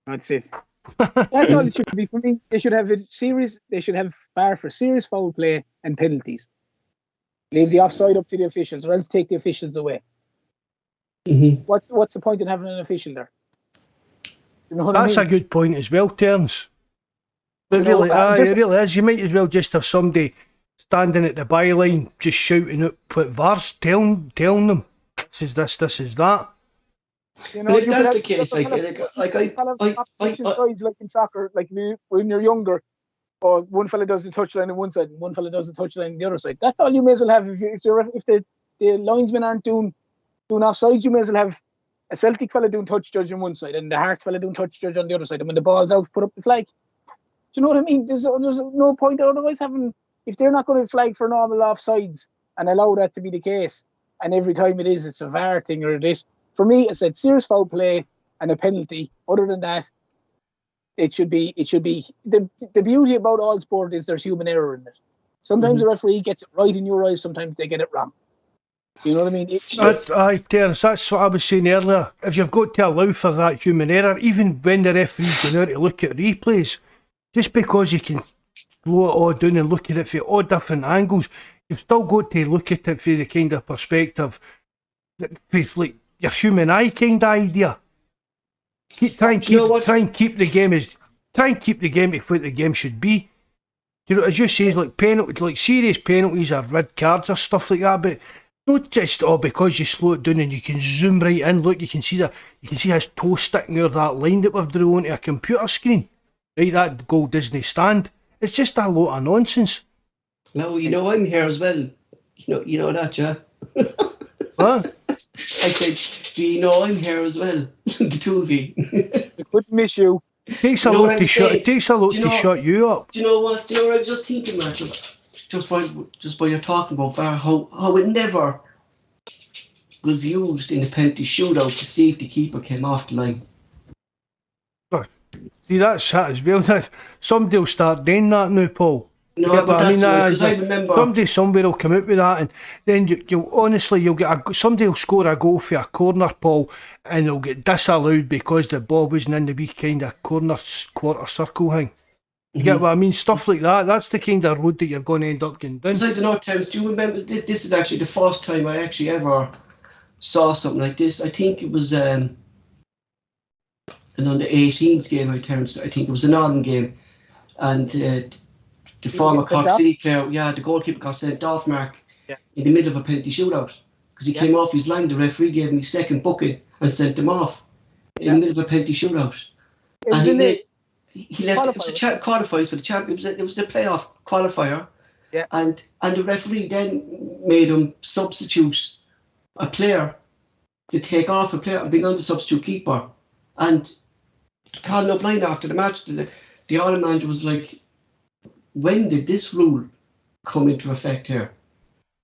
That's it. That's all it should be for me. They should have They should have VAR for serious foul play and penalties. Leave the offside up to the officials, or else take the officials away. Mm-hmm. What's the point in having an official there? You know That's a good point as well, Terence. It really is. You might as well just have somebody standing at the byline, just shouting out what VAR's telling them. This is this, this is that. You know, but if that's the case, sides like in soccer, like when you're younger, or one fella does the touchline on one side and one fella does the touchline on the other side. That's all you may as well have. If the linesmen aren't doing offsides, you may as well have a Celtic fella doing touch judge on one side and the Hearts fella doing touch judge on the other side. And when the ball's out, put up the flag. Do you know what I mean? There's no point otherwise having, if they're not going to flag for normal offsides and allow that to be the case, and every time it's a VAR thing or this. For me, I said serious foul play and a penalty. Other than that, it should be the beauty about all sport is there's human error in it. Sometimes the referee gets it right in your eyes, sometimes they get it wrong. You know what I mean? Terence, that's what I was saying earlier. If you've got to allow for that human error, even when the referee's going out to look at replays, just because you can slow it all down and look at it from all different angles, you've still got to look at it from the kind of perspective with like your human eye kind of idea. Try and keep the game to what the game should be. You know, as you say, like serious penalties or red cards or stuff like that, but not just because you slow it down and you can zoom right in. Look, you can see his toe sticking out that line that we've drawn onto a computer screen. Right, that goal doesn't stand. It's just a lot of nonsense. No, you know I'm here as well. You know that, yeah. What? I said, do you know I'm here as well? The two of you. I couldn't miss you. It takes a lot to shut you up. Do you know what? Do you know what I was just thinking, Mark? Just while you're talking about VAR, how it never was used in the penalty shootout to see if the keeper came off the line. See, that's that as well. Somebody will start doing that now, Paul. No, but I remember somebody somewhere will come out with that, and then you'll get somebody will score a goal for a corner, Paul, and they'll get disallowed because the ball wasn't in the wee kind of corner quarter circle thing. You get what I mean? Stuff like that. That's the kind of road that you're going to end up getting down. I don't know, Terence, do you remember? This is actually the first time I actually ever saw something like this. I think it was an under 18s game. I think it was an Northern game, and the former Cork City player, the goalkeeper got sent off, Mark, in the middle of a penalty shootout because he came off his line. The referee gave him his second booking and sent him off in the middle of a penalty shootout. And he left. It was the qualifiers for the champion. It was the playoff qualifier. Yeah. And the referee then made him substitute a player to take off a player and bring on the substitute keeper. And calling up line after the match, the Ireland manager was like, when did this rule come into effect here?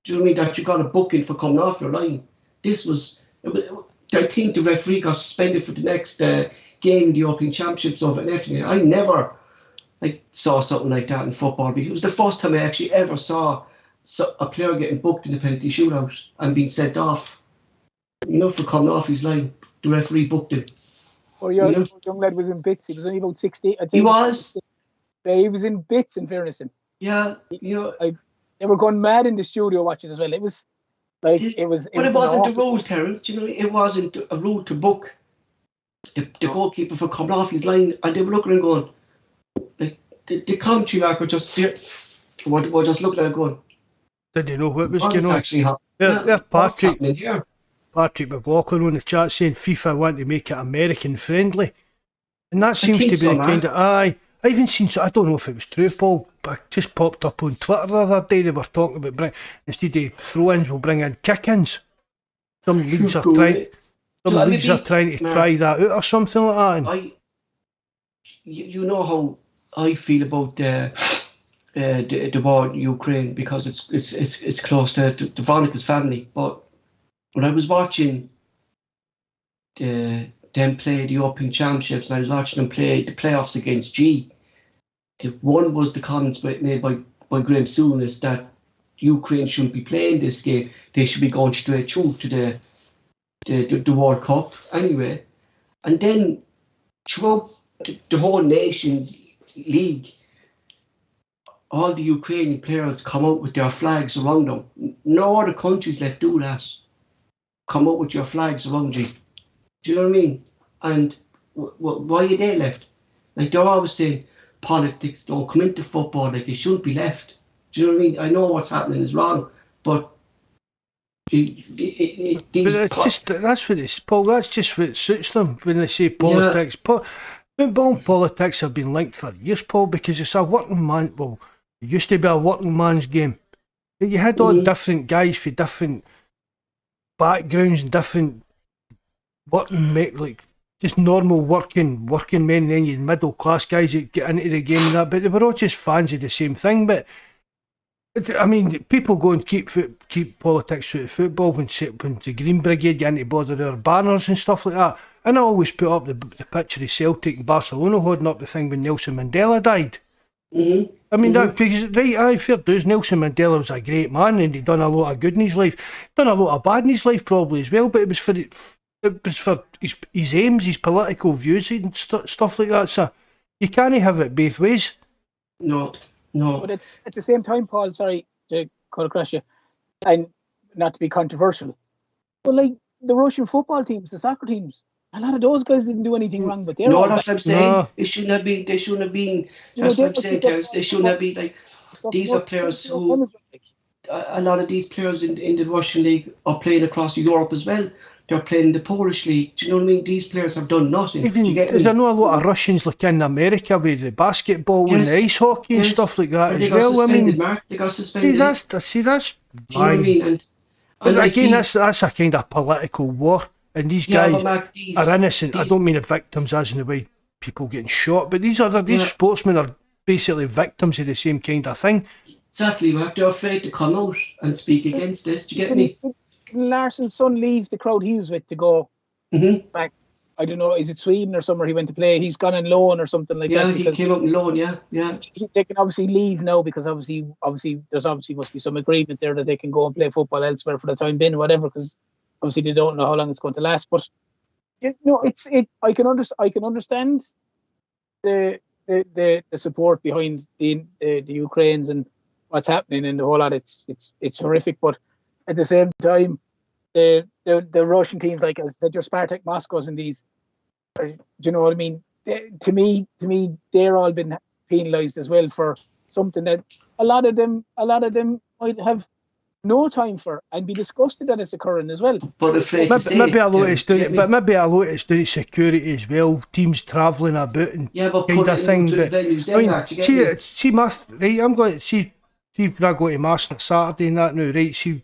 Do you know what I mean? That you got a booking for coming off your line. I think the referee got suspended for the next game, the European Championships of it and everything. I never saw something like that in football because it was the first time I actually ever saw a player getting booked in the penalty shootout and being sent off, for coming off his line. The referee booked him. Or your young lad was in bits. He was only about 60. He was. He was in bits, in fairness to him. Yeah, they were going mad in the studio watching as well. It was like it was. But it wasn't a rule, Terence. It wasn't a rule to book the goalkeeper for coming off his line, and they were looking and going, like the commentary mark were just there. We're just looking at it going. Did you know what was going on? Actually happening. Patrick McLaughlin on the chat saying FIFA want to make it American friendly, and that seems to be the kind of I even seen. I don't know if it was true, Paul, but it just popped up on Twitter the other day. They were talking about instead of throw-ins, we'll bring in kick-ins. Some leagues are trying. Some leagues are trying to try that out or something like that. And you know how I feel about the war in Ukraine, because it's close to Veronica's family. But when I was watching them play the European Championships, and I was watching them play the playoffs against G, one was the comments made by Graham Souness that Ukraine shouldn't be playing this game. They should be going straight through to the World Cup anyway. And then throughout the whole Nations League, all the Ukrainian players come out with their flags around them. No other countries left do that. Come out with your flags around you. Do you know what I mean? And why are they left? Like, they're always saying politics don't come into football, like it shouldn't be left. Do you know what I mean? I know what's happening is wrong, but that's what it's, Paul. That's just what suits them when they say politics. Yeah. Football and politics have been linked for years, Paul, because it's a working man. Well, it used to be a working man's game. You had all different guys for different backgrounds and different working, like just normal working men, and then you middle class guys that get into the game and that. But they were all just fans of the same thing. But I mean, people go and keep politics out of football when the Green Brigade get into bother their banners and stuff like that. And I always put up the picture of Celtic and Barcelona holding up the thing when Nelson Mandela died. I mean, that because fair dues, Nelson Mandela was a great man and he'd done a lot of good in his life, done a lot of bad in his life probably as well. But it was for his aims, his political views and stuff like that. So you can't have it both ways. No. But at the same time, Paul, sorry to cut across you, and not to be controversial, but like the Russian football teams, the soccer teams, a lot of those guys didn't do anything wrong, but they're all that's what I'm saying. No. They shouldn't have been. That's what I'm saying, Terence. They shouldn't have been like. These are players who. A lot of these players in the Russian league are playing across Europe as well. They're playing in the Polish league. Do you know what I mean? These players have done nothing. Because I know a lot of Russians like in America with the basketball and the ice hockey and stuff like that as well. I mean, they got suspended. That's. Do you know what I mean? And like again, that's a kind of political war, and these guys are innocent. I don't mean the victims as in the way people getting shot, but these sportsmen are basically victims of the same kind of thing. Exactly, Mark. They're afraid to come out and speak against this. Do you get me? Larson's son leave the crowd he was with to go back. I don't know, is it Sweden or somewhere he went to play? He's gone on loan or something like that. Yeah, he came up on loan, yeah. They can obviously leave now because obviously there's must be some agreement there that they can go and play football elsewhere for the time being, whatever, because obviously they don't know how long it's going to last. But I can understand the support behind the Ukrainians and what's happening in the whole lot. It's horrific, but at the same time, the Russian teams, like as your Spartak Moscows and these, do you know what I mean? To me, they're all been penalised as well for something that a lot of them might have no time for and be disgusted that it's occurring as well. But maybe a lot it's doing it security as well. Teams travelling about and kind of thing. But see, I'm going to see when I go to Mass on Saturday and that now, right? See.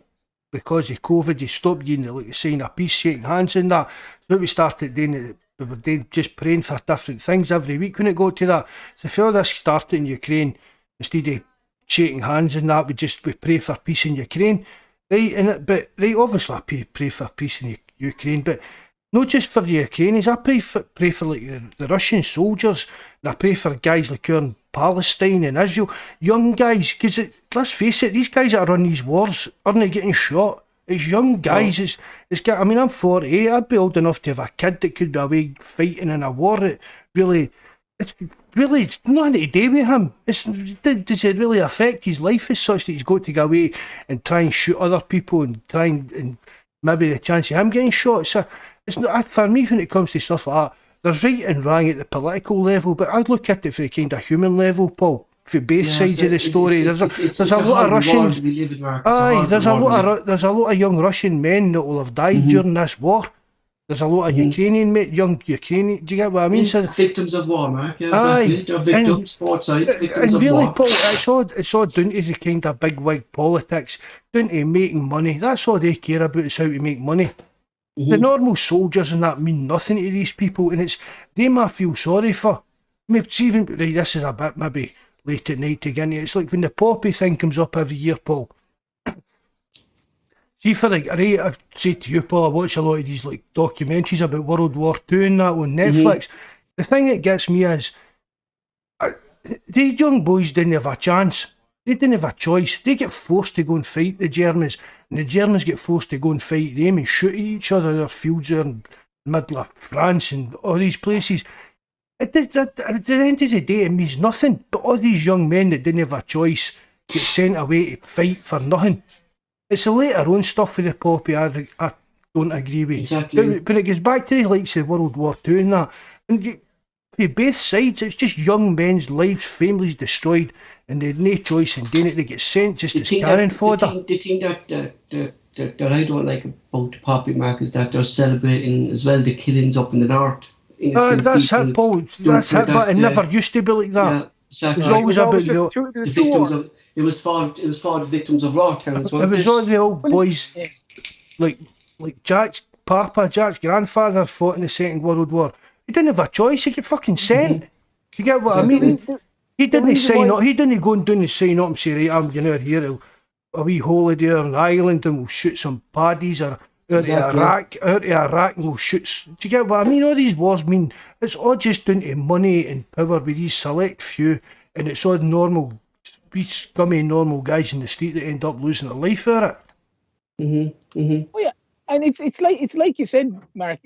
Because of COVID, you stopped doing saying a peace, shaking hands and that. So we started doing we were just praying for different things every week when it got to that. So if all this started in Ukraine, instead of shaking hands and that, we pray for peace in Ukraine. Right, obviously I pray for peace in Ukraine, but not just for the Ukrainians. I pray for like the Russian soldiers, and I pray for guys like Palestine and Israel. Young guys, because let's face it, these guys that are on these wars aren't getting shot. It's young guys. It's got. I mean, I'm 48. I'd be old enough to have a kid that could be away fighting in a war. It's nothing to do with him. Does it really affect his life as such that he's got to go away and try and shoot other people and try and maybe the chance of him getting shot? So it's not for me when it comes to stuff like that. There's right and wrong at the political level, but I'd look at it for the kind of human level, Paul. For both sides of the story, there's a lot of Russians. There's a lot of young Russian men that will have died during this war. There's a lot of young Ukrainian. Do you get what I mean? So, victims of war, Mark. Yeah, they're victims, both sides. Victims of war. Paul, it's all down to the kind of big wig politics, down to making money. That's all they care about, is how to make money. The normal soldiers and that mean nothing to these people, and it's them I feel sorry for. Maybe even this is a bit maybe late at night to get into. It's like when the poppy thing comes up every year, Paul. See, for like, I say to you, Paul, I watch a lot of these like documentaries about World War II and that on Netflix. The thing that gets me is, these young boys didn't have a chance. They didn't have a choice. They get forced to go and fight the Germans, and the Germans get forced to go and fight them and shoot at each other. Their fields there in the middle of France and all these places. At the end of the day, it means nothing. But all these young men that didn't have a choice get sent away to fight for nothing. It's the later on stuff with the poppy I don't agree with. Exactly. But it goes back to the likes of World War II and that. And for both sides, it's just young men's lives, families destroyed, and they had no choice in doing it. They get sent just as cannon fodder. The thing that I don't like about the poppy, Mark, is that they're celebrating as well the killings up in the north. That's it, Paul. That's it, but it never used to be like that. Yeah, exactly. It was always about the victims of. It was for the victims of war towns. It was all the old boys, like Jack's grandfather fought in the Second World War. He didn't have a choice. He get fucking sent. You get what I mean? He didn't sign up. He didn't go and do and sign up and say, right, I'm here a wee holiday in Ireland and we'll shoot some paddies, or out of Iraq and we'll shoot. Do you get what I mean? All these wars mean it's all just down to money and power with these select few, and it's all normal, scummy normal guys in the street that end up losing their life for it. Oh yeah, and it's like you said, Mark.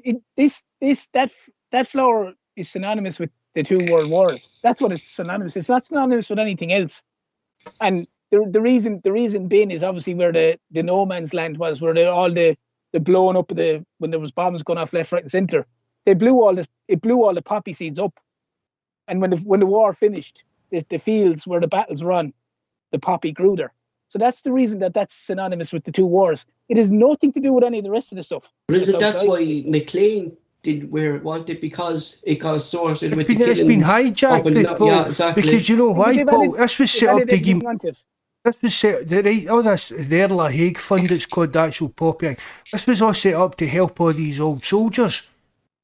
That flower is synonymous with the two world wars. That's what it's synonymous. It's not synonymous with anything else. And the reason being is obviously where the no man's land was, where all the blowing up of when there was bombs going off left, right, and centre. It blew all the poppy seeds up. And when the war finished, the fields where the battles run, the poppy grew there. So that's the reason that's synonymous with the two wars. It has nothing to do with any of the rest of the stuff. But is it that's why McLean did where it wanted, because it got sorted with the It's been hijacked, Paul. Yeah, exactly. Because you know why, Paul? This was set up to give. This was set. The Erla Hague Fund, it's called, the actual poppy. This was all set up to help all these old soldiers.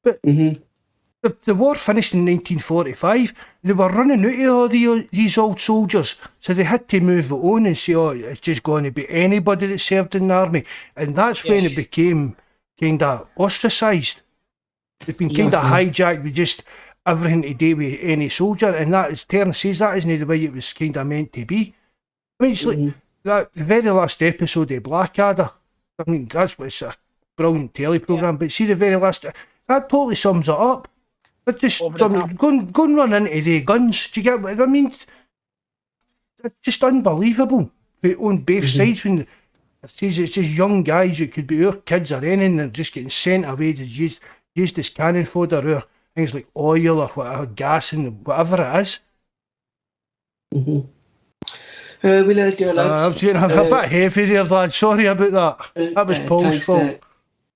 But the war finished in 1945. They were running out of all these old soldiers, so they had to move it on and say, it's just going to be anybody that served in the army. And that's when it became kind of ostracised. They've been kind of hijacked with just everything to do with any soldier, and that, as Terence says, that isn't the way it was kind of meant to be. I mean, it's like the very last episode of Blackadder. I mean, it's a brilliant telly programme, but see the very last, that totally sums it up. But just go and run into the guns. Do you get what I mean? It's just unbelievable on both sides. When it's just young guys, it could be our kids or anything, they're just getting sent away to used as cannon fodder, or things like oil or whatever, gas and whatever it is. We'll let you, lads. I was getting a bit heavy there, lad. Sorry about that. That was Paul's fault.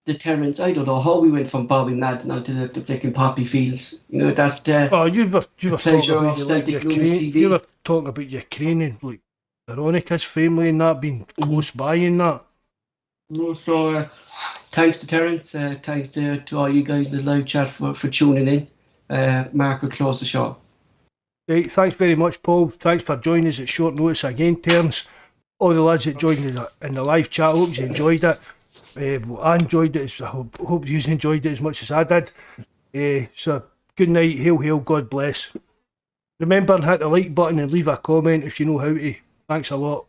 The Terence, I don't know how we went from Bobby Madden onto the flicking poppy fields. You know, that's the. Oh, you were talking about Celtic Rumours TV. You were talking about Ukraine and like Veronica's family and that being close by and that. So, thanks to Terence, thanks to all you guys in the live chat for tuning in. Mark will close the show. Right, thanks very much, Paul. Thanks for joining us at short notice again, Terence. All the lads that joined in the live chat, I hope you enjoyed it. I enjoyed it. I hope you enjoyed it as much as I did. So, good night, hail, hail, God bless. Remember and hit the like button and leave a comment if you know how to. Thanks a lot.